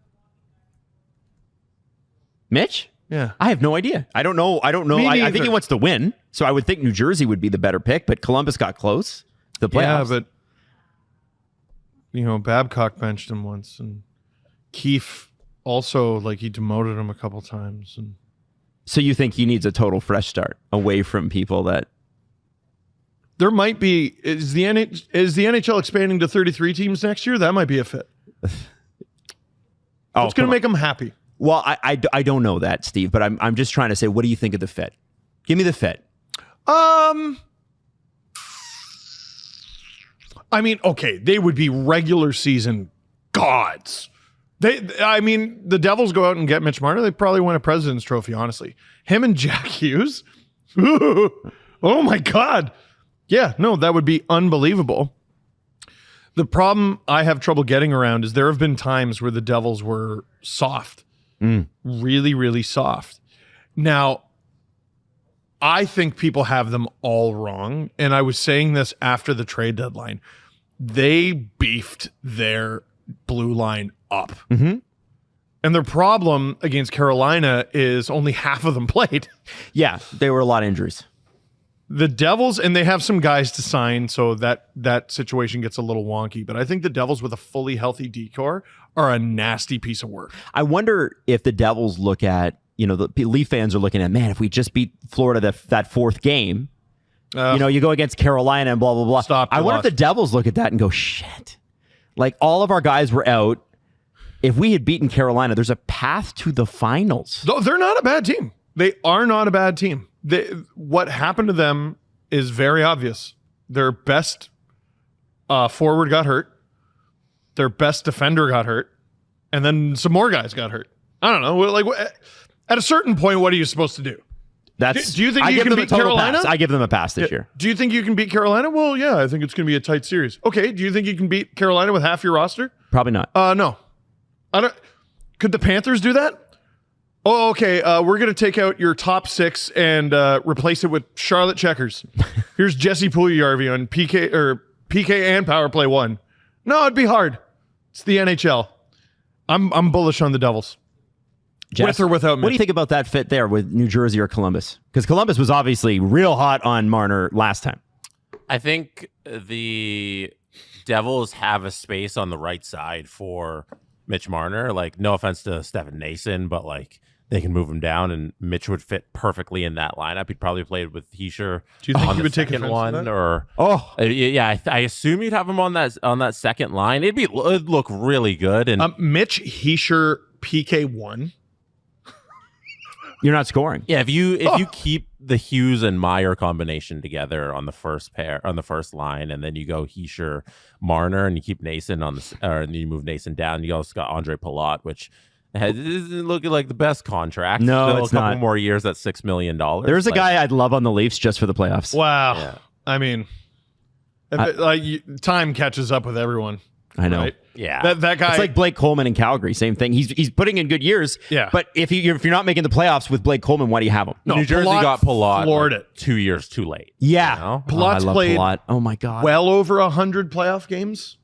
Mitch? Yeah. I have no idea. I don't know. I think he wants to win, so I would think New Jersey would be the better pick, but Columbus got close to the playoffs. Yeah, but Babcock benched him once, and Keefe also, he demoted him a couple times. And so you think he needs a total fresh start away from people that... There might be... Is the NHL expanding to 33 teams next year? That might be a fit. It's going to make him happy. Well, I don't know that, Steve, but I'm just trying to say, what do you think of the fit? Give me the fit. I mean, okay, they would be regular season gods. The Devils go out and get Mitch Marner, they probably win a President's Trophy, honestly. Him and Jack Hughes? Oh my God. Yeah, no, that would be unbelievable. The problem I have trouble getting around is there have been times where the Devils were soft. Really, really soft. Now, I think people have them all wrong, and I was saying this after the trade deadline. They beefed their blue line up. Mm-hmm. And their problem against Carolina is only half of them played. Yeah, there were a lot of injuries. The Devils, and they have some guys to sign, so that situation gets a little wonky. But I think the Devils with a fully healthy decor are a nasty piece of work. I wonder if the Devils look at, the Leaf fans are looking at, man, if we just beat Florida that fourth game, you go against Carolina and blah, blah, blah. I wonder if the Devils look at that and go, shit. All of our guys were out. If we had beaten Carolina, there's a path to the finals. They're not a bad team. They are not a bad team. What happened to them is very obvious. Their best forward got hurt. Their best defender got hurt. And then some more guys got hurt. I don't know. At a certain point, what are you supposed to do? Do you think you can beat Carolina? I give them a pass this year. Do you think you can beat Carolina? Well, yeah, I think it's going to be a tight series. Okay, do you think you can beat Carolina with half your roster? Probably not. No. I don't. Could the Panthers do that? Oh, okay. We're going to take out your top six and replace it with Charlotte Checkers. Here's Jesse Puljujarvi on PK and power play 1. No, it'd be hard. It's the NHL. I'm bullish on the Devils. Jess, with or without Mitch. What do you think about that fit there with New Jersey or Columbus? Because Columbus was obviously real hot on Marner last time. I think the Devils have a space on the right side for Mitch Marner. Like, no offense to Stefan Nason, but like they can move him down, and Mitch would fit perfectly in that lineup. He'd probably played with Heischer. Do you think on he the would take second offense to one, that? or Oh, I assume you'd have him on that second line. It'd look really good. And Mitch Heischer PK1. you're not scoring. yeah, if you keep the Hughes and Meyer combination together on the first line, and then you go Heischer, Marner, and you keep Nason and you move Nason down, you also got Andre Palat, which isn't looking like the best contract. No, Still it's a couple not. more years at $6 million. There's a guy I'd love on the Leafs just for the playoffs. Wow. Yeah. I mean, time catches up with everyone. I know. Right? Yeah, That guy. It's like Blake Coleman in Calgary. Same thing. He's putting in good years. Yeah. But if you're not making the playoffs with Blake Coleman, why do you have him? No, New Jersey Palat got Palat floored like it. 2 years too late. Yeah. You know? Palat's I love played Palat. Oh my god. well over 100 playoff games,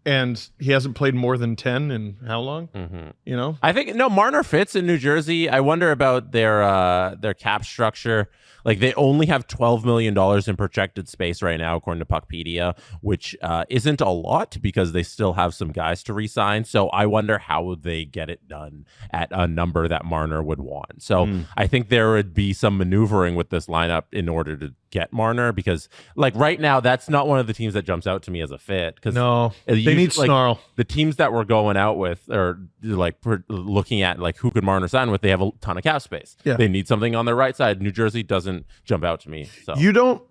and he hasn't played more than 10 in how long? Mhm. You know? I think Marner fits in New Jersey. I wonder about their cap structure. Like, they only have $12 million in projected space right now, according to Puckpedia, which isn't a lot because they still have some guys to re-sign. So I wonder how they get it done at a number that Marner would want. So I think there would be some maneuvering with this lineup in order to get Marner, because like right now, that's not one of the teams that jumps out to me as a fit. Because No, they need snarl. The teams that we're going out with, or like looking at like who could Marner sign with, they have a ton of cap space. Yeah. They need something on their right side. New Jersey doesn't jump out to me. So You don't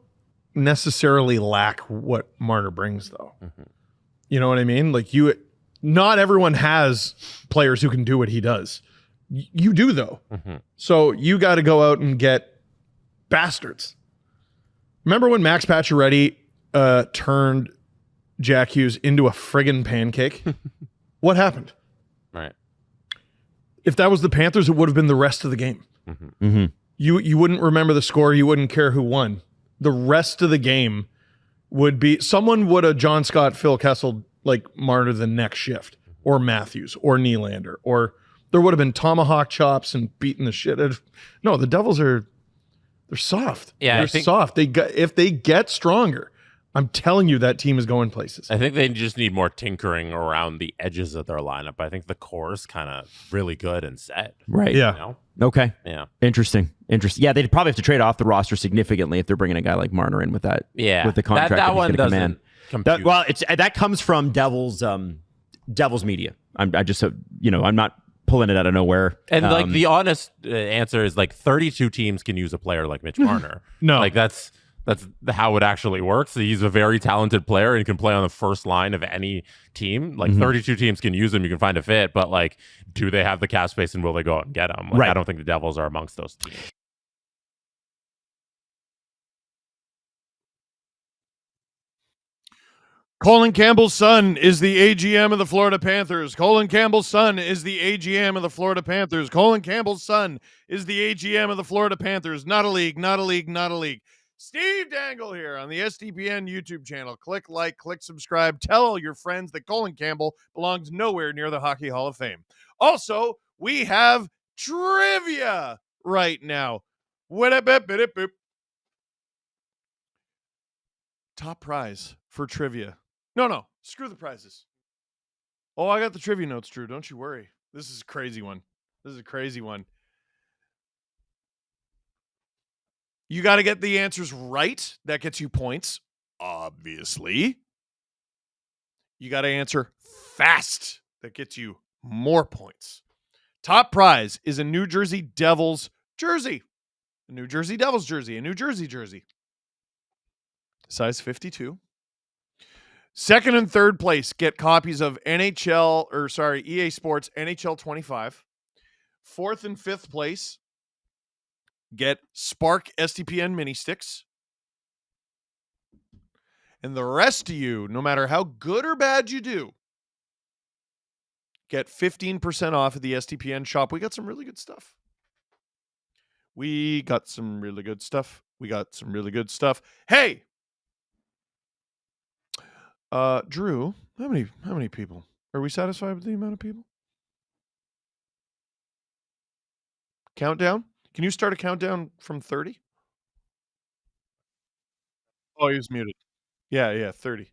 necessarily lack what Marner brings, though. You know what I mean? Like not everyone has players who can do what he does. You do, though. So you got to go out and get bastards. Remember when Max Pacioretty turned Jack Hughes into a friggin' pancake? What happened? right. If that was the Panthers, it would have been the rest of the game. You wouldn't remember the score. You wouldn't care who won. The rest of the game would be someone would have John Scott, Phil Kessel, like Marner the next shift, or Matthews, or Nylander, or there would have been tomahawk chops and beating the shit out of. No, the Devils they're soft. Yeah, I they're think- soft. If they get stronger, I'm telling you that team is going places. I think they just need more tinkering around the edges of their lineup. I think the core is kind of really good and set. Right. Yeah. You know? Okay. Yeah. Interesting. Yeah, they'd probably have to trade off the roster significantly if they're bringing a guy like Marner in with that. Yeah. With the contract that he's one gonna come in. doesn't compute. That comes from Devils media. I'm not pulling it out of nowhere. And like the honest answer is like 32 teams can use a player like Mitch Marner. No. Like that's how it actually works. He's a very talented player and can play on the first line of any team. Like 32 teams can use him. You can find a fit, but like, do they have the cap space and will they go out and get him? Like, Right. I don't think the Devils are amongst those teams. Colin Campbell's son is the AGM of the Florida Panthers. Colin Campbell's son is the AGM of the Florida Panthers. Colin Campbell's son is the AGM of the Florida Panthers. Not a league, not a league, not a league. Steve Dangle here on the SDPN YouTube channel. Click like, click subscribe. Tell all your friends that Colin Campbell belongs nowhere near the Hockey Hall of Fame. Also, we have trivia right now. Top prize for trivia. No, screw the prizes. Oh, I got the trivia notes, Drew. Don't you worry. This is a crazy one. You got to get the answers right. That gets you points, obviously. You got to answer fast. That gets you more points. Top prize is a New Jersey Devils jersey. A New Jersey Devils jersey. A New Jersey jersey. Size 52. Second and third place get copies of EA Sports NHL 25. Fourth and fifth place get Spark STPN mini sticks. And the rest of you, no matter how good or bad you do, get 15% off at the STPN shop. We got some really good stuff. Hey! Drew, how many people? Are we satisfied with the amount of people? Countdown? Can you start a countdown from 30? Oh, he was muted. Yeah, 30.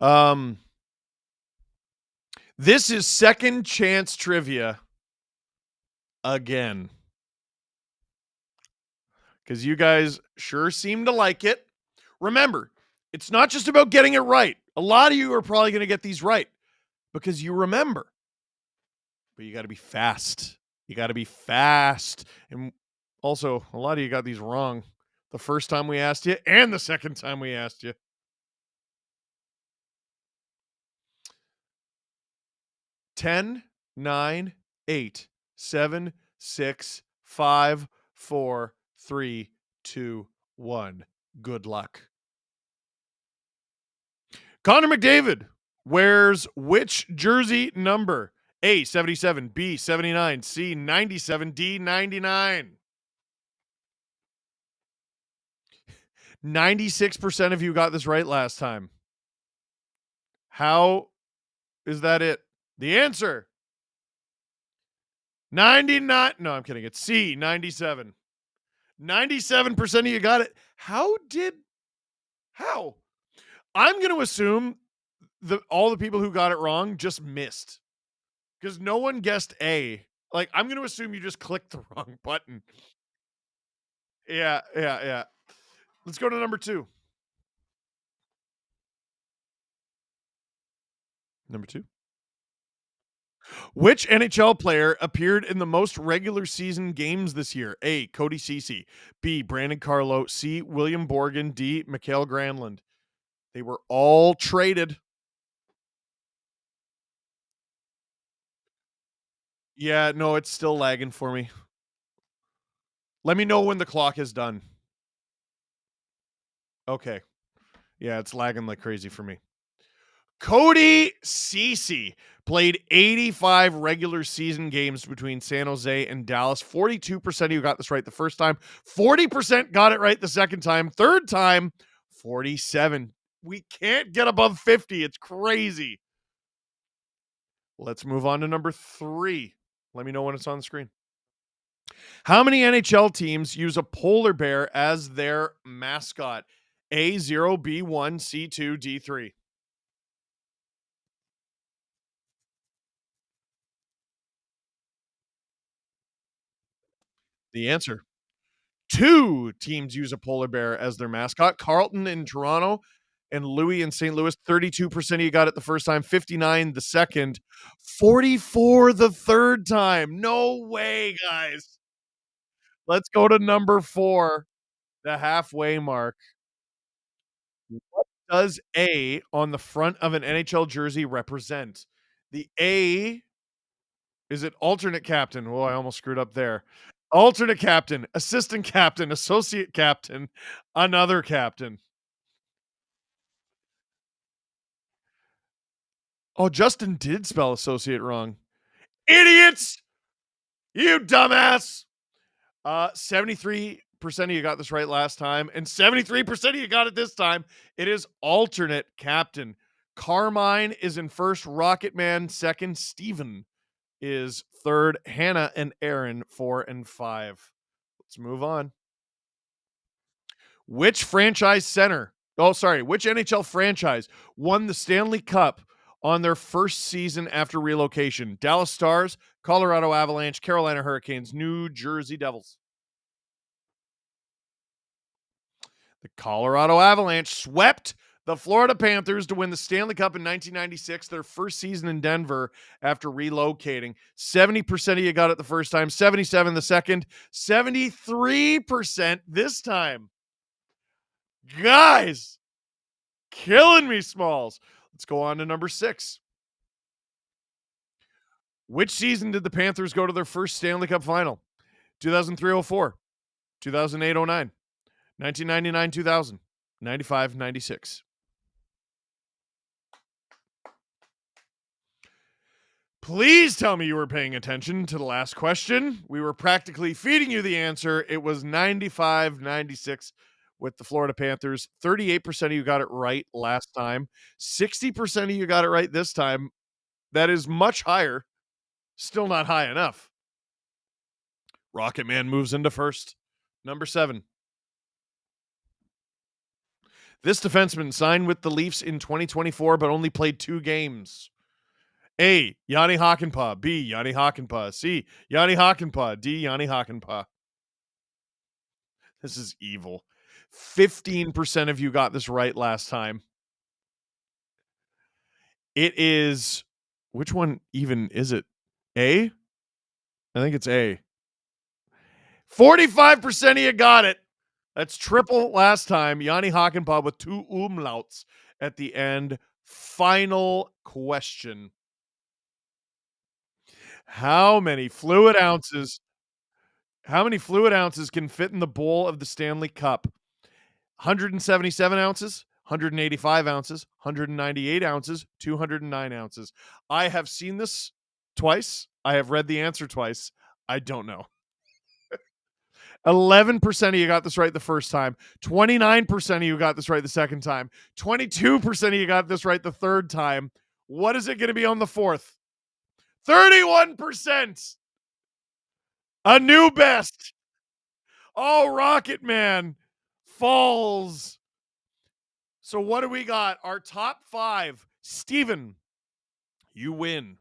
Um, this is second chance trivia again. Because you guys sure seem to like it. Remember, it's not just about getting it right. A lot of you are probably going to get these right because you remember. But you got to be fast. You got to be fast. And also, a lot of you got these wrong the first time we asked you and the second time we asked you. 10, 9, 8, 7, 6, 5, 4, 3, 2, 1. Good luck. Connor McDavid wears which jersey number? A, 77, B, 79, C, 97, D, 99. 96% of you got this right last time. How is that it? The answer 99. No, I'm kidding. It's C, 97. 97% of you got it. How? I'm going to assume all the people who got it wrong just missed because no one guessed A. Like, I'm going to assume you just clicked the wrong button. Yeah. Let's go to number 2. Number 2. Which NHL player appeared in the most regular season games this year? A, Cody Ceci. B, Brandon Carlo. C, William Borgen. D, Mikael Granlund. They were all traded. Yeah, no, it's still lagging for me. Let me know when the clock is done. Okay. Yeah, it's lagging like crazy for me. Cody Ceci played 85 regular season games between San Jose and Dallas. 42% of you got this right the first time. 40% got it right the second time. Third time, 47. We can't get above 50. It's crazy. Let's move on to number 3. Let me know when it's on the screen. How many NHL teams use a polar bear as their mascot? A0, B1, C2, D3. The answer. 2 teams use a polar bear as their mascot. Carlton in Toronto and Louis in St. Louis. 32% of you got it the first time, 59 the second, 44 the third time. No way, guys. Let's go to number 4, the halfway mark. What does A on the front of an NHL jersey represent? The A, is it alternate captain? Oh, I almost screwed up there. Alternate captain, assistant captain, associate captain, another captain. Oh, Justin did spell associate wrong. Idiots! You dumbass! 73% of you got this right last time, and 73% of you got it this time. It is alternate captain. Carmine is in first, Rocketman second, Steven is third, Hannah and Aaron 4 and 5. Let's move on. Which NHL franchise won the Stanley Cup on their first season after relocation? Dallas Stars, Colorado Avalanche, Carolina Hurricanes, New Jersey Devils. The Colorado Avalanche swept the Florida Panthers to win the Stanley Cup in 1996, their first season in Denver after relocating. 70% of you got it the first time, 77% the second, 73% this time. Guys, killing me, Smalls. Let's go on to number 6. Which season did the Panthers go to their first Stanley Cup final? 2003-04, 2008-09, 1999-2000, 95-96. Please tell me you were paying attention to the last question. We were practically feeding you the answer. It was 95-96 with the Florida Panthers. 38% of you got it right last time. 60% of you got it right this time. That is much higher. Still not high enough. Rocketman moves into first. Number 7. This defenseman signed with the Leafs in 2024, but only played 2 games. A. Yanni Hakanpää. B. Yanni Hakanpää. C. Yanni Hakanpää. D. Yanni Hakanpää. This is evil. 15% of you got this right last time. It is, which one even is it? A? I think it's A. 45% of you got it. That's triple last time. Yanni Hakanpää with 2 umlauts at the end. Final question. How many fluid ounces can fit in the bowl of the Stanley Cup? 177 ounces, 185 ounces, 198 ounces, 209 ounces. I have seen this twice. I have read the answer twice. I don't know. 11% of you got this right the first time. 29% of you got this right the second time. 22% of you got this right the third time. What is it going to be on the fourth? 31%. A new best. Oh, Rocket Man falls. So what do we got? Our top 5. Steven, you win.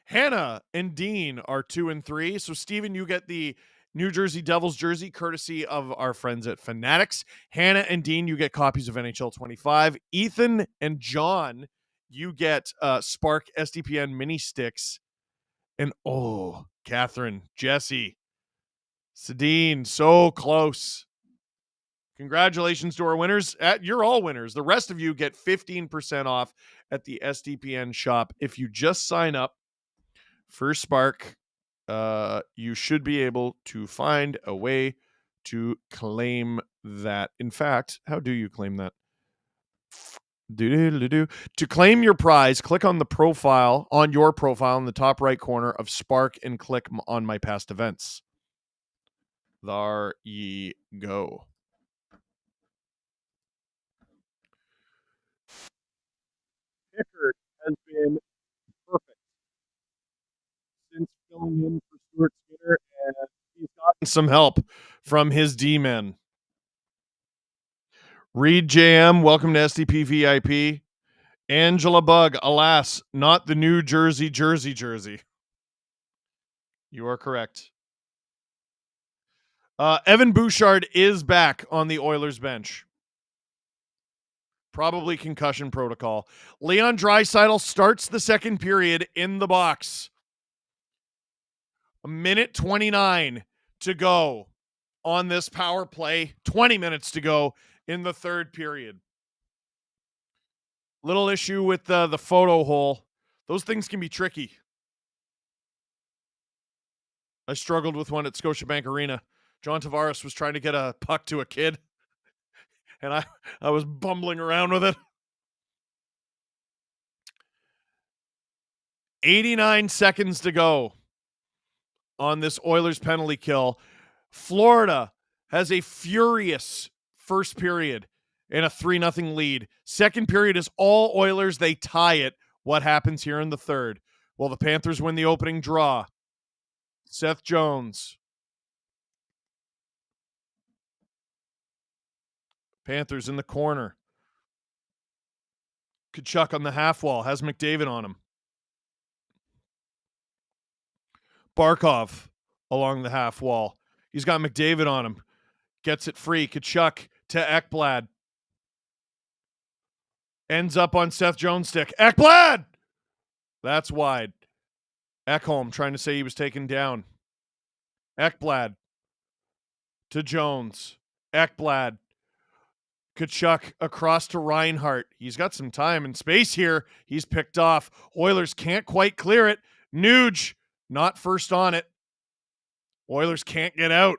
Hannah and Dean are 2 and 3. So Steven, you get the New Jersey Devils jersey courtesy of our friends at Fanatics. Hannah and Dean, you get copies of NHL 25. Ethan and John, you get Spark SDPN mini sticks. And oh, Catherine, Jesse, Sedine, so close. Congratulations to our winners. You're all winners. The rest of you get 15% off at the SDPN shop. If you just sign up for Spark, you should be able to find a way to claim that. In fact, how do you claim that? To claim your prize, click on your profile in the top right corner of Spark and click on my past events. There ye go. Pickard has been perfect since filling in for Stuart Skinner, and he's gotten some help from his D-men. Reed JM, welcome to SDP VIP. Angela Bug, alas, not the New Jersey. You are correct. Evan Bouchard is back on the Oilers bench. Probably concussion protocol. Leon Draisaitl starts the second period in the box. 1:29 to go on this power play. 20 minutes to go in the third period. Little issue with the photo hole. Those things can be tricky. I struggled with one at Scotiabank Arena. John Tavares was trying to get a puck to a kid, and I was bumbling around with it. 89 seconds to go on this Oilers penalty kill. Florida has a furious first period and a 3-0 lead. Second period is all Oilers. They tie it. What happens here in the third? Well, the Panthers win the opening draw. Seth Jones. Panthers in the corner. Kachuk on the half wall. Has McDavid on him. Barkov along the half wall. He's got McDavid on him. Gets it free. Kachuk to Ekblad. Ends up on Seth Jones' stick. Ekblad! That's wide. Ekholm trying to say he was taken down. Ekblad to Jones. Ekblad. Kachuk across to Reinhart. He's got some time and space here. He's picked off. Oilers can't quite clear it. Nuge not first on it. Oilers can't get out.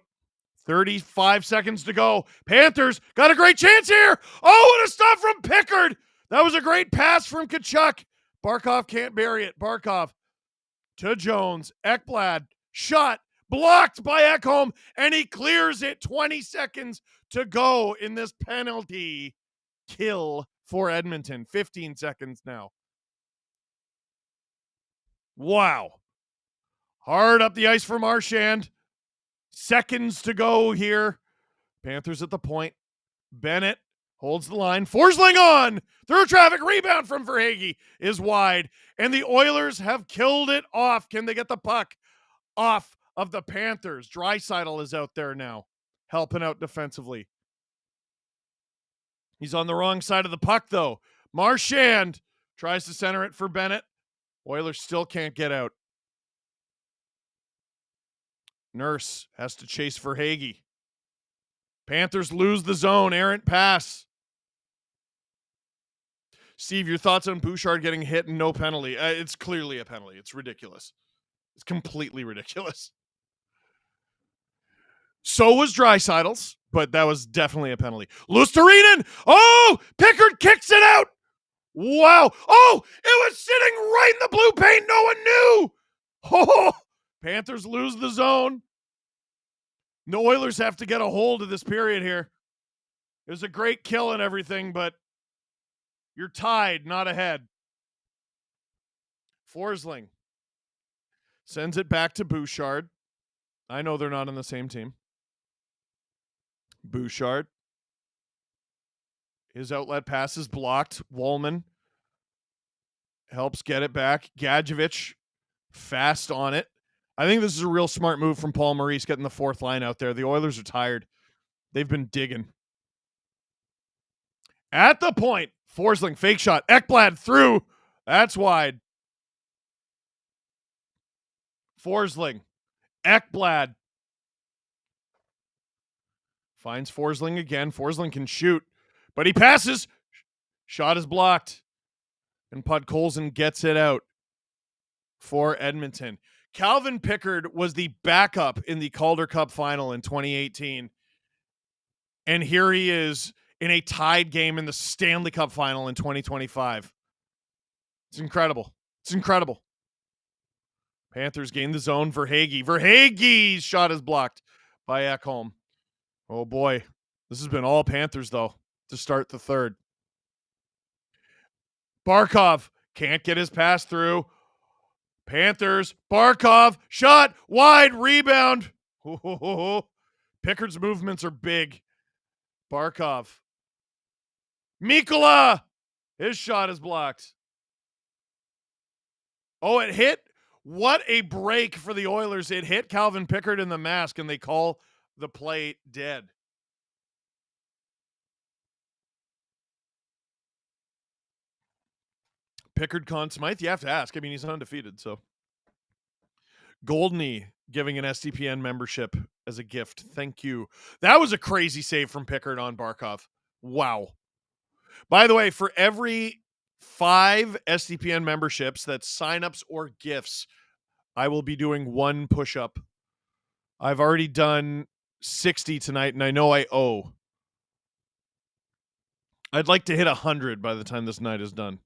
35 seconds to go. Panthers got a great chance here. Oh, what a stop from Pickard. That was a great pass from Kachuk. Barkov can't bury it. Barkov to Jones. Ekblad. Shot. Blocked by Ekholm. And he clears it. 20 seconds to go in this penalty kill for Edmonton. 15 seconds now. Wow. Hard up the ice for Marchand. Seconds to go here. Panthers at the point. Bennett Holds the line. Forsling on. Through traffic. Rebound from Verhaeghe is wide. And the Oilers have killed it off. Can they get the puck off of the Panthers? Draisaitl is out there now, helping out defensively. He's on the wrong side of the puck, though. Marchand tries to center it for Bennett. Oilers still can't get out. Nurse has to chase Verhaeghe. Panthers lose the zone. Errant pass. Steve, your thoughts on Bouchard getting hit and no penalty? It's clearly a penalty. It's ridiculous. It's completely ridiculous. So was Draisaitl's, but that was definitely a penalty. Luostarinen! Oh! Pickard kicks it out! Wow! Oh! It was sitting right in the blue paint. No one knew! Oh! Panthers lose the zone. The Oilers have to get a hold of this period here. It was a great kill and everything, but you're tied, not ahead. Forsling sends it back to Bouchard. I know they're not on the same team. Bouchard. His outlet pass is blocked. Wallman helps get it back. Gadjevich fast on it. I think this is a real smart move from Paul Maurice getting the fourth line out there. The Oilers are tired. They've been digging. At the point, Forsling, fake shot. Ekblad through. That's wide. Forsling. Ekblad. Finds Forsling again. Forsling can shoot, but he passes. Shot is blocked. And Podkolzin gets it out for Edmonton. Calvin Pickard was the backup in the Calder Cup final in 2018. And here he is in a tied game in the Stanley Cup final in 2025. It's incredible. It's incredible. Panthers gain the zone. Verhaeghe. Verhaeghe's shot is blocked by Ekholm. Oh boy. This has been all Panthers, though, to start the third. Barkov can't get his pass through. Panthers. Barkov. Shot. Wide. Rebound. Pickard's movements are big. Barkov. Mikkola. His shot is blocked. Oh, it hit. What a break for the Oilers. It hit Calvin Pickard in the mask, and they call the play dead. Pickard, Conn Smythe, you have to ask. I mean, he's undefeated, so. Goldney giving an SDPN membership as a gift. Thank you. That was a crazy save from Pickard on Barkov. Wow. By the way, for every 5 SDPN memberships, that's signups or gifts, I will be doing 1 push-up. I've already done 60 tonight, and I know I owe. I'd like to hit 100 by the time this night is done.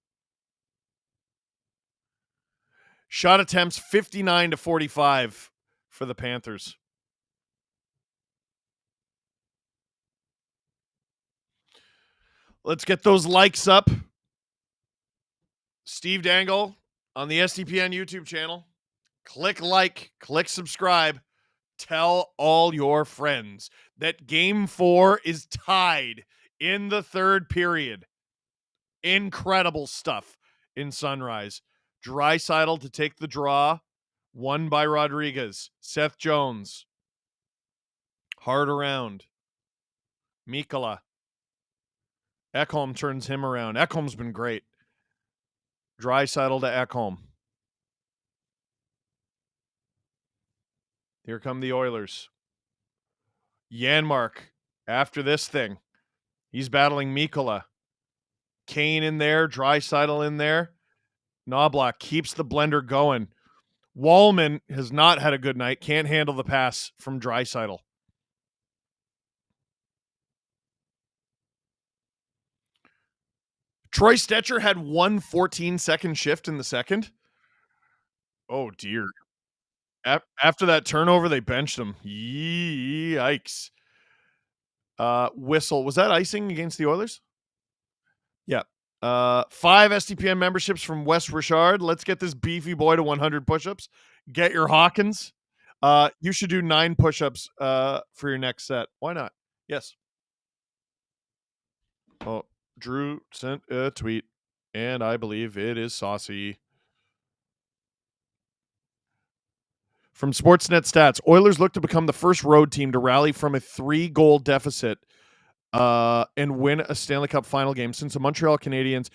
Shot attempts 59-45 for the Panthers. Let's get those likes up. Steve Dangle on the SDPN YouTube channel. Click like, click subscribe. Tell all your friends that Game 4 is tied in the third period. Incredible stuff in Sunrise. Draisaitl to take the draw. Won by Rodriguez. Seth Jones. Hard around. Mikkola. Ekholm turns him around. Ekholm's been great. Draisaitl to Ekholm. Here come the Oilers. Janmark after this thing. He's battling Mikkola. Kane in there. Draisaitl in there. Knobloch keeps the blender going. Wallman has not had a good night. Can't handle the pass from Draisaitl. Troy Stetcher had 1 14-second shift in the second. Oh, dear. After that turnover, they benched him. Yikes. Whistle. Was that icing against the Oilers? Yeah. 5 SDPN memberships from Wes Richard. Let's get this beefy boy to 100 push-ups. Get your Hawkins. You should do 9 push-ups for your next set. Why not? Yes. Oh, Drew sent a tweet, and I believe it is saucy. From Sportsnet Stats, Oilers look to become the first road team to rally from a 3-goal deficit and win a Stanley Cup final game since the Montreal Canadiens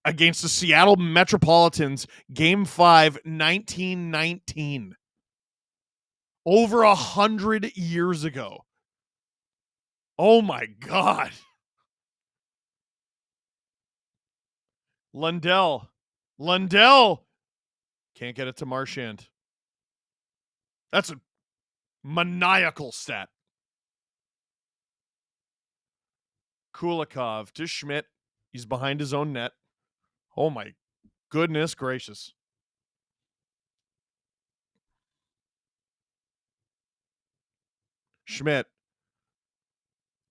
against the Seattle Metropolitans, Game 5, 1919. Over 100 years ago. Oh my God. Lundell. Can't get it to Marchand. That's a maniacal stat. Kulikov to Schmidt. He's behind his own net. Oh my goodness gracious. Schmidt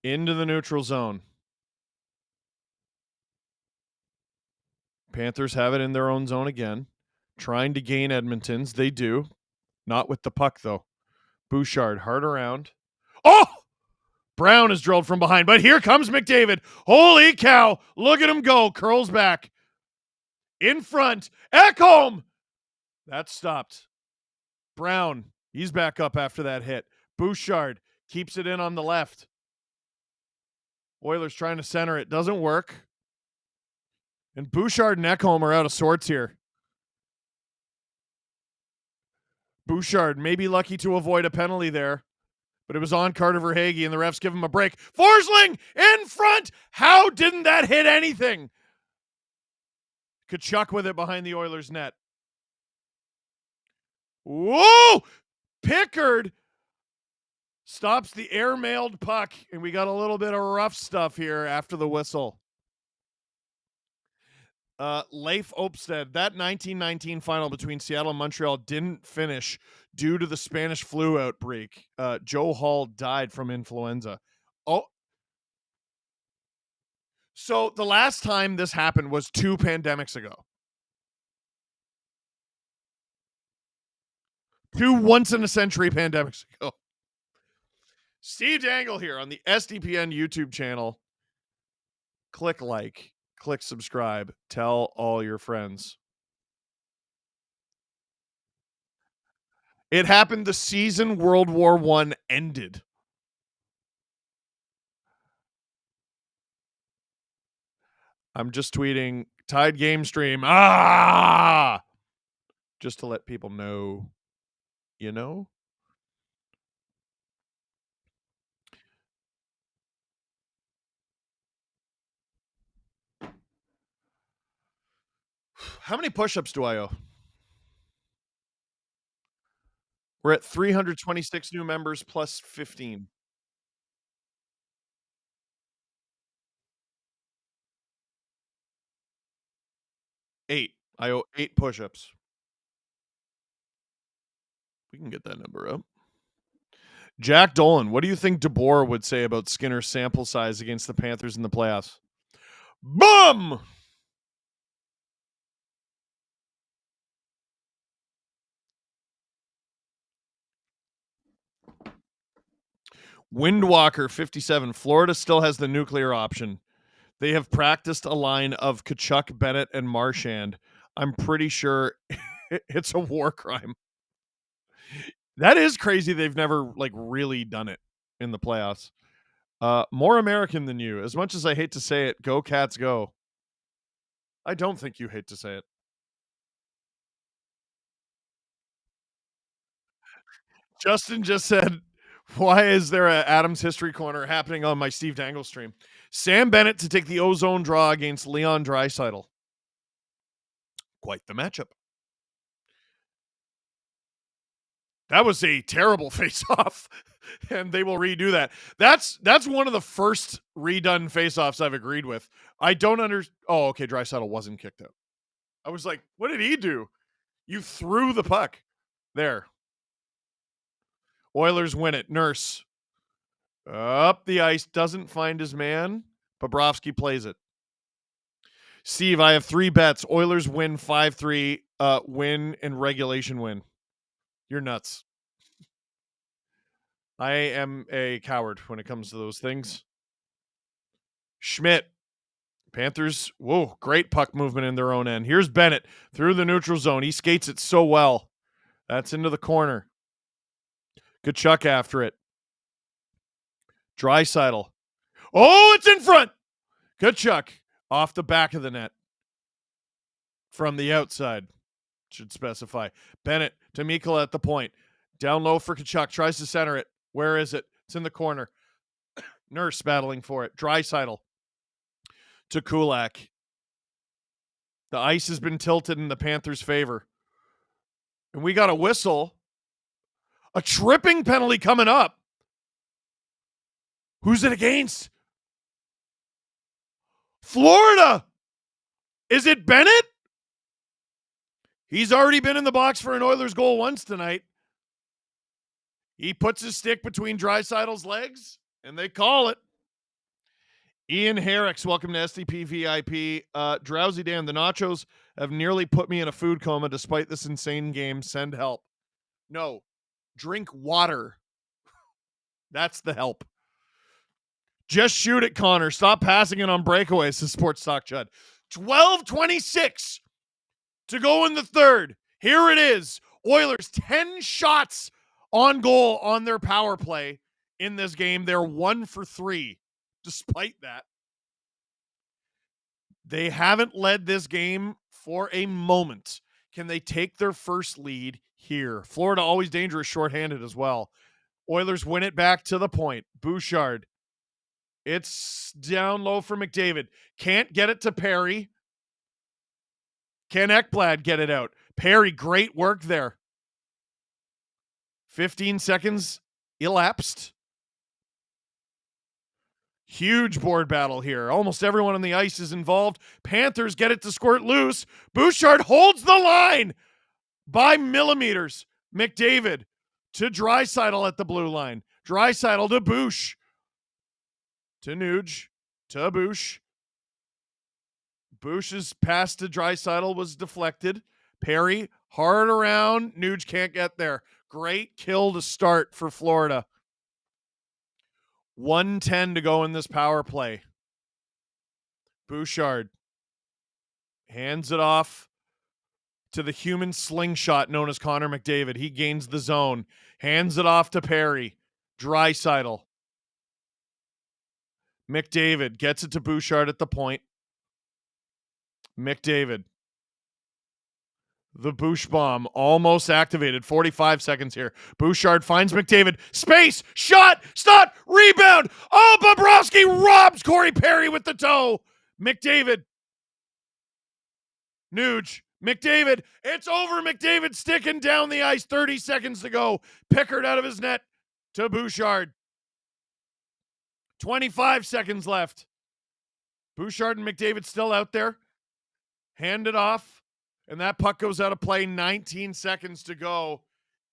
into the neutral zone. Panthers have it in their own zone again. Trying to gain Edmonton's. They do. Not with the puck, though. Bouchard, hard around. Oh! Brown is drilled from behind, but here comes McDavid. Holy cow. Look at him go. Curls back. In front. Ekholm! That stopped. Brown, he's back up after that hit. Bouchard keeps it in on the left. Oilers trying to center it. Doesn't work. And Bouchard and Ekholm are out of sorts here. Bouchard may be lucky to avoid a penalty there, but it was on Carter Verhaeghe, and the refs give him a break. Forsling in front. How didn't that hit anything? Tkachuk with it behind the Oilers' net. Whoa! Pickard stops the air-mailed puck, and we got a little bit of rough stuff here after the whistle. Leif Opstead, that 1919 final between Seattle and Montreal didn't finish due to the Spanish flu outbreak. Joe Hall died from influenza. Oh, so the last time this happened was 2 pandemics ago. 2 once-in-a-century pandemics ago. Steve Dangle here on the SDPN YouTube channel. Click like. Click subscribe. Tell all your friends. It happened the season World War I ended. I'm just tweeting Tide game stream. Just to let people know, you know? How many push-ups do I owe? We're at 326 new members plus 15. 8. I owe 8 push-ups. We can get that number up. Jack Dolan, what do you think DeBoer would say about Skinner's sample size against the Panthers in the playoffs? Boom! Windwalker 57. Florida still has the nuclear option. They have practiced a line of Tkachuk, Bennett, and Marchand. I'm pretty sure it's a war crime. That is crazy. They've never really done it in the playoffs. More American than you. As much as I hate to say it, go Cats go. I don't think you hate to say it. Justin just said, why is there a Adams History Corner happening on my Steve Dangle stream? Sam Bennett to take the ozone draw against Leon Draisaitl. Quite the matchup. That was a terrible face-off, and they will redo that. That's one of the first redone face-offs I've agreed with. I don't Oh, okay, Draisaitl wasn't kicked out. I was like, what did he do? You threw the puck. There. Oilers win it. Nurse. Up the ice. Doesn't find his man. Bobrovsky plays it. Steve, I have 3 bets. Oilers win 5-3. Win and regulation win. You're nuts. I am a coward when it comes to those things. Schmidt. Panthers, whoa, great puck movement in their own end. Here's Bennett through the neutral zone. He skates it so well. That's into the corner. Kachuk after it. Draisaitl. Oh, it's in front. Kachuk off the back of the net. From the outside, should specify. Bennett to Mikkola at the point. Down low for Kachuk. Tries to center it. Where is it? It's in the corner. Nurse battling for it. Draisaitl to Kulak. The ice has been tilted in the Panthers' favor. And we got a whistle. A tripping penalty coming up. Who's it against? Florida. Is it Bennett? He's already been in the box for an Oilers goal once tonight. He puts his stick between Draisaitl's legs, and they call it. Ian Herricks, welcome to STP VIP. Drowsy Dan, the nachos have nearly put me in a food coma despite this insane game. Send help. No, drink water. That's the help. Just shoot it, Connor. Stop passing it on breakaways, says Sports Talk Chud. 12:26 to go in the third. Here it is. Oilers 10 shots on goal on their power play in this game. They're 1 for 3. Despite that, they haven't led this game for a moment. Can they take their first lead here? Florida always dangerous shorthanded as well. Oilers win it back to the point. Bouchard. It's down low for McDavid. Can't get it to Perry. Can Ekblad get it out? Perry, great work there. 15 seconds elapsed. Huge board battle here. Almost everyone on the ice is involved. Panthers get it to squirt loose. Bouchard holds the line by millimeters. McDavid to Draisaitl at the blue line. Draisaitl to Bouch. To Nuge. To Bouch. Bouch's pass to Draisaitl was deflected. Perry, hard around. Nuge can't get there. Great kill to start for Florida. 1:10 to go in this power play. Bouchard hands it off to the human slingshot known as Connor McDavid. He gains the zone. Hands it off to Perry. Draisaitl. McDavid gets it to Bouchard at the point. McDavid. The Bouch bomb almost activated. 45 seconds here. Bouchard finds McDavid. Space. Shot. Stop. Rebound. Oh, Bobrovsky robs Corey Perry with the toe. McDavid. Nuge. McDavid. It's over. McDavid sticking down the ice. 30 seconds to go. Pickard out of his net to Bouchard. 25 seconds left. Bouchard and McDavid still out there. Hand it off. And that puck goes out of play. 19 seconds to go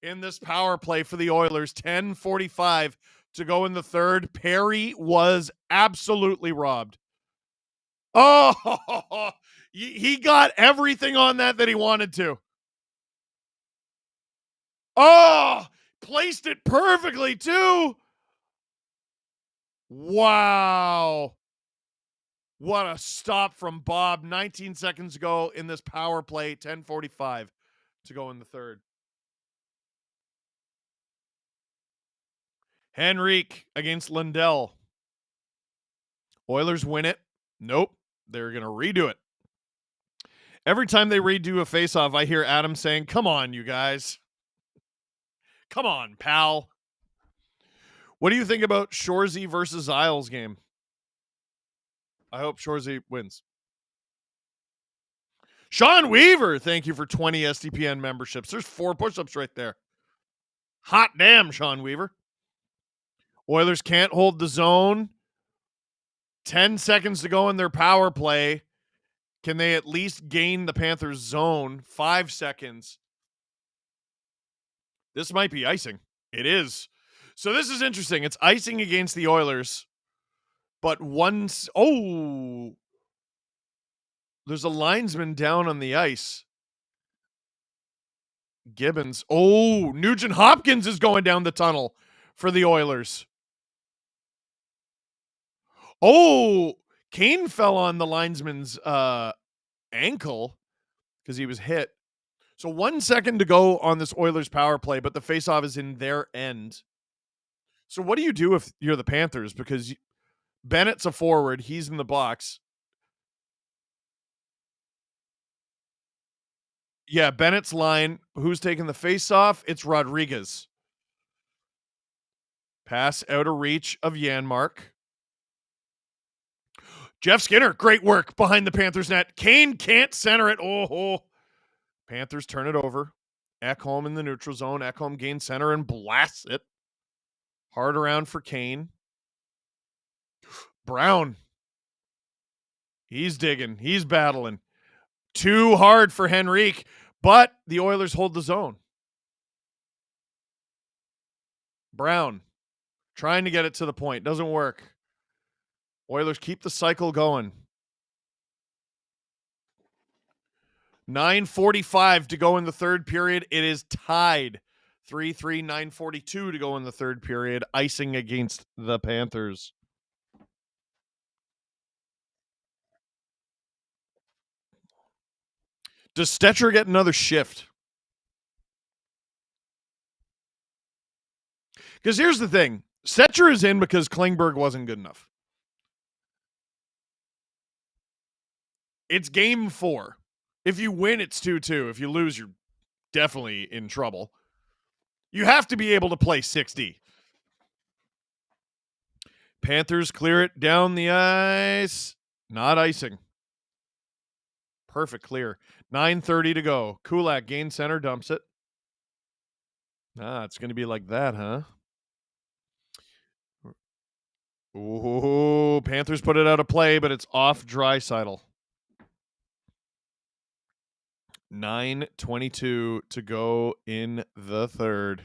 in this power play for the Oilers. 10:45 to go in the third. Perry was absolutely robbed. Oh, he got everything on that he wanted to. Oh, placed it perfectly too. Wow. What a stop from Bob. 19 seconds to go in this power play. 10:45 to go in the third. Henrique against Lindell. Oilers win it. Nope. They're going to redo it. Every time they redo a faceoff, I hear Adam saying, "Come on, you guys. Come on, pal." What do you think about Shorzy versus Isles game? I hope Shorzy wins. Sean Weaver, thank you for 20 SDPN memberships. There's 4 push-ups right there. Hot damn, Sean Weaver. Oilers can't hold the zone. 10 seconds to go in their power play. Can they at least gain the Panthers zone? 5 seconds. This might be icing. It is. So this is interesting. It's icing against the Oilers. But once, there's a linesman down on the ice. Gibbons. Oh, Nugent Hopkins is going down the tunnel for the Oilers. Oh, Kane fell on the linesman's ankle because he was hit. So 1 second to go on this Oilers power play, but the faceoff is in their end. So what do you do if you're the Panthers? Because Bennett's a forward. He's in the box. Yeah, Bennett's line. Who's taking the faceoff? It's Rodriguez. Pass out of reach of Janmark. Jeff Skinner, great work behind the Panthers net. Kane can't center it. Oh. Panthers turn it over. Ekholm in the neutral zone. Ekholm gains center and blasts it. Hard around for Kane. Brown. He's digging. He's battling. Too hard for Henrique, but the Oilers hold the zone. Brown trying to get it to the point. Doesn't work. Oilers keep the cycle going. 9:45 to go in the third period. It is tied. 3-3, 9:42 to go in the third period. Icing against the Panthers. Does Stetcher get another shift? Because here's the thing. Stetcher is in because Klingberg wasn't good enough. It's game 4. If you win, it's 2-2. If you lose, you're definitely in trouble. You have to be able to play 6D. Panthers clear it down the ice. Not icing. Perfect clear. 9:30 to go. Kulak gains center, dumps it. It's going to be like that, huh? Ooh, Panthers put it out of play, but it's off Draisaitl. 9:22 to go in the third.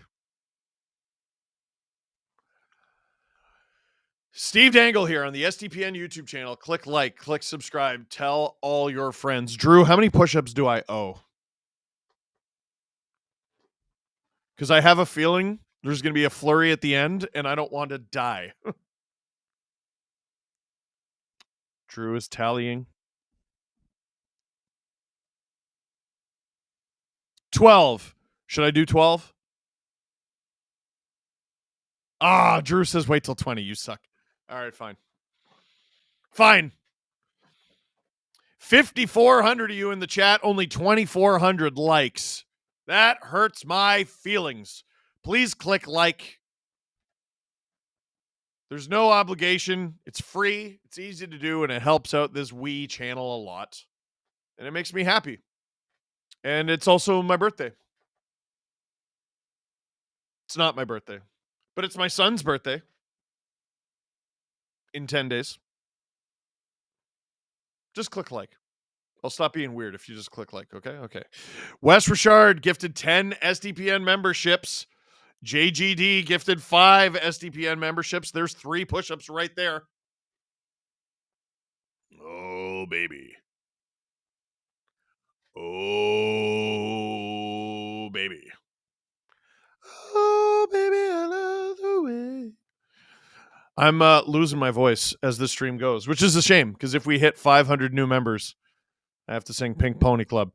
Steve Dangle here on the SDPN YouTube channel. Click like, click subscribe, tell all your friends. Drew, how many push-ups do I owe? Because I have a feeling there's going to be a flurry at the end, and I don't want to die. Drew is tallying. 12. Should I do 12? Drew says wait till 20. You suck. All right, fine. Fine. 5,400 of you in the chat, only 2,400 likes. That hurts my feelings. Please click like. There's no obligation. It's free. It's easy to do, and it helps out this wee channel a lot. And it makes me happy. And it's also my birthday. It's not my birthday, but it's my son's birthday in 10 days. Just click like. I'll stop being weird if you just click like, okay? Okay. Wes Richard gifted 10 SDPN memberships. JGD gifted 5 SDPN memberships. There's 3 push-ups right there. Oh, baby. Oh, baby. Oh, baby, I love the way. I'm losing my voice as this stream goes, which is a shame, because if we hit 500 new members, I have to sing Pink Pony Club,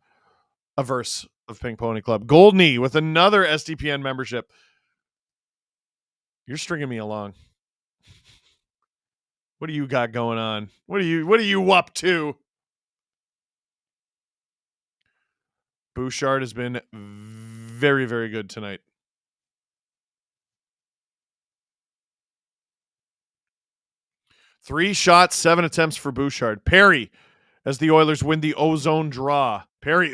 a verse of Pink Pony Club. Goldney with another SDPN membership. You're stringing me along. What do you got going on? What are you up to? Bouchard has been very, very good tonight. Three shots, 7 attempts for Bouchard. Perry, as the Oilers win the ozone draw. Perry,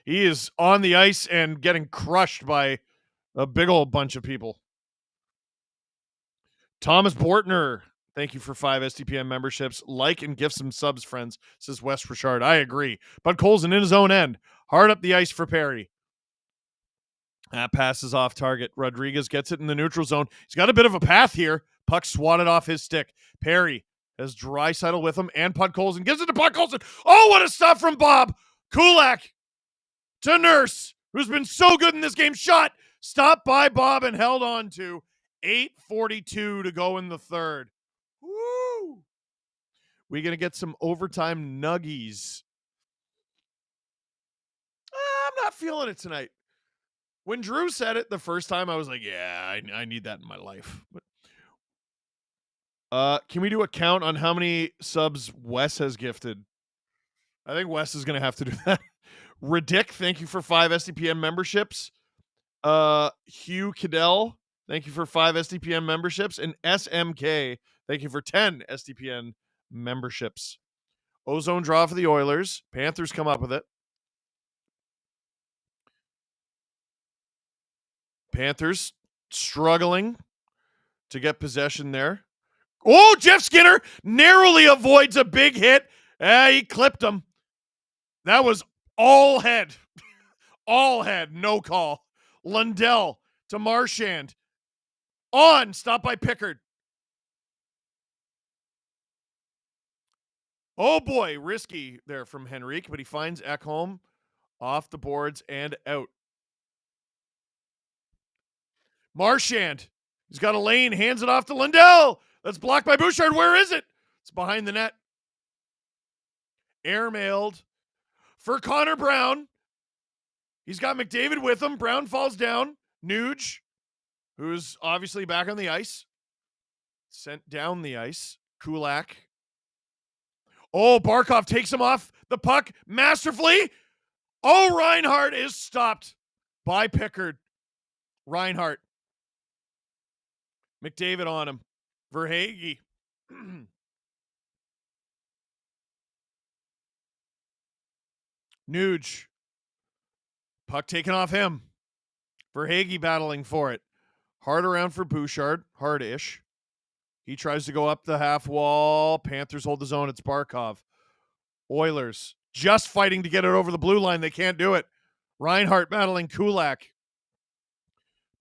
he is on the ice and getting crushed by a big old bunch of people. Thomas Bortner, thank you for 5 SDPN memberships. Like and give some subs, friends, says Wes Richard. I agree. Bud Colson in his own end. Hard up the ice for Perry. That passes off target. Rodriguez gets it in the neutral zone. He's got a bit of a path here. Puck swatted off his stick. Perry has Draisaitl with him and Podkolzin. Gives it to Podkolzin. Oh, what a stop from Bob. Kulak to Nurse, who's been so good in this game. Shot. Stopped by Bob and held on to. 8:42 to go in the third. Woo! We going to get some overtime nuggies? I'm not feeling it tonight. When Drew said it the first time, I was like, yeah, I need that in my life. But can we do a count on how many subs Wes has gifted? I think Wes is going to have to do that. Ridick, thank you for 5 SDPN memberships. Hugh Cadell, thank you for 5 SDPN memberships. And SMK, thank you for 10 SDPN memberships. Ozone draw for the Oilers. Panthers come up with it. Panthers struggling to get possession there. Oh, Jeff Skinner narrowly avoids a big hit. He clipped him. That was all head. All head, no call. Lundell to Marchand. On, stop by Pickard. Oh boy, risky there from Henrique, but he finds Ekholm off the boards and out. Marchand, he's got a lane, hands it off to Lundell. That's blocked by Bouchard. Where is it? It's behind the net. Airmailed for Connor Brown. He's got McDavid with him. Brown falls down. Nuge, who's obviously back on the ice, sent down the ice. Kulak. Oh, Barkov takes him off the puck masterfully. Oh, Reinhart is stopped by Pickard. Reinhart. McDavid on him. Verhaeghe. Nuge. Puck taken off him. Verhaeghe battling for it. Hard around for Bouchard. Hard-ish. He tries to go up the half wall. Panthers hold the zone. It's Barkov. Oilers just fighting to get it over the blue line. They can't do it. Reinhart battling Kulak.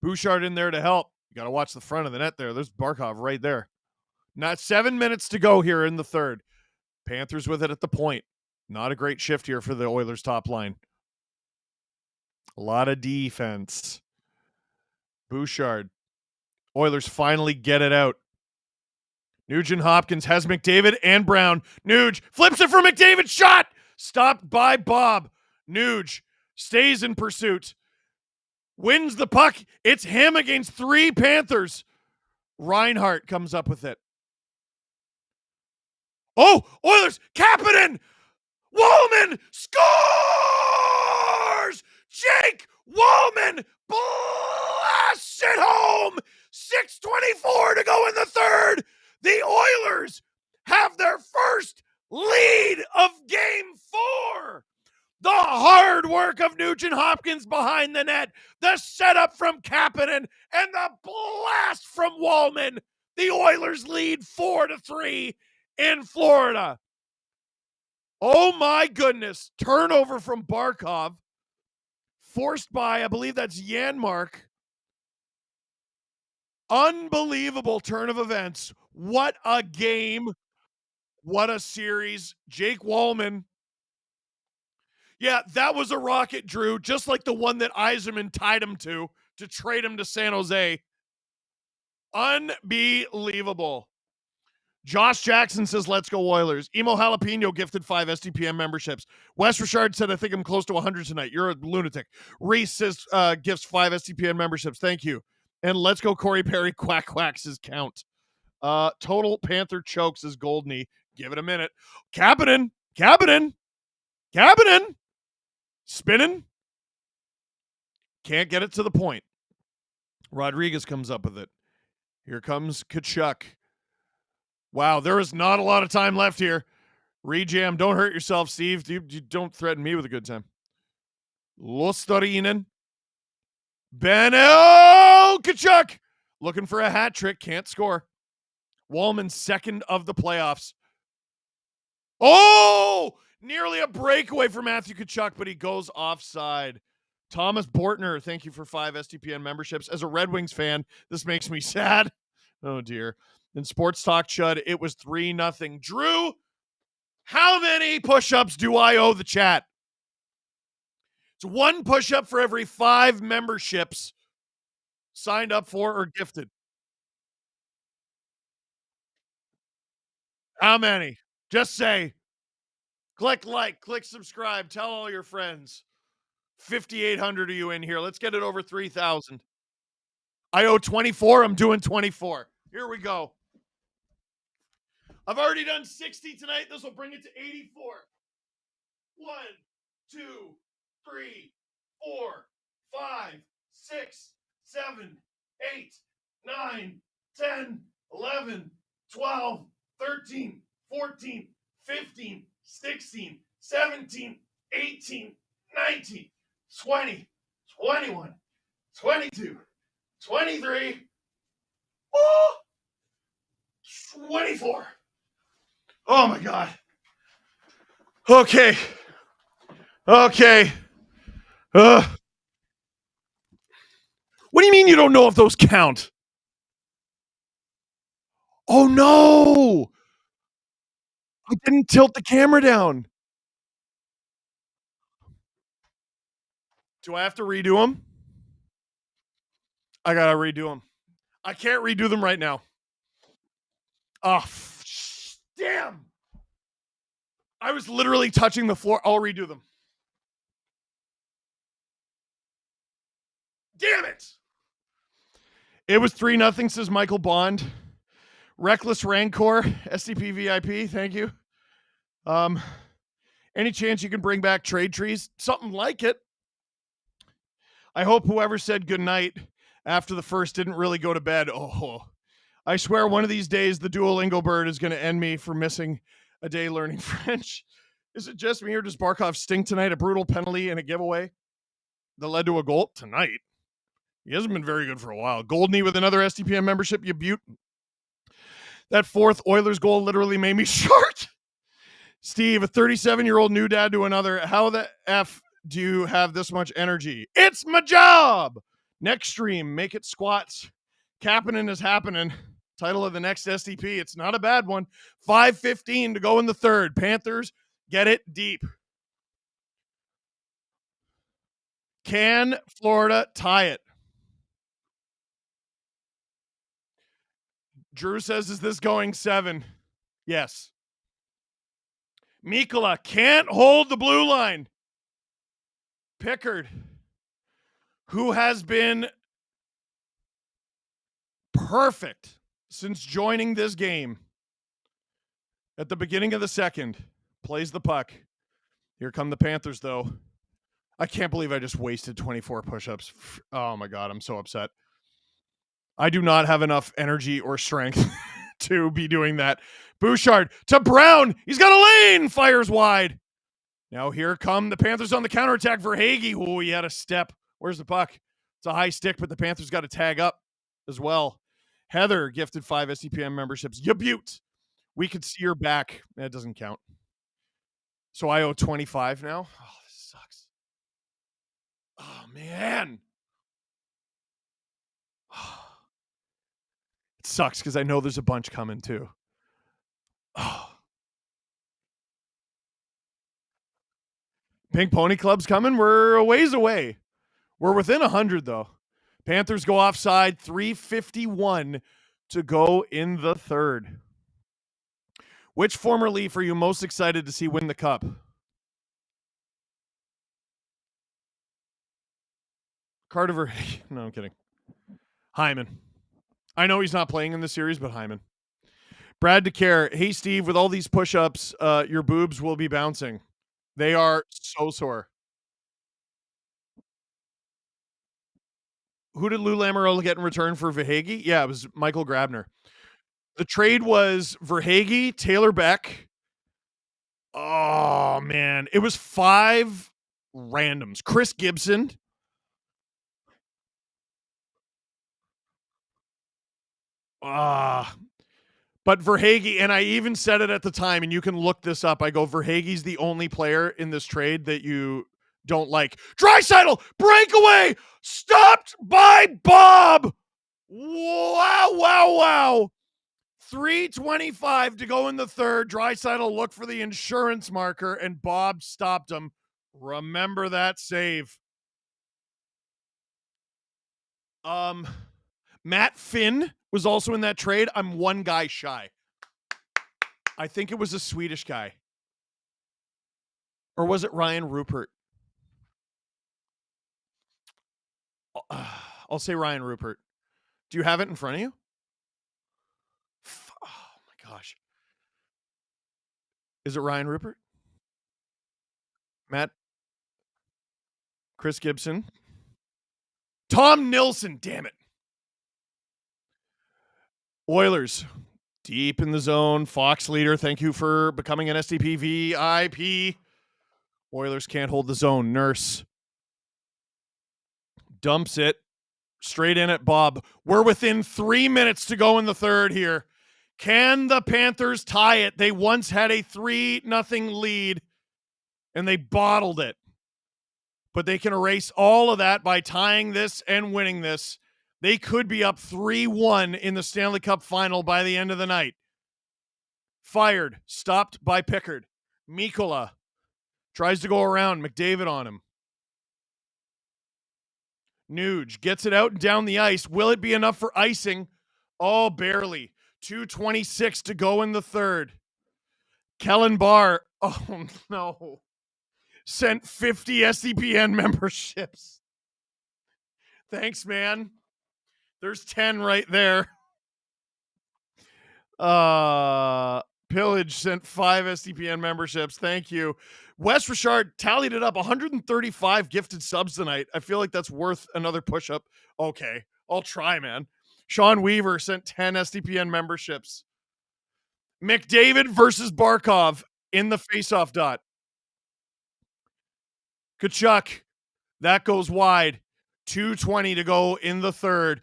Bouchard in there to help. You got to watch the front of the net there. There's Barkov right there. Not 7 minutes to go here in the third. Panthers with it at the point. Not a great shift here for the Oilers top line. A lot of defense. Bouchard. Oilers finally get it out. Nugent Hopkins has McDavid and Brown. Nuge flips it for McDavid. Shot! Stopped by Bob. Nuge stays in pursuit. Wins the puck. It's him against 3 Panthers. Reinhart comes up with it. Oh, Oilers. Kapanen. Wallman scores! Jake Wallman blasts it home. 6:24 to go in the third. The Oilers have their first lead of Game 4. The hard work of Nugent Hopkins behind the net, the setup from Kapanen, and the blast from Wallman. The Oilers lead 4-3 in Florida. Oh my goodness. Turnover from Barkov. Forced by, I believe that's Janmark. Unbelievable turn of events. What a game. What a series. Jake Wallman. Yeah, that was a rocket, Drew, just like the one that Yzerman tied him to trade him to San Jose. Unbelievable. Josh Jackson says, let's go Oilers. Emo Jalapeno gifted 5 SDPM memberships. Wes Richard said, I think I'm close to 100 tonight. You're a lunatic. Reese says, gifts 5 SDPM memberships. Thank you. And let's go Corey Perry. Quack quacks his count. Total Panther chokes is Goldney. Give it a minute. Kapanen. Spinning. Can't get it to the point. Rodriguez comes up with it. Here comes Tkachuk. Wow, there is not a lot of time left here. Rejam, don't hurt yourself, Steve. You don't threaten me with a good time. Lostarinen. Beno Tkachuk looking for a hat trick. Can't score. Wallman second of the playoffs. Oh! Nearly a breakaway for Matthew Tkachuk, but he goes offside. Thomas Bortner, thank you for 5 STPN memberships. As a Red Wings fan, this makes me sad. Oh, dear. In Sports Talk Chud, it was 3-0. Drew, how many push-ups do I owe the chat? It's 1 push-up for every 5 memberships signed up for or gifted. How many? Just say, click like, click subscribe, tell all your friends. 5,800 of you in here. Let's get it over 3,000. I owe 24. I'm doing 24. Here we go. I've already done 60 tonight. This will bring it to 84. 1, 2, 3, 4, 5, 6, 7, 8, 9, 10, 11, 12, 13, 14, 15, 16, 17, 18, 19, 20, 21, 22, 23, 24. Oh my God. Okay. What do you mean you don't know if those count? Oh no. I didn't tilt the camera down. Do I have to redo them? I gotta redo them. I can't redo them right now. Oh, damn. I was literally touching the floor. I'll redo them. Damn it. It was 3-0, says Michael Bond. Reckless Rancor, SCP VIP, thank you. Any chance you can bring back trade trees? Something like it. I hope whoever said goodnight after the first didn't really go to bed. Oh, I swear one of these days the Duolingo bird is going to end me for missing a day learning French. Is it just me or does Barkov stink tonight? A brutal penalty and a giveaway that led to a goal tonight. He hasn't been very good for a while. Goldney with another STPM membership, you beaut. That fourth Oilers goal literally made me short. Steve, a 37-year-old new dad to another. How the F do you have this much energy? It's my job. Next stream, make it squats. Kapanen is happening. Title of the next STP. It's not a bad one. 5:15 to go in the third. Panthers, get it deep. Can Florida tie it? Drew says, is this going 7? Yes. Mikkola can't hold the blue line. Pickard, who has been perfect since joining this game at the beginning of the second, plays the puck. Here come the Panthers, though. I can't believe I just wasted 24 push-ups. Oh, my God, I'm so upset. I do not have enough energy or strength to be doing that. Bouchard to Brown. He's got a lane. Fires wide. Now here come the Panthers on the counterattack for Hagee. Oh, he had a step. Where's the puck? It's a high stick, but the Panthers got to tag up as well. Heather gifted 5 SCPM memberships. You beaut. We could see your back. That doesn't count. So I owe 25 now. Oh, this sucks. Oh, man. It sucks because I know there's a bunch coming too. Oh. Pink Pony Club's coming. We're a ways away. We're within 100 though. Panthers go offside. 3:51 to go in the third. Which former Leaf are you most excited to see win the cup? Carter. No, I'm kidding. Hyman. I know he's not playing in the series, but Hyman. Brad DeCare. Hey, Steve, with all these push-ups, your boobs will be bouncing. They are so sore. Who did Lou Lamoriello get in return for Verhaeghe? Yeah, it was Michael Grabner. The trade was Verhaeghe, Taylor Beck. Oh, man. It was 5 randoms. Chris Gibson. But Verhaeghe, and I even said it at the time, and you can look this up. I go, Verhaeghe's the only player in this trade that you don't like. Draisaitl, breakaway, stopped by Bob. Wow. 3:25 to go in the third. Draisaitl looked for the insurance marker, and Bob stopped him. Remember that save. Matt Finn was also in that trade. I'm one guy shy. I think it was a Swedish guy. Or was it Ryan Rupert? I'll say Ryan Rupert. Do you have it in front of you? Oh my gosh. Is it Ryan Rupert? Matt? Chris Gibson? Tom Nilsson, damn it. Oilers, deep in the zone. Fox leader, thank you for becoming an STP VIP. Oilers can't hold the zone. Nurse dumps it straight in at Bob. We're within 3 minutes to go in the third here. Can the Panthers tie it? They once had a 3-0 lead, and they bottled it. But they can erase all of that by tying this and winning this. They could be up 3-1 in the Stanley Cup final by the end of the night. Fired. Stopped by Pickard. Mikkola tries to go around. McDavid on him. Nuge gets it out and down the ice. Will it be enough for icing? Oh, barely. 2:26 to go in the third. Kellen Barr, oh no, sent 50 SDPN memberships. Thanks, man. There's 10 right there. Pillage sent 5 SDPN memberships. Thank you. Wes Richard tallied it up. 135 gifted subs tonight. I feel like that's worth another push-up. Okay, I'll try, man. Sean Weaver sent 10 SDPN memberships. McDavid versus Barkov in the faceoff dot. Kachuk. That goes wide. 2:20 to go in the third.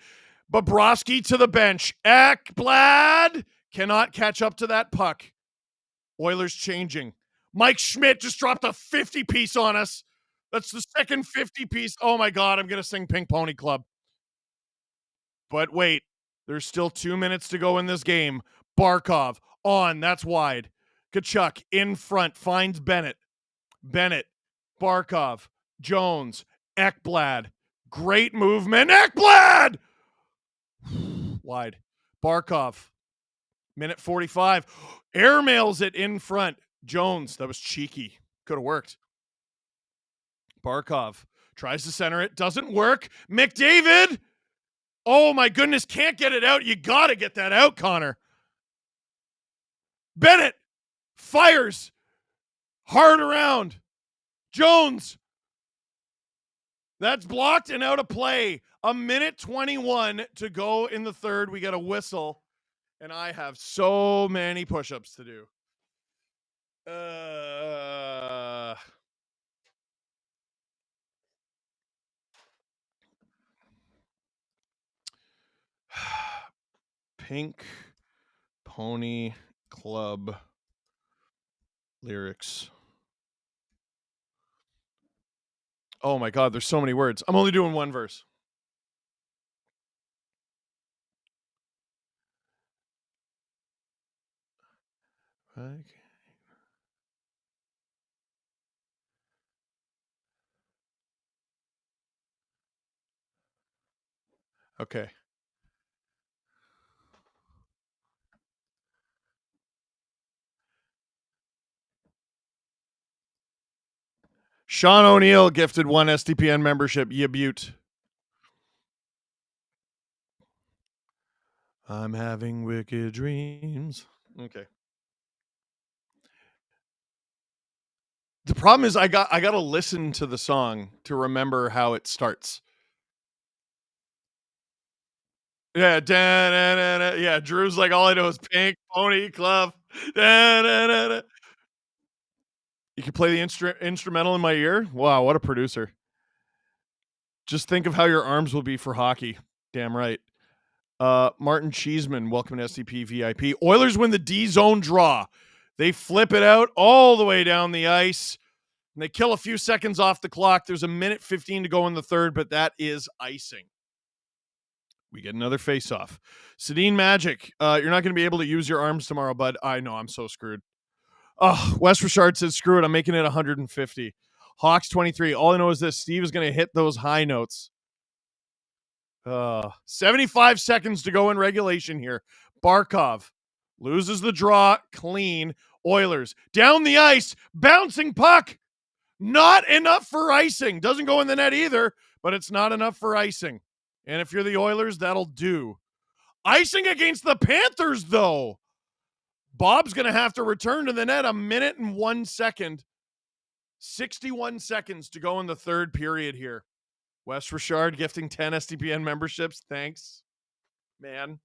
Bobrovsky to the bench. Ekblad cannot catch up to that puck. Oilers changing. Mike Schmidt just dropped a 50-piece on us. That's the second 50-piece. Oh, my God. I'm going to sing Pink Pony Club. But wait. There's still 2 minutes to go in this game. Barkov on. That's wide. Kachuk in front. Finds Bennett. Bennett. Barkov. Jones. Ekblad. Great movement. Ekblad! Wide. Barkov. Minute 45. Airmails it in front. Jones. That was cheeky. Could have worked. Barkov tries to center it. Doesn't work. McDavid. Oh, my goodness. Can't get it out. You got to get that out, Connor. Bennett fires. Hard around. Jones. That's blocked and out of play. 1:21 to go in the third. We got a whistle, and I have so many push-ups to do. Pink Pony Club lyrics. Oh my God, there's so many words. I'm only doing one verse. Okay. Sean O'Neill gifted 1 SDPN membership. You butte. I'm having wicked dreams. Okay. The problem is I got to listen to the song to remember how it starts. Yeah, yeah. Drew's like, all I know is Pink Pony Club. You can play the instrumental in my ear. Wow, what a producer! Just think of how your arms will be for hockey. Damn right. Martin Cheeseman, welcome to SCP VIP. Oilers win the D zone draw. They flip it out all the way down the ice, and they kill a few seconds off the clock. There's 1:15 to go in the third, but that is icing. We get another face-off. Sedin Magic, you're not going to be able to use your arms tomorrow, bud. I know, I'm so screwed. Oh, Wes Richard says, screw it. I'm making it 150. Hawks 23. All I know is this. Steve is going to hit those high notes. 75 seconds to go in regulation here. Barkov Loses the draw, clean. Oilers down the ice, bouncing puck. Not enough for icing. Doesn't go in the net either, but it's not enough for icing. And if you're the Oilers, that'll do. Icing against the Panthers, though. Bob's going to have to return to the net 1 minute and 1 second. 61 seconds to go in the third period here. Wes Richard gifting 10 SDPN memberships. Thanks, man.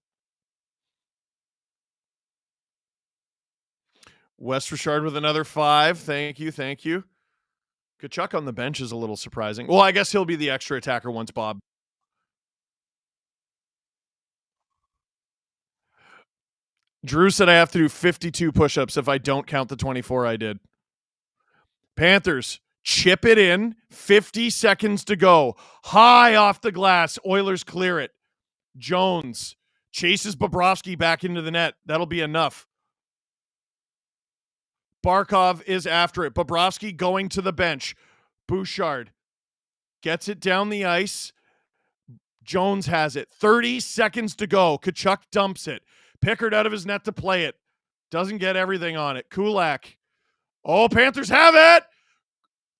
Wes Richard with another 5. Thank you. Thank you. Tkachuk on the bench is a little surprising. Well, I guess he'll be the extra attacker once Bob. Drew said I have to do 52 push-ups if I don't count the 24 I did. Panthers chip it in. 50 seconds to go. High off the glass. Oilers clear it. Jones chases Bobrovsky back into the net. That'll be enough. Barkov is after it. Bobrovsky going to the bench. Bouchard gets it down the ice. Jones has it. 30 seconds to go. Tkachuk dumps it. Pickard out of his net to play it. Doesn't get everything on it. Kulak. Oh, Panthers have it.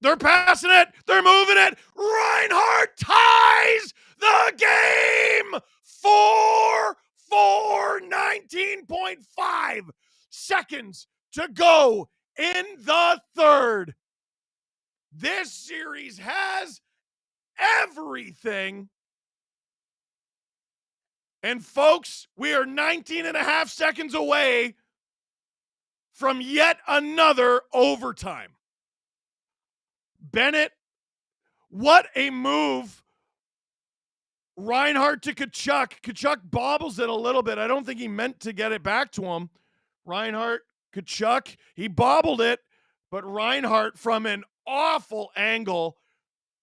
They're passing it. They're moving it. Reinhart ties the game. 4-4, 19.5 seconds to go in the third. This series has everything. And folks, we are 19 and a half seconds away from yet another overtime. Bennett, what a move. Reinhart to Tkachuk. Tkachuk bobbles it a little bit. I don't think he meant to get it back to him. Reinhart, Tkachuk, he bobbled it, but Reinhart from an awful angle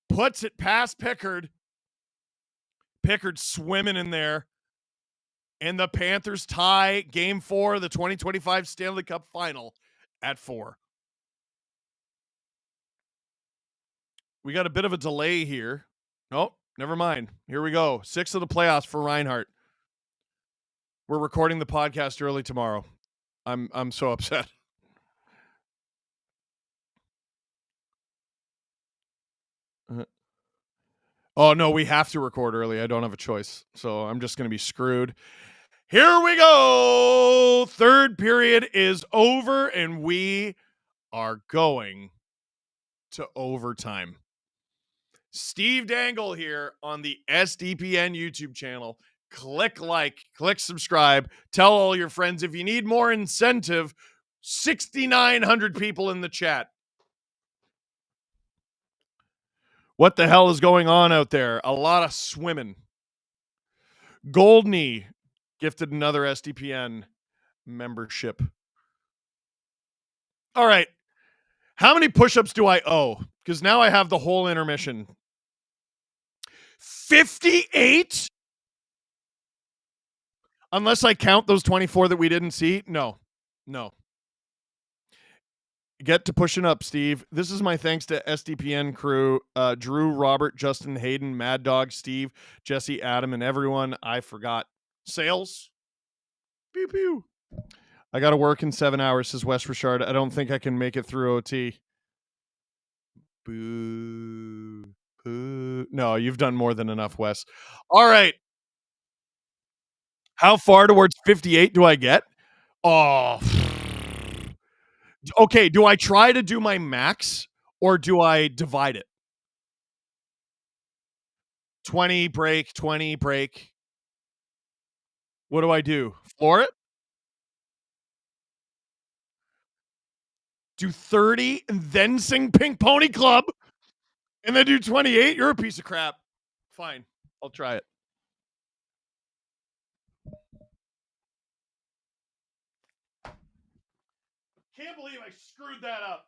puts it past Pickard. Pickard swimming in there. And the Panthers tie Game 4 of the 2025 Stanley Cup Final at 4. We got a bit of a delay here. Oh, never mind. Here we go. 6 of the playoffs for Reinhart. We're recording the podcast early tomorrow. I'm so upset. Oh, no, we have to record early. I don't have a choice. So I'm just going to be screwed. Here we go. Third period is over, and we are going to overtime. Steve Dangle here on the SDPN YouTube channel. Click like, click subscribe. Tell all your friends. If you need more incentive, 6,900 people in the chat. What the hell is going on out there? A lot of swimming. Goldney gifted another SDPN membership. All right. How many push-ups do I owe? Because now I have the whole intermission. 58? Unless I count those 24 that we didn't see? No. Get to pushing up, Steve. This is my thanks to SDPN crew. Drew, Robert, Justin, Hayden, Mad Dog, Steve, Jesse, Adam, and everyone I forgot. Sales? Pew, pew. I got to work in 7 hours, says Wes Richard. I don't think I can make it through OT. Boo. Boo. No, you've done more than enough, Wes. All right. How far towards 58 do I get? Oh. Okay, do I try to do my max or do I divide it? 20 break, 20 break. What do I do? Floor it? Do 30 and then sing Pink Pony Club and then do 28? You're a piece of crap. Fine. I'll try it. Can't believe I screwed that up.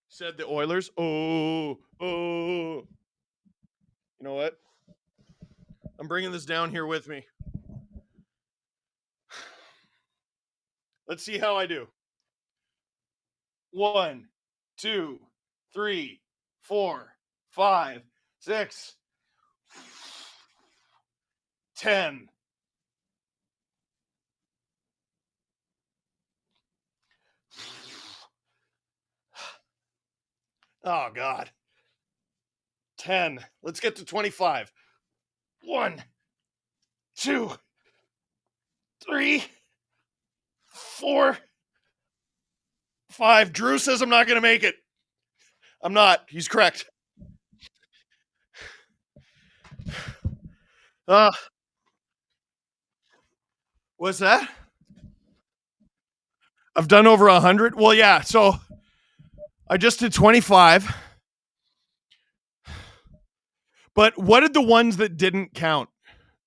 Said the Oilers. Oh. You know what? I'm bringing this down here with me. Let's see how I do. 1, 2, 3, 4, 5, 6. 10. Oh, God. 10. Let's get to 25. 1, 2, 3, 4, 5. Drew says I'm not going to make it. I'm not. He's correct. What's that? I've done over 100. Well, yeah. So I just did 25. But what did the ones that didn't count?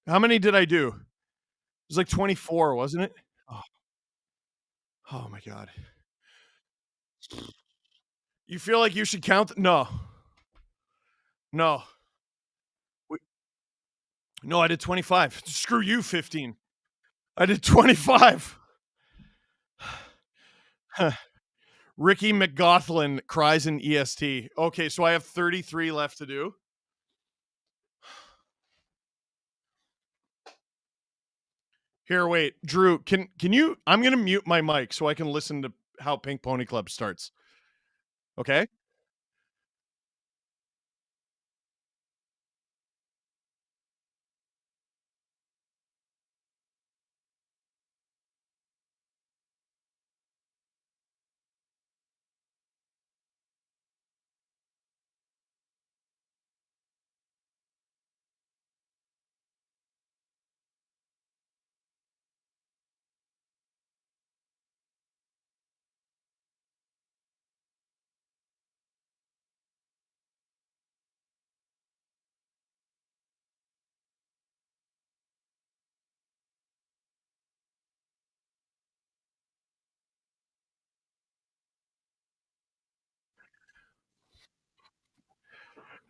How many did I do? It was like 24, wasn't it? Oh my God. You feel like you should count? No. No. No, I did 25. Screw you, 15. I did 25. Ricky McGaughlin cries in EST. Okay, so I have 33 left to do. Here, wait. Drew, can you I'm going to mute my mic so I can listen to how Pink Pony Club starts. Okay?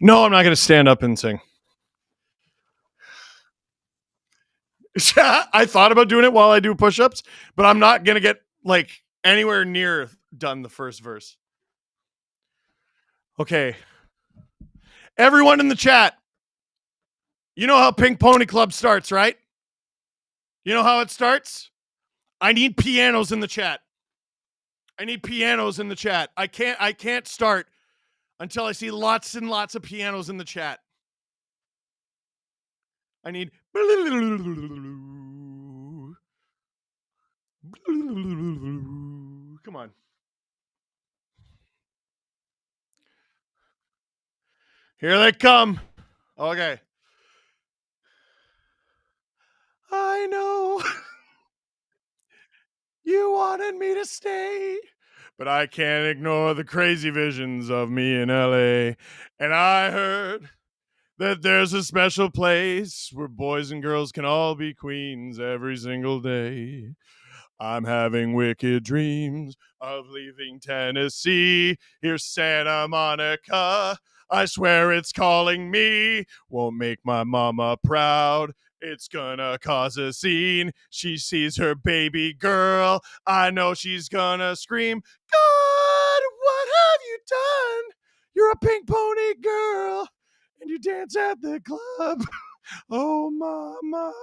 No, I'm not going to stand up and sing. I thought about doing it while I do push-ups, but I'm not going to get like anywhere near done the first verse. Okay. Everyone in the chat, you know how Pink Pony Club starts, right? You know how it starts? I need pianos in the chat. I need pianos in the chat. I can't start until I see lots and lots of pianos in the chat. I need come on. Here they come. Okay. I know you wanted me to stay, but I can't ignore the crazy visions of me in LA. And I heard that there's a special place where boys and girls can all be queens every single day. I'm having wicked dreams of leaving Tennessee. Here's Santa Monica. I swear it's calling me. Won't make my mama proud. It's gonna cause a scene. She sees her baby girl. I know she's gonna scream, God, what have you done? You're a pink pony girl, and you dance at the club. Oh, mama.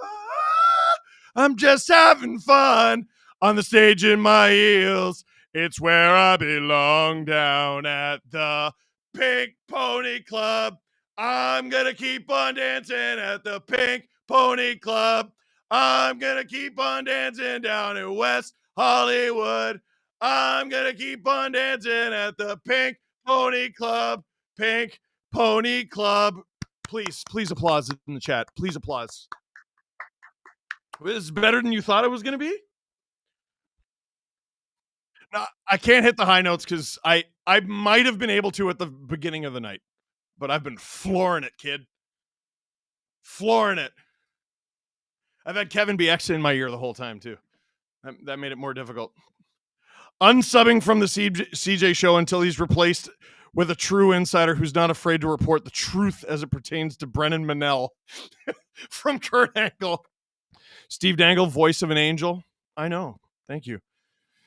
I'm just having fun on the stage in my heels. It's where I belong, down at the Pink Pony Club. I'm gonna keep on dancing at the Pink Pony Club. I'm gonna keep on dancing down in West Hollywood. I'm gonna keep on dancing at the Pink Pony Club. Pink Pony Club. Please applause in the chat. Please applause. This is better than you thought it was going to be? No, I can't hit the high notes because I might have been able to at the beginning of the night, but I've been flooring it, kid. Flooring it. I've had Kevin BX in my ear the whole time, too. That made it more difficult. Unsubbing from the CJ show until he's replaced with a true insider who's not afraid to report the truth as it pertains to Brennan Manel from Kurt Angle. Steve Dangle, voice of an angel. I know. Thank you.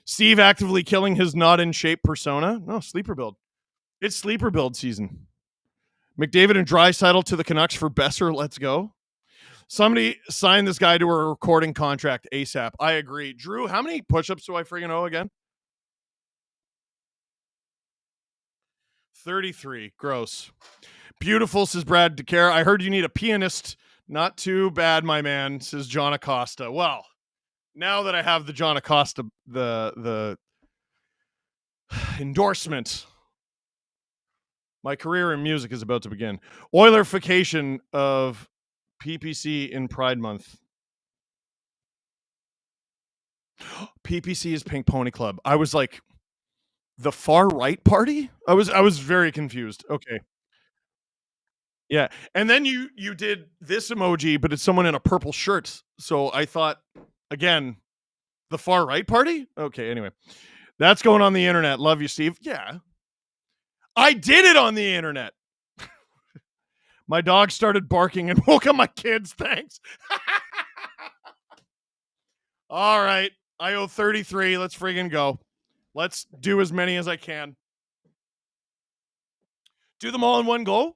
Steve actively killing his not in shape persona. No, sleeper build. It's sleeper build season. McDavid and Draisaitl to the Canucks for Besser. Let's go. Somebody sign this guy to a recording contract ASAP. I agree. Drew, how many push-ups do I friggin' owe again? 33. Gross. Beautiful, says Brad DeCare. I heard you need a pianist. Not too bad, my man, says John Acosta. Well, now that I have the John Acosta, the endorsement, my career in music is about to begin. Oilerification of PPC in Pride Month. PPC is Pink Pony Club. I was like, the far right party? I was very confused. Okay. Yeah. And then you did this emoji, but it's someone in a purple shirt. So I thought, again, the far right party? Okay, anyway. That's going on the internet. Love you, Steve. Yeah. I did it on the internet. My dog started barking and woke up my kids. Thanks. All right. I owe 33. Let's friggin' go. Let's do as many as I can. Do them all in one go?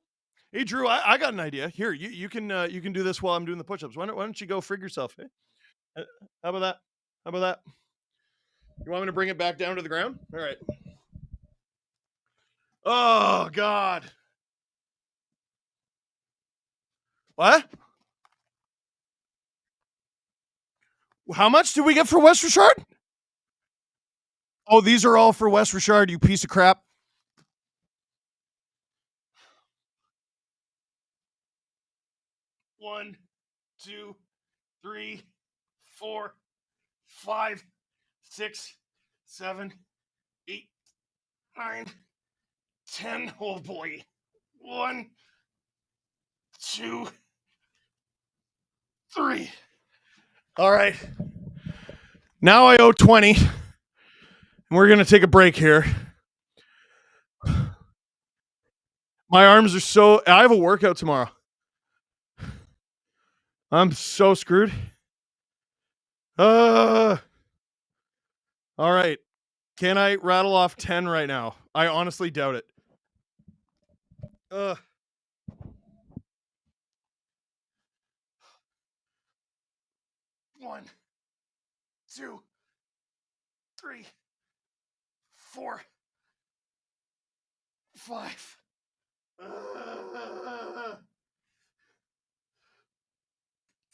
Hey, Drew, I got an idea. Here, you can do this while I'm doing the push-ups. Why don't you go frig yourself? Eh? How about that? How about that? You want me to bring it back down to the ground? All right. Oh, God. What? How much did we get for West Richard? Oh, these are all for West Richard, you piece of crap. One, 2, 3, 4, 5, 6, 7, 8, 9, 10. Oh boy. 1, 2, 3. All right. Now I owe 20. And we're going to take a break here. My arms are so... I have a workout tomorrow. I'm so screwed. All right. Can I rattle off 10 right now? I honestly doubt it. 1, 2, 3, 4, 5.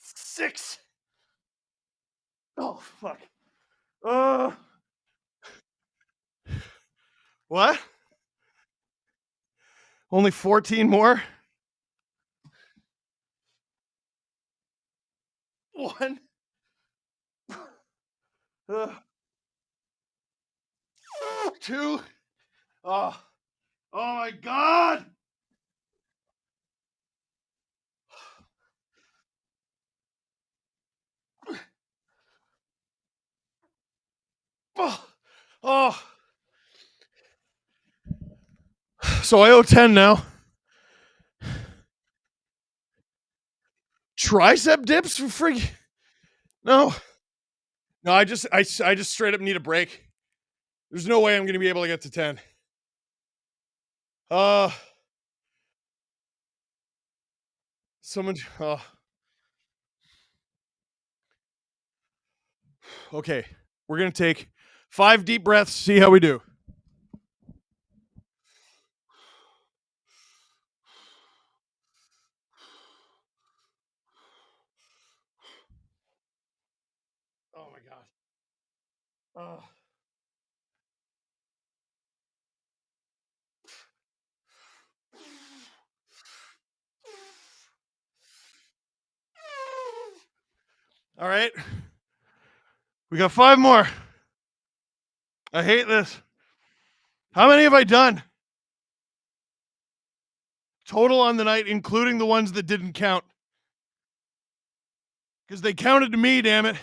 6. Oh, fuck. What? Only 14 more? 1. 2. Oh my God. Oh. So I owe 10 now. Tricep dips for frig. No, I just straight up need a break. There's no way I'm going to be able to get to 10. Someone. Okay, we're going to take 5 deep breaths. See how we do. Oh my God. All right. We got 5 more. I hate this. How many have I done? Total on the night, including the ones that didn't count. Because they counted to me, damn it.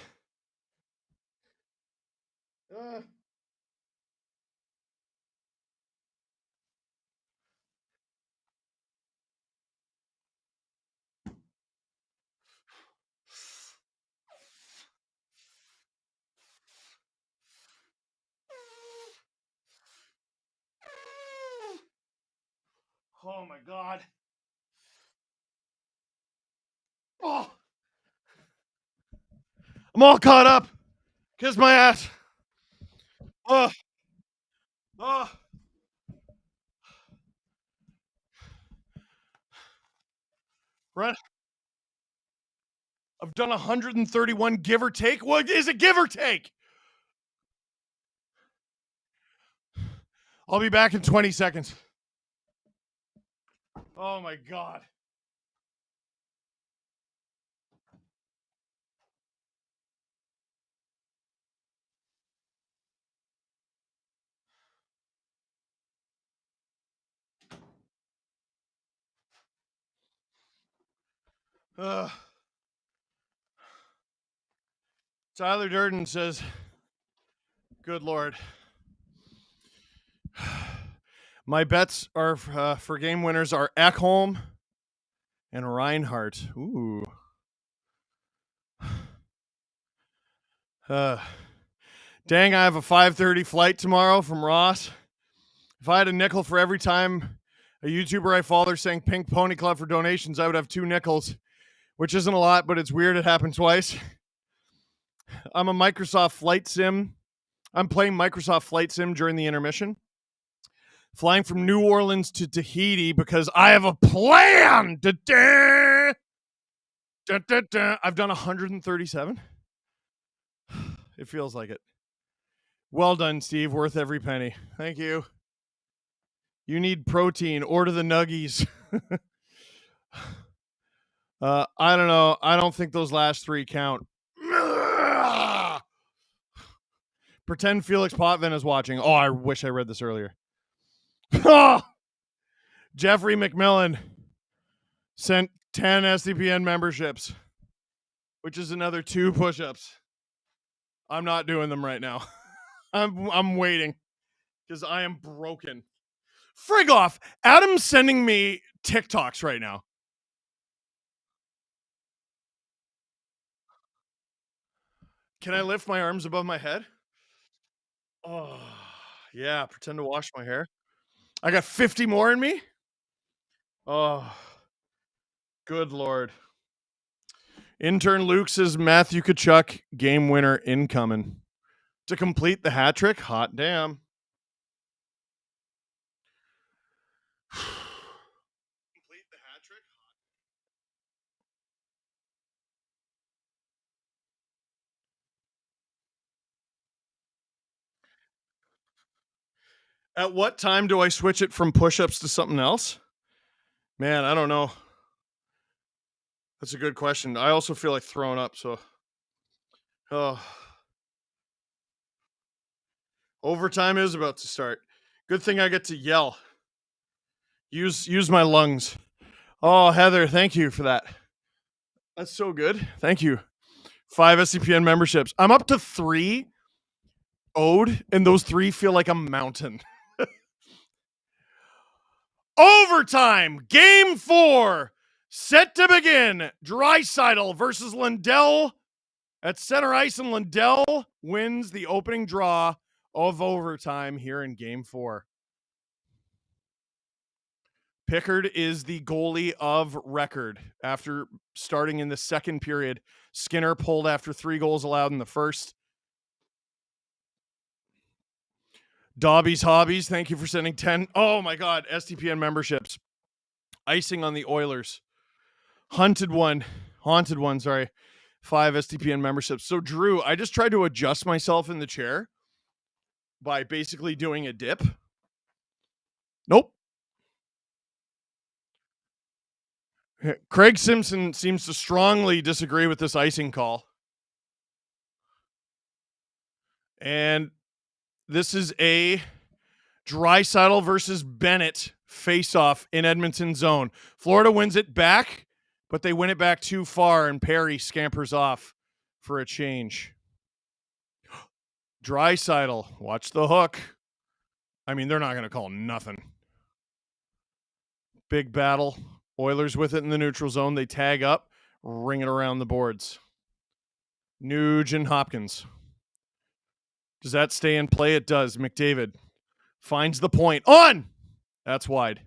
Oh my God. Oh. I'm all caught up. Kiss my ass. Oh. Oh. Right. I've done 131 give or take. What is it, give or take? I'll be back in 20 seconds. Oh my God. Tyler Durden says, good Lord. My bets are for game winners are Ekholm and Reinhardt. Ooh. Dang, I have a 5:30 flight tomorrow from Ross. If I had a nickel for every time a YouTuber I follow saying Pink Pony Club for donations, I would have 2 nickels, which isn't a lot, but it's weird it happened twice. I'm a Microsoft Flight Sim. I'm playing Microsoft Flight Sim during the intermission. Flying from New Orleans to Tahiti because I have a plan. I've done 137. It feels like it. Well done, Steve. Worth every penny. Thank you. You need protein. Order the nuggies. I don't know. I don't think those last 3 count. Pretend Felix Potvin is watching. Oh, I wish I read this earlier. Jeffrey McMillan sent 10 SDPN memberships, which is another 2 push-ups. I'm not doing them right now. I'm waiting because I am broken. Frig off. Adam's sending me TikToks right now. Can I lift my arms above my head? Oh, yeah. Pretend to wash my hair. I got 50 more in me. Oh, good Lord. Intern Luke says Matthew Tkachuk, game winner incoming. To complete the hat trick, hot damn. Complete the hat trick. At what time do I switch it from push-ups to something else? Man, I don't know. That's a good question. I also feel like throwing up, so. Oh. Overtime is about to start. Good thing I get to yell. Use my lungs. Oh, Heather, thank you for that. That's so good. Thank you. 5 SCPN memberships. I'm up to 3 owed, and those 3 feel like a mountain. Overtime, game 4, set to begin. Draisaitl versus Lundell at center ice, and Lundell wins the opening draw of overtime here in game 4. Pickard is the goalie of record after starting in the second period. Skinner pulled after 3 goals allowed in the first. Dobby's Hobbies, thank you for sending 10. Oh my God, STPN memberships. Icing on the Oilers. Haunted one, sorry. 5 STPN memberships. So Drew, I just tried to adjust myself in the chair by basically doing a dip. Nope. Craig Simpson seems to strongly disagree with this icing call. And this is a Draisaitl versus Bennett face-off in Edmonton zone. Florida wins it back, but they win it back too far, and Perry scampers off for a change. Draisaitl, watch the hook. I mean, they're not going to call nothing. Big battle. Oilers with it in the neutral zone. They tag up, ring it around the boards. Nugent Hopkins. Does that stay in play? It does. McDavid finds the point. On! That's wide.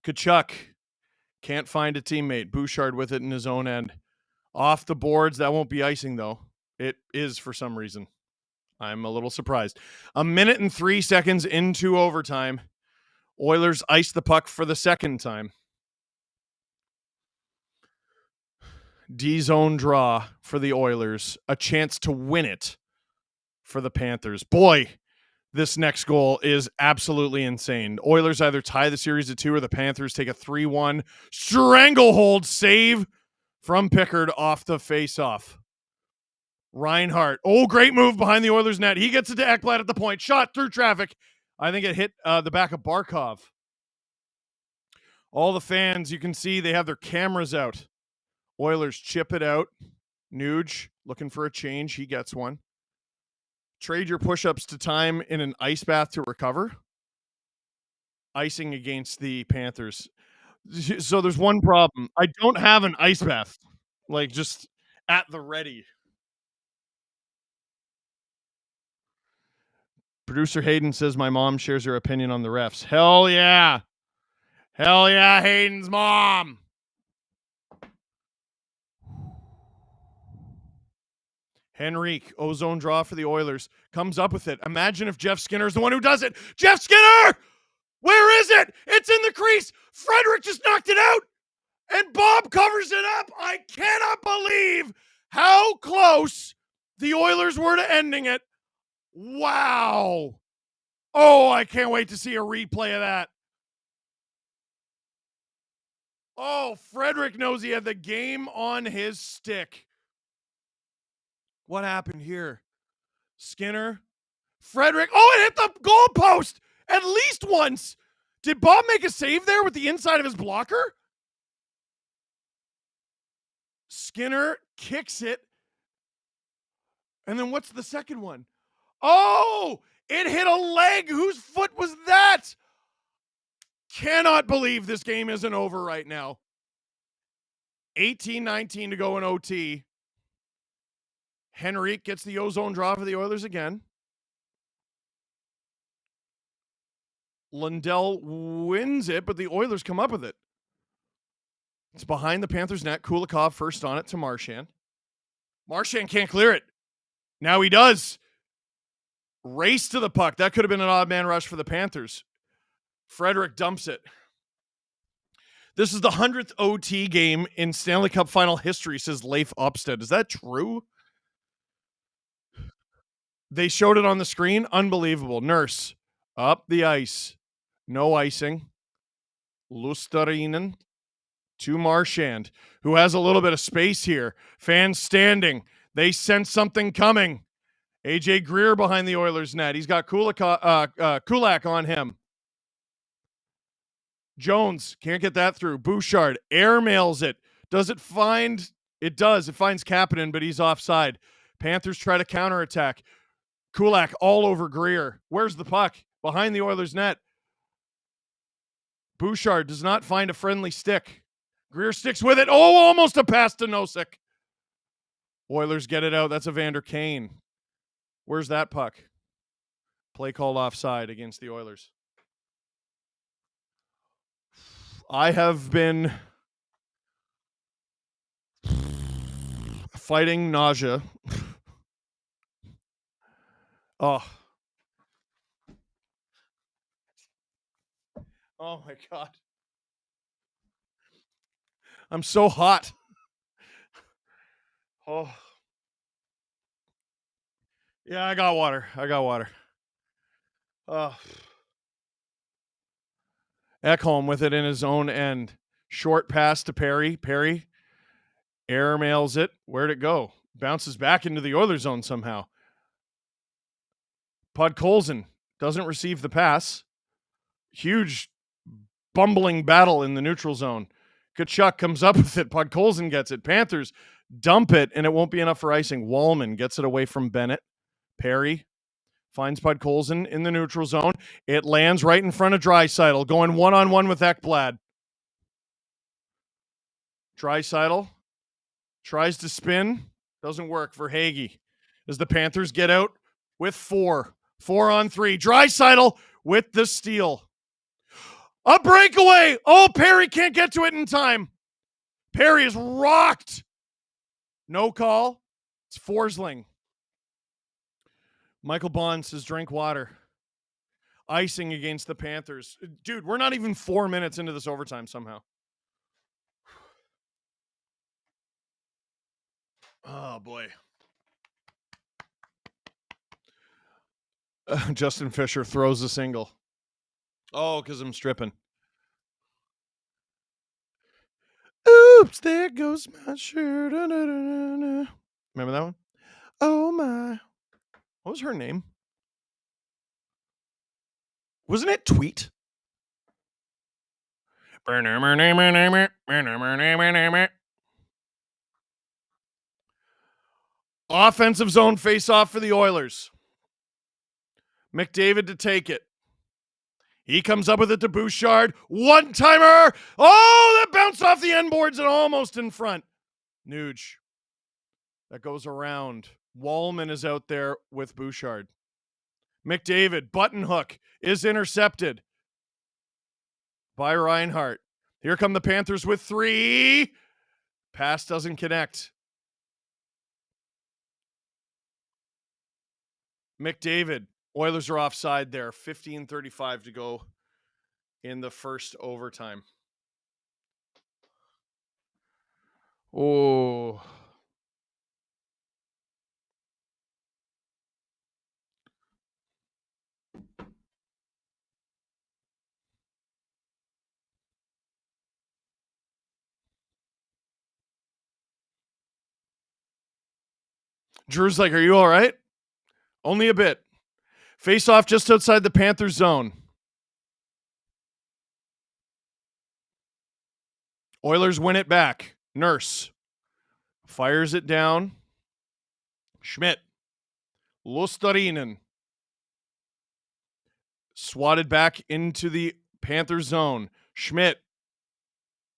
Tkachuk can't find a teammate. Bouchard with it in his own end. Off the boards. That won't be icing, though. It is for some reason. I'm a little surprised. 1 minute and 3 seconds into overtime. Oilers ice the puck for the second time. D-zone draw for the Oilers. A chance to win it for the Panthers. Boy, this next goal is absolutely insane. Oilers either tie the series at 2 or the Panthers take a 3-1 stranglehold save from Pickard off the face-off. Reinhart. Oh, great move behind the Oilers net. He gets it to Ekblad at the point. Shot through traffic. I think it hit the back of Barkov. All the fans, you can see they have their cameras out. Oilers chip it out. Nuge looking for a change. He gets one. Trade your push-ups to time in an ice bath to recover. Icing against the Panthers. So there's one problem. I don't have an ice bath. Like, just at the ready. Producer Hayden says my mom shares her opinion on the refs. Hell yeah. Hell yeah, Hayden's mom. Henrique, ozone draw for the Oilers. Comes up with it. Imagine if Jeff Skinner is the one who does it. Jeff Skinner! Where is it? It's in the crease. Frederick just knocked it out. And Bob covers it up. I cannot believe how close the Oilers were to ending it. Wow. Oh, I can't wait to see a replay of that. Oh, Frederick knows he had the game on his stick. What happened here? Skinner. Frederick. Oh, it hit the goalpost at least once. Did Bob make a save there with the inside of his blocker? Skinner kicks it. And then what's the second one? Oh, it hit a leg. Whose foot was that? Cannot believe this game isn't over right now. 18-19 to go in OT. Henrique gets the ozone draw for the Oilers again. Lundell wins it, but the Oilers come up with it. It's behind the Panthers net. Kulikov first on it to Marchand. Marchand can't clear it. Now he does. Race to the puck. That could have been an odd man rush for the Panthers. Frederick dumps it. This is the 100th OT game in Stanley Cup final history, says Leif Upstead. Is that true? They showed it on the screen. Unbelievable. Nurse up the ice. No icing. Lusterinen to Marchand, who has a little bit of space here. Fans standing. They sense something coming. AJ Greer behind the Oilers net. He's got Kulak on him. Jones can't get that through. Bouchard airmails it. Does it find? It does. It finds Kapanen, but he's offside. Panthers try to counterattack. Kulak all over Greer. Where's the puck? Behind the Oilers net. Bouchard does not find a friendly stick. Greer sticks with it. Oh, almost a pass to Nosek. Oilers get it out. That's Evander Kane. Where's that puck? Play called offside against the Oilers. I have been fighting nausea. Oh. Oh my God. I'm so hot. Oh. Yeah, I got water. Oh. Ekholm with it in his own end. Short pass to Perry. Perry airmails it. Where'd it go? Bounces back into the Oilers zone somehow. Podkolzin doesn't receive the pass. Huge bumbling battle in the neutral zone. Kachuk comes up with it. Podkolzin gets it. Panthers dump it, and it won't be enough for icing. Wallman gets it away from Bennett. Perry finds Podkolzin in the neutral zone. It lands right in front of Draisaitl, going one-on-one with Ekblad. Draisaitl tries to spin. Doesn't work for Hagee. As the Panthers get out with 4. 4-on-3. Draisaitl with the steal. A breakaway. Oh, Perry can't get to it in time. Perry is rocked. No call. It's Forsling. Michael Bond says drink water. Icing against the Panthers. Dude, we're not even 4 minutes into this overtime somehow. Oh, boy. Justin Fisher throws a single. Oh, because I'm stripping. Oops, there goes my shirt. Remember that one? Oh, my. What was her name? Wasn't it Tweet? Offensive zone face-off for the Oilers. McDavid to take it. He comes up with it to Bouchard. One-timer! Oh, that bounced off the end boards and almost in front. Nuge. That goes around. Wallman is out there with Bouchard. McDavid, button hook, is intercepted by Reinhart. Here come the Panthers with 3. Pass doesn't connect. McDavid. Oilers are offside there. 15:35 to go in the first overtime. Oh. Drew's like, are you all right? Only a bit. Face off just outside the Panthers zone. Oilers win it back. Nurse fires it down. Schmidt. Luostarinen. Swatted back into the Panthers zone. Schmidt.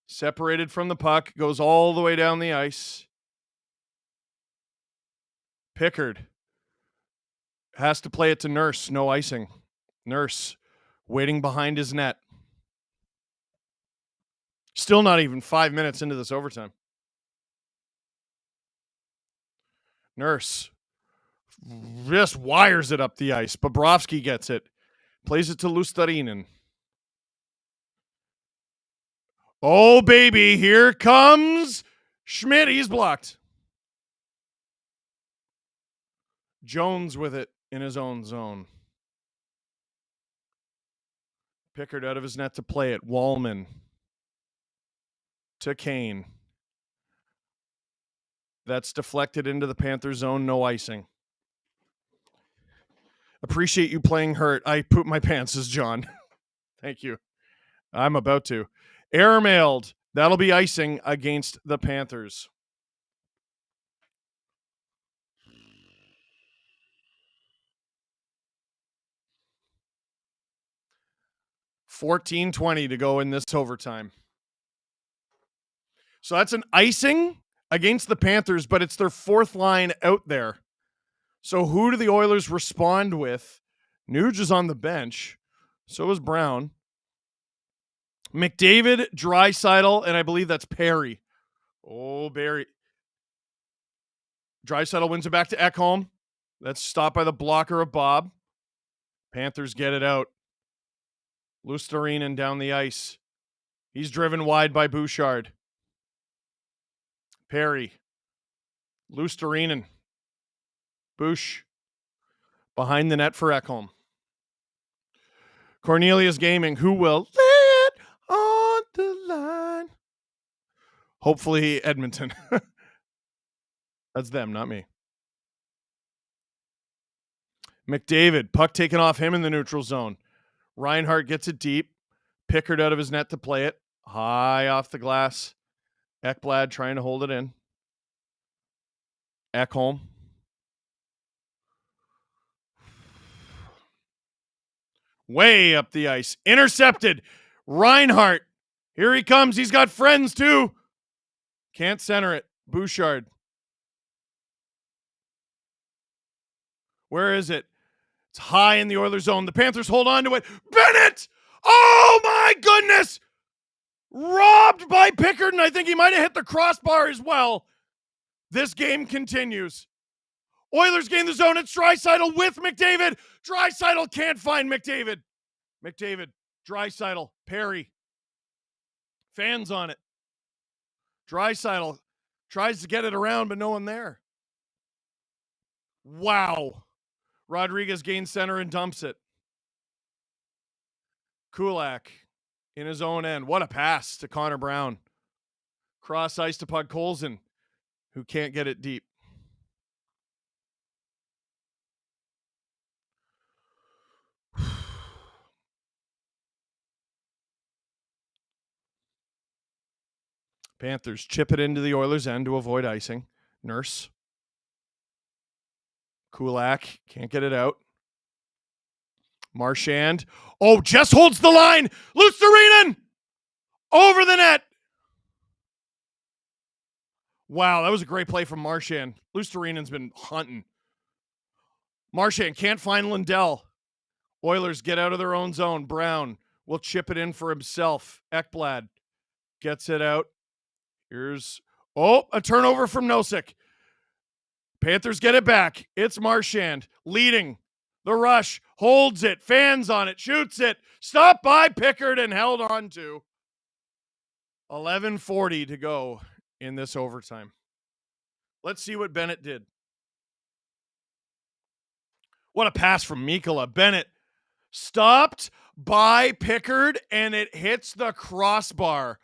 Separated from the puck. Goes all the way down the ice. Pickard. Has to play it to Nurse. No icing. Nurse waiting behind his net. Still not even 5 minutes into this overtime. Nurse just wires it up the ice. Bobrovsky gets it. Plays it to Luostarinen. Oh, baby. Here comes Schmidt. He's blocked. Jones with it in his own zone. Pickard out of his net to play it. Wallman to Kane. That's deflected into the Panthers zone. No icing. Appreciate you playing hurt. I pooped my pants, says John. Thank you. I'm about to. Airmailed. That'll be icing against the Panthers. $14:20 to go in this overtime. So that's an icing against the Panthers, but it's their fourth line out there. So who do the Oilers respond with? Nuge is on the bench. So is Brown. McDavid, Draisaitl, and I believe that's Perry. Oh, Barry. Draisaitl wins it back to Ekholm. That's stopped by the blocker of Bob. Panthers get it out. Luostarinen down the ice. He's driven wide by Bouchard. Perry. Luostarinen. Bouch. Behind the net for Ekholm. Cornelius Gaming. Who will lay it on the line? Hopefully Edmonton. That's them, not me. McDavid. Puck taken off him in the neutral zone. Reinhart gets it deep. Pickard out of his net to play it. High off the glass. Ekblad trying to hold it in. Ekholm. Way up the ice. Intercepted. Reinhart. Here he comes. He's got friends too. Can't center it. Bouchard. Where is it? It's high in the Oilers zone. The Panthers hold on to it. Bennett! Oh my goodness! Robbed by Pickard, and I think he might have hit the crossbar as well. This game continues. Oilers gain the zone. It's Draisaitl with McDavid. Draisaitl can't find McDavid. McDavid, Draisaitl, Perry. Fans on it. Draisaitl tries to get it around, but no one there. Wow. Rodriguez gains center and dumps it. Kulak in his own end. What a pass to Connor Brown. Cross ice to Podkolzin, who can't get it deep. Panthers chip it into the Oilers' end to avoid icing. Nurse. Kulak can't get it out. Marchand. Oh, just holds the line. Luostarinen over the net. Wow, that was a great play from Marchand. Luostarinen's been hunting. Marchand can't find Lindell. Oilers get out of their own zone. Brown will chip it in for himself. Ekblad gets it out. Here's, a turnover from Nosek. Panthers get it back. It's Marchand leading the rush, holds it, fans on it, shoots it, stopped by Pickard and held on to. 11:40 to go in this overtime. Let's see what Bennett did. What a pass from Mikkola. Bennett stopped by Pickard and it hits the crossbar.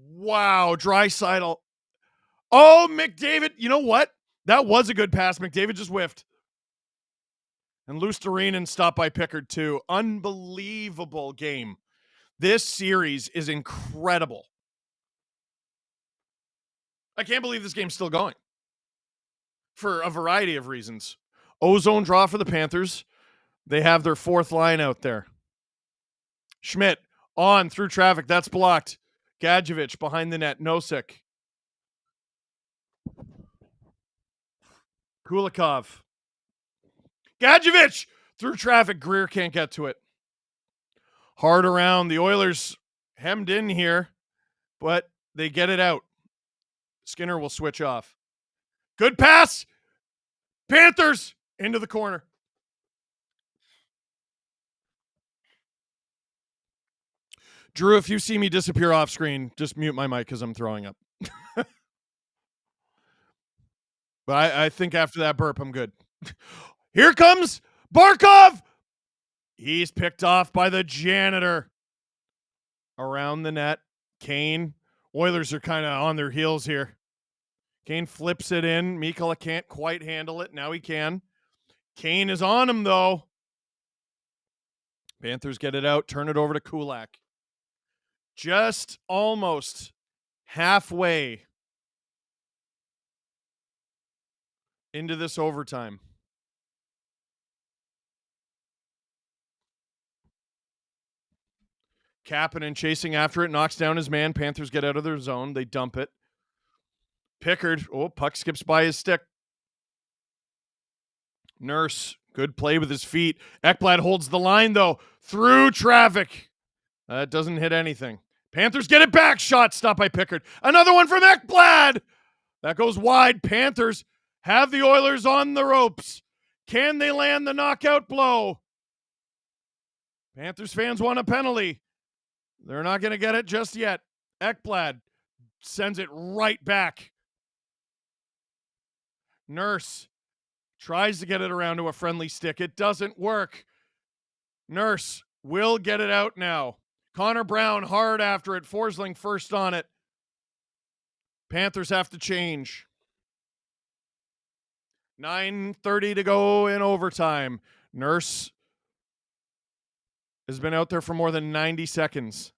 Wow, Draisaitl. Oh, McDavid. You know what? That was a good pass. McDavid just whiffed. And Luostarinen stopped by Pickard too. Unbelievable game. This series is incredible. I can't believe this game's still going. For a variety of reasons. Ozone draw for the Panthers. They have their fourth line out there. Schmidt on through traffic. That's blocked. Gadjevich behind the net. Nosek. Kulikov. Gadjevich through traffic. Greer can't get to it. Hard around. The Oilers hemmed in here, but they get it out. Skinner will switch off. Good pass. Panthers into the corner. Drew, if you see me disappear off screen, just mute my mic because I'm throwing up. But I think after that burp, I'm good. Here comes Barkov. He's picked off by the janitor. Around the net. Kane. Oilers are kind of on their heels here. Kane flips it in. Mikkola can't quite handle it. Now he can. Kane is on him, though. Panthers get it out. Turn it over to Kulak. Just almost halfway into this overtime. Kapanen chasing after it, knocks down his man. Panthers get out of their zone. They dump it. Pickard, puck skips by his stick. Nurse, good play with his feet. Ekblad holds the line, though, through traffic. That doesn't hit anything. Panthers get it back. Shot stopped by Pickard. Another one from Ekblad. That goes wide. Panthers have the Oilers on the ropes. Can they land the knockout blow? Panthers fans want a penalty. They're not going to get it just yet. Ekblad sends it right back. Nurse tries to get it around to a friendly stick. It doesn't work. Nurse will get it out now. Connor Brown hard after it. Forsling first on it. Panthers have to change. 9:30 to go in overtime. Nurse has been out there for more than 90 seconds.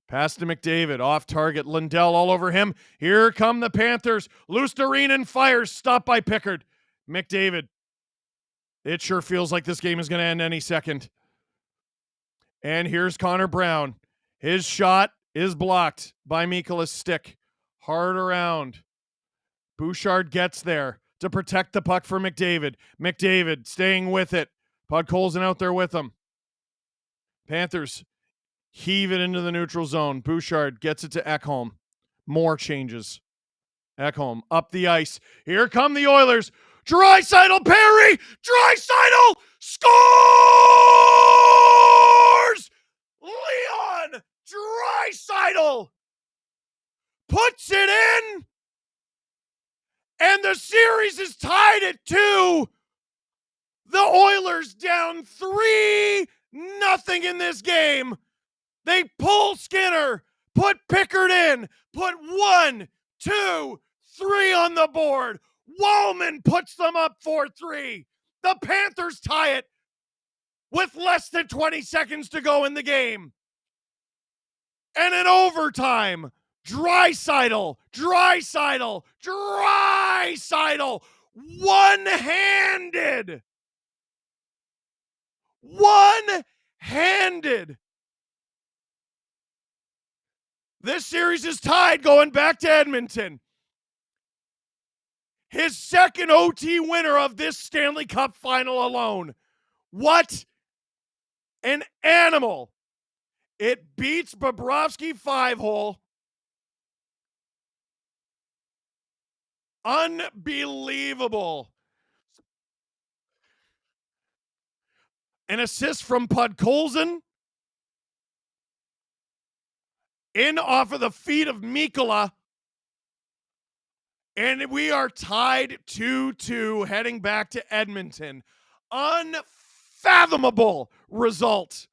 Pass to McDavid. Off target. Lindell all over him. Here come the Panthers. Luostarinen fires. Stopped by Pickard. McDavid. It sure feels like this game is going to end any second. And here's Connor Brown. His shot is blocked by Mikkola's stick. Hard around. Bouchard gets there to protect the puck for McDavid. McDavid staying with it. Podkolzin out there with him. Panthers heave it into the neutral zone. Bouchard gets it to Ekholm. More changes. Ekholm up the ice. Here come the Oilers. Draisaitl, Perry. Draisaitl scores! Leon Draisaitl puts it in, and the series is tied at 2. The Oilers down 3-0 in this game. They pull Skinner, put Pickard in, put 1, 2, 3 on the board. Wallman puts them up 4-3. The Panthers tie it with less than 20 seconds to go in the game. And in overtime, Draisaitl, one-handed. This series is tied going back to Edmonton. His second OT winner of this Stanley Cup final alone. What an animal. It beats Bobrovsky 5-hole. Unbelievable. An assist from Podkolzin. In off of the feet of Mikkola. And we are tied 2-2 heading back to Edmonton. Unfathomable result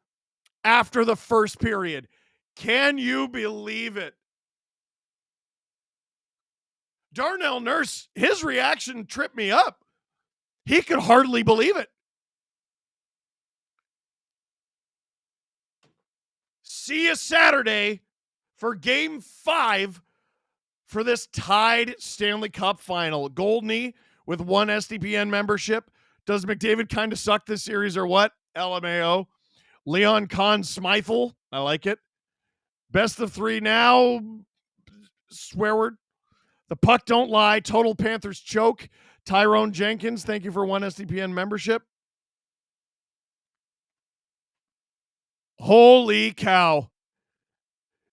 after the first period. Can you believe it? Darnell Nurse, his reaction tripped me up. He could hardly believe it. See you Saturday for Game 5 for this tied Stanley Cup final. Goldney with 1 SDPN membership. Does McDavid kind of suck this series or what? LMAO. Leon Conn Smythel. I like it. Best of 3 now. Swear word. The puck don't lie. Total Panthers choke. Tyrone Jenkins, thank you for 1 SDPN membership. Holy cow.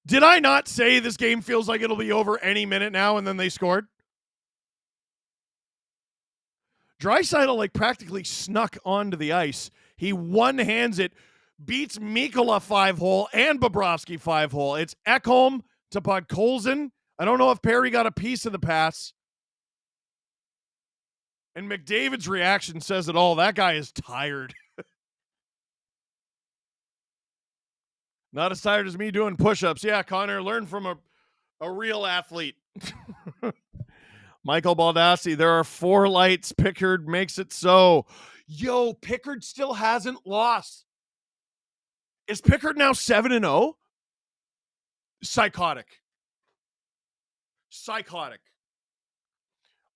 Did I not say this game feels like it'll be over any minute now, and then they scored? Draisaitl like practically snuck onto the ice. He one-hands it, beats Mikkola 5-hole and Bobrovsky 5-hole. It's Ekholm to Podkolzin. I don't know if Perry got a piece of the pass. And McDavid's reaction says it all. That guy is tired. Not as tired as me doing push-ups. Yeah, Connor, learn from a real athlete. Michael Baldassi, there are 4 lights. Pickard makes it so. Yo, Pickard still hasn't lost. Is Pickard now 7-0? Psychotic.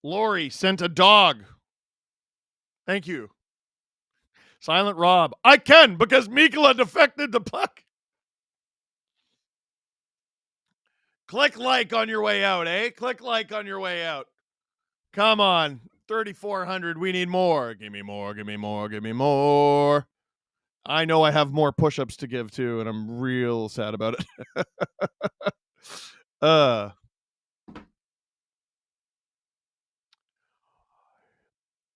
Lori sent a dog. Thank you. Silent Rob. I can because Mikkola defected the puck. Click like on your way out, eh? Click like on your way out. Come on. 3,400. We need more. Give me more. I know I have more push-ups to give too, and I'm real sad about it.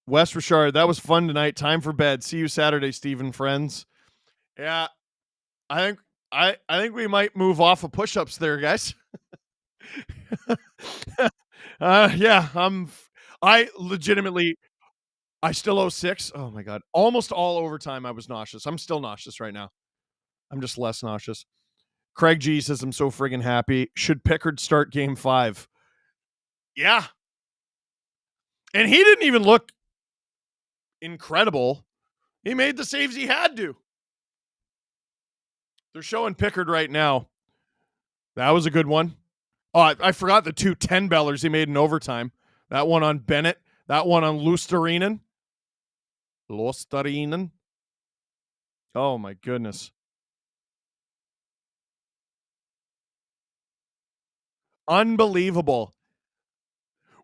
Wes Richard, that was fun tonight. Time for bed. See you Saturday, Stephen friends. Yeah. I think we might move off of push-ups there, guys. Yeah, I legitimately, I still owe 6. Oh my God. Almost all overtime I was nauseous. I'm still nauseous right now. I'm just less nauseous. Craig G says, I'm so friggin' happy. Should Pickard start Game 5? Yeah. And he didn't even look incredible. He made the saves he had to. They're showing Pickard right now. That was a good one. Oh, I forgot the 2 10-bellers he made in overtime. That one on Bennett. That one on Luostarinen. Oh, my goodness. Unbelievable.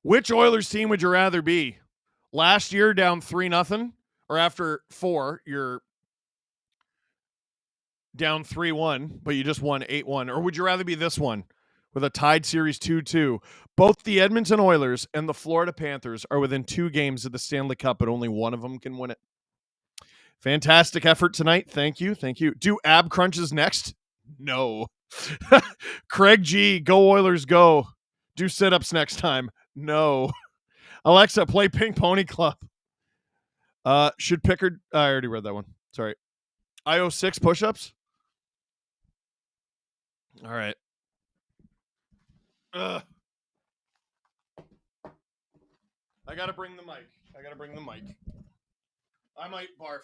Which Oilers team would you rather be? Last year down 3-0, or after 4, you're down 3-1, but you just won 8-1. Or would you rather be this one with a tied series 2-2. Both the Edmonton Oilers and the Florida Panthers are within 2 games of the Stanley Cup, but only one of them can win it. Fantastic effort tonight. Thank you. Thank you. Do ab crunches next? No. Craig G, go Oilers, go. Do sit-ups next time? No. Alexa, play Pink Pony Club. Should Pickard... I already read that one. Sorry. I owe 6 push-ups? All right. I gotta bring the mic. I might barf.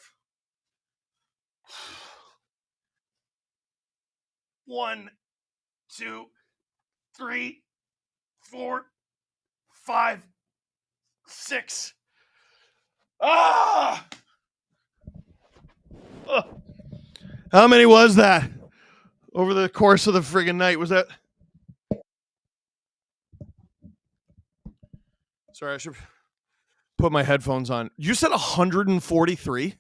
1, 2, 3, 4, 5, 6. Ah! How many was that over the course of the friggin' night? Was that? Sorry, I should put my headphones on. You said 143?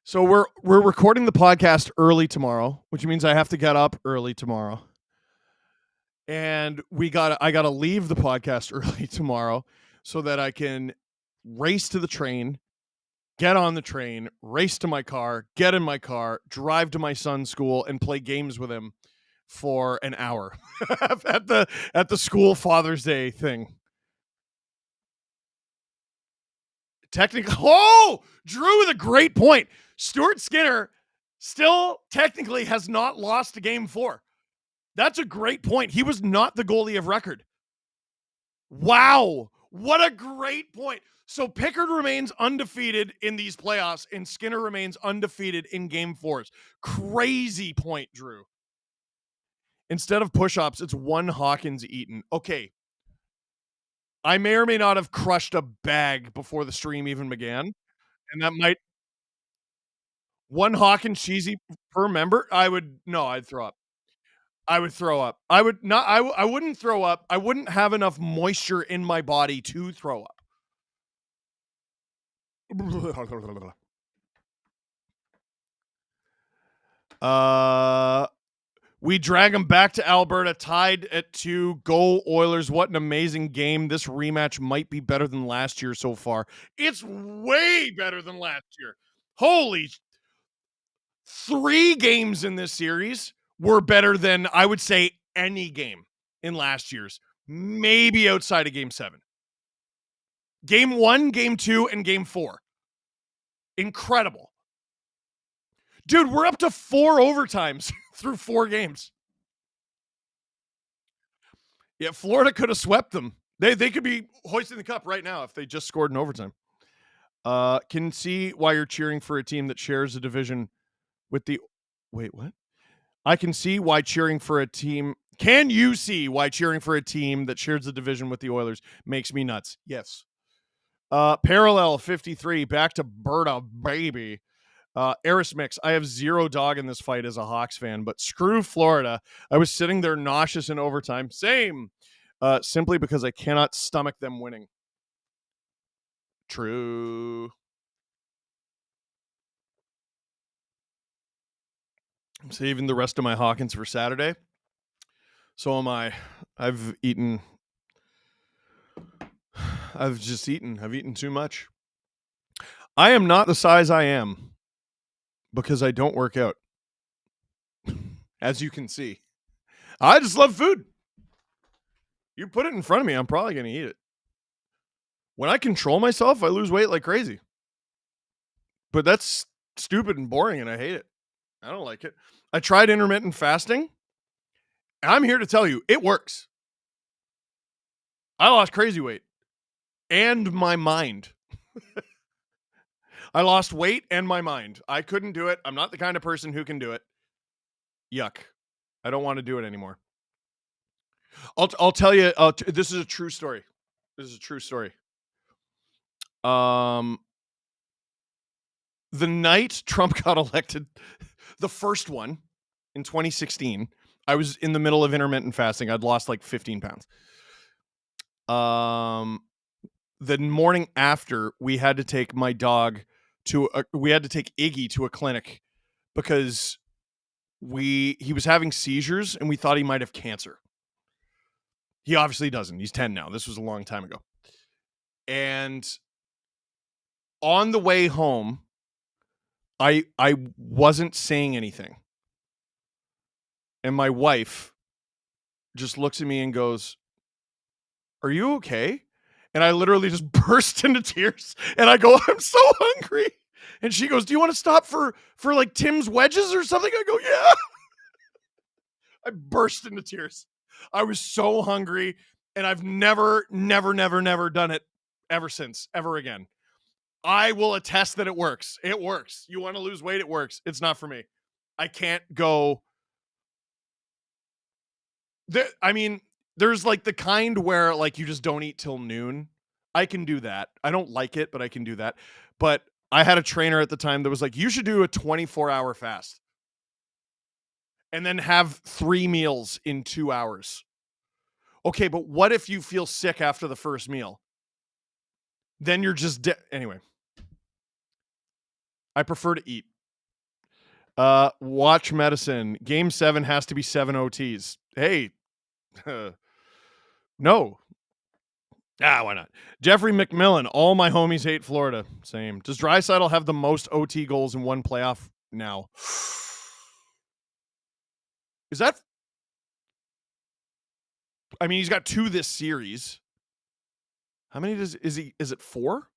So we're recording the podcast early tomorrow, which means I have to get up early tomorrow. And I gotta leave the podcast early tomorrow so that I can race to the train, get on the train, race to my car, get in my car, drive to my son's school, and play games with him for an hour at the school Father's Day thing. Technically, Drew with a great point. Stuart Skinner still technically has not lost a game 4. That's a great point. He was not the goalie of record. Wow. What a great point. So Pickard remains undefeated in these playoffs, and Skinner remains undefeated in game 4s. Crazy point, Drew. Instead of push-ups, it's 1 Hawkins eaten. Okay. I may or may not have crushed a bag before the stream even began. And that might... 1 Hawkins cheesy per member? I'd throw up. I would throw up. I wouldn't throw up. I wouldn't have enough moisture in my body to throw up. We drag them back to Alberta, tied at 2. Go Oilers. What an amazing game. This rematch might be better than last year so far. It's way better than last year. Holy. 3 games in this series were better than, I would say, any game in last year's. Maybe outside of game 7. Game 1, game 2, and game 4. Incredible. Dude, we're up to 4 overtimes through 4 games. Yeah, Florida could have swept them. They could be hoisting the cup right now if they just scored in overtime. Can see why you're cheering for a team that shares a division with the... Wait, what? I can see why cheering for a team... Can you see why cheering for a team that shares the division with the Oilers makes me nuts? Yes. Parallel 53, back to Berta, baby. Eris Mix, I have 0 dog in this fight as a Hawks fan, but screw Florida. I was sitting there nauseous in overtime. Same. Simply because I cannot stomach them winning. True. I'm saving the rest of my Hawkins for Saturday. So am I. I've eaten too much. I am not the size I am because I don't work out. As you can see. I just love food. You put it in front of me, I'm probably going to eat it. When I control myself, I lose weight like crazy. But that's stupid and boring, and I hate it. I don't like it. I tried intermittent fasting. I'm here to tell you, it works. I lost crazy weight. And my mind. I lost weight and my mind. I couldn't do it. I'm not the kind of person who can do it. Yuck. I don't want to do it anymore. I'll tell you, this is a true story. The night Trump got elected, the first one in 2016, I was in the middle of intermittent fasting. I'd lost like 15 pounds. The morning after, we had to take my dog we had to take Iggy to a clinic because he was having seizures and we thought he might have cancer. He obviously doesn't. He's 10 now. This was a long time ago. And on the way home, I wasn't saying anything. And my wife just looks at me and goes, "Are you okay?" And I literally just burst into tears. And I go, "I'm so hungry." And she goes, "Do you want to stop for like Tim's wedges or something?" I go, "Yeah." I burst into tears. I was so hungry, and I've never done it ever since, ever again. I will attest that it works. It works. You want to lose weight, it works. It's not for me. I can't go. There's like the kind where like you just don't eat till noon. I can do that. I don't like it, but I can do that. But I had a trainer at the time that was like, you should do a 24-hour fast and then have 3 meals in 2 hours. Okay, but what if you feel sick after the first meal? Then you're just anyway. I prefer to eat. Watch medicine. Game 7 has to be 7 OTs. Hey, no. Why not? Jeffrey McMillan. All my homies hate Florida. Same. Does Draisaitl have the most OT goals in one playoff now? Is that? I mean, he's got 2 this series. How many is it 4?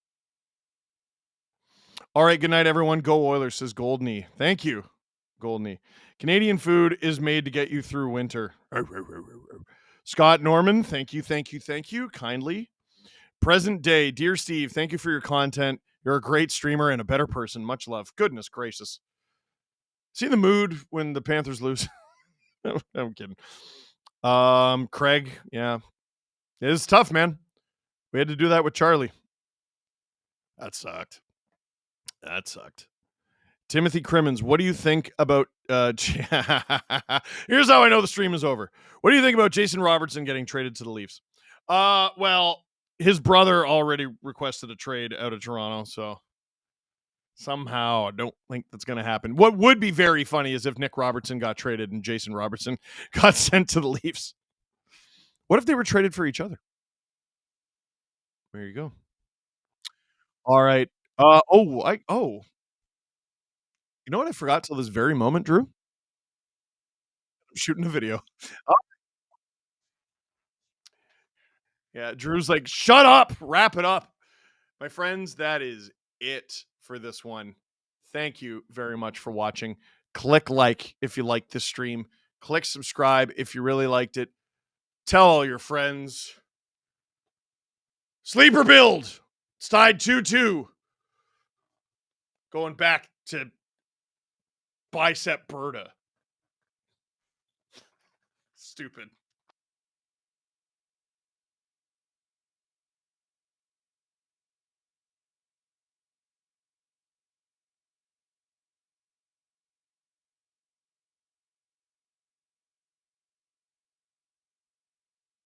All right, good night, everyone. Go Oilers, says Goldney. Thank you, Goldney. Canadian food is made to get you through winter. Scott Norman, thank you. Kindly. Present day, dear Steve, thank you for your content. You're a great streamer and a better person. Much love. Goodness gracious. See the mood when the Panthers lose? I'm kidding. Craig, yeah. It is tough, man. We had to do that with Charlie. That sucked. Timothy Crimmins, what do you think about here's how I know the stream is over. What do you think about Jason Robertson getting traded to the Leafs? Well, his brother already requested a trade out of Toronto, so somehow I don't think that's going to happen. What would be very funny is if Nick Robertson got traded and Jason Robertson got sent to the Leafs. What if they were traded for each other? There you go. All right. You know what I forgot till this very moment, Drew? I'm shooting a video. Yeah, Drew's like, shut up, wrap it up. My friends, that is it for this one. Thank you very much for watching. Click like if you liked this stream. Click subscribe if you really liked it. Tell all your friends. Sleeper build. It's tied 2-2. Going back to Bicep Berta. Stupid.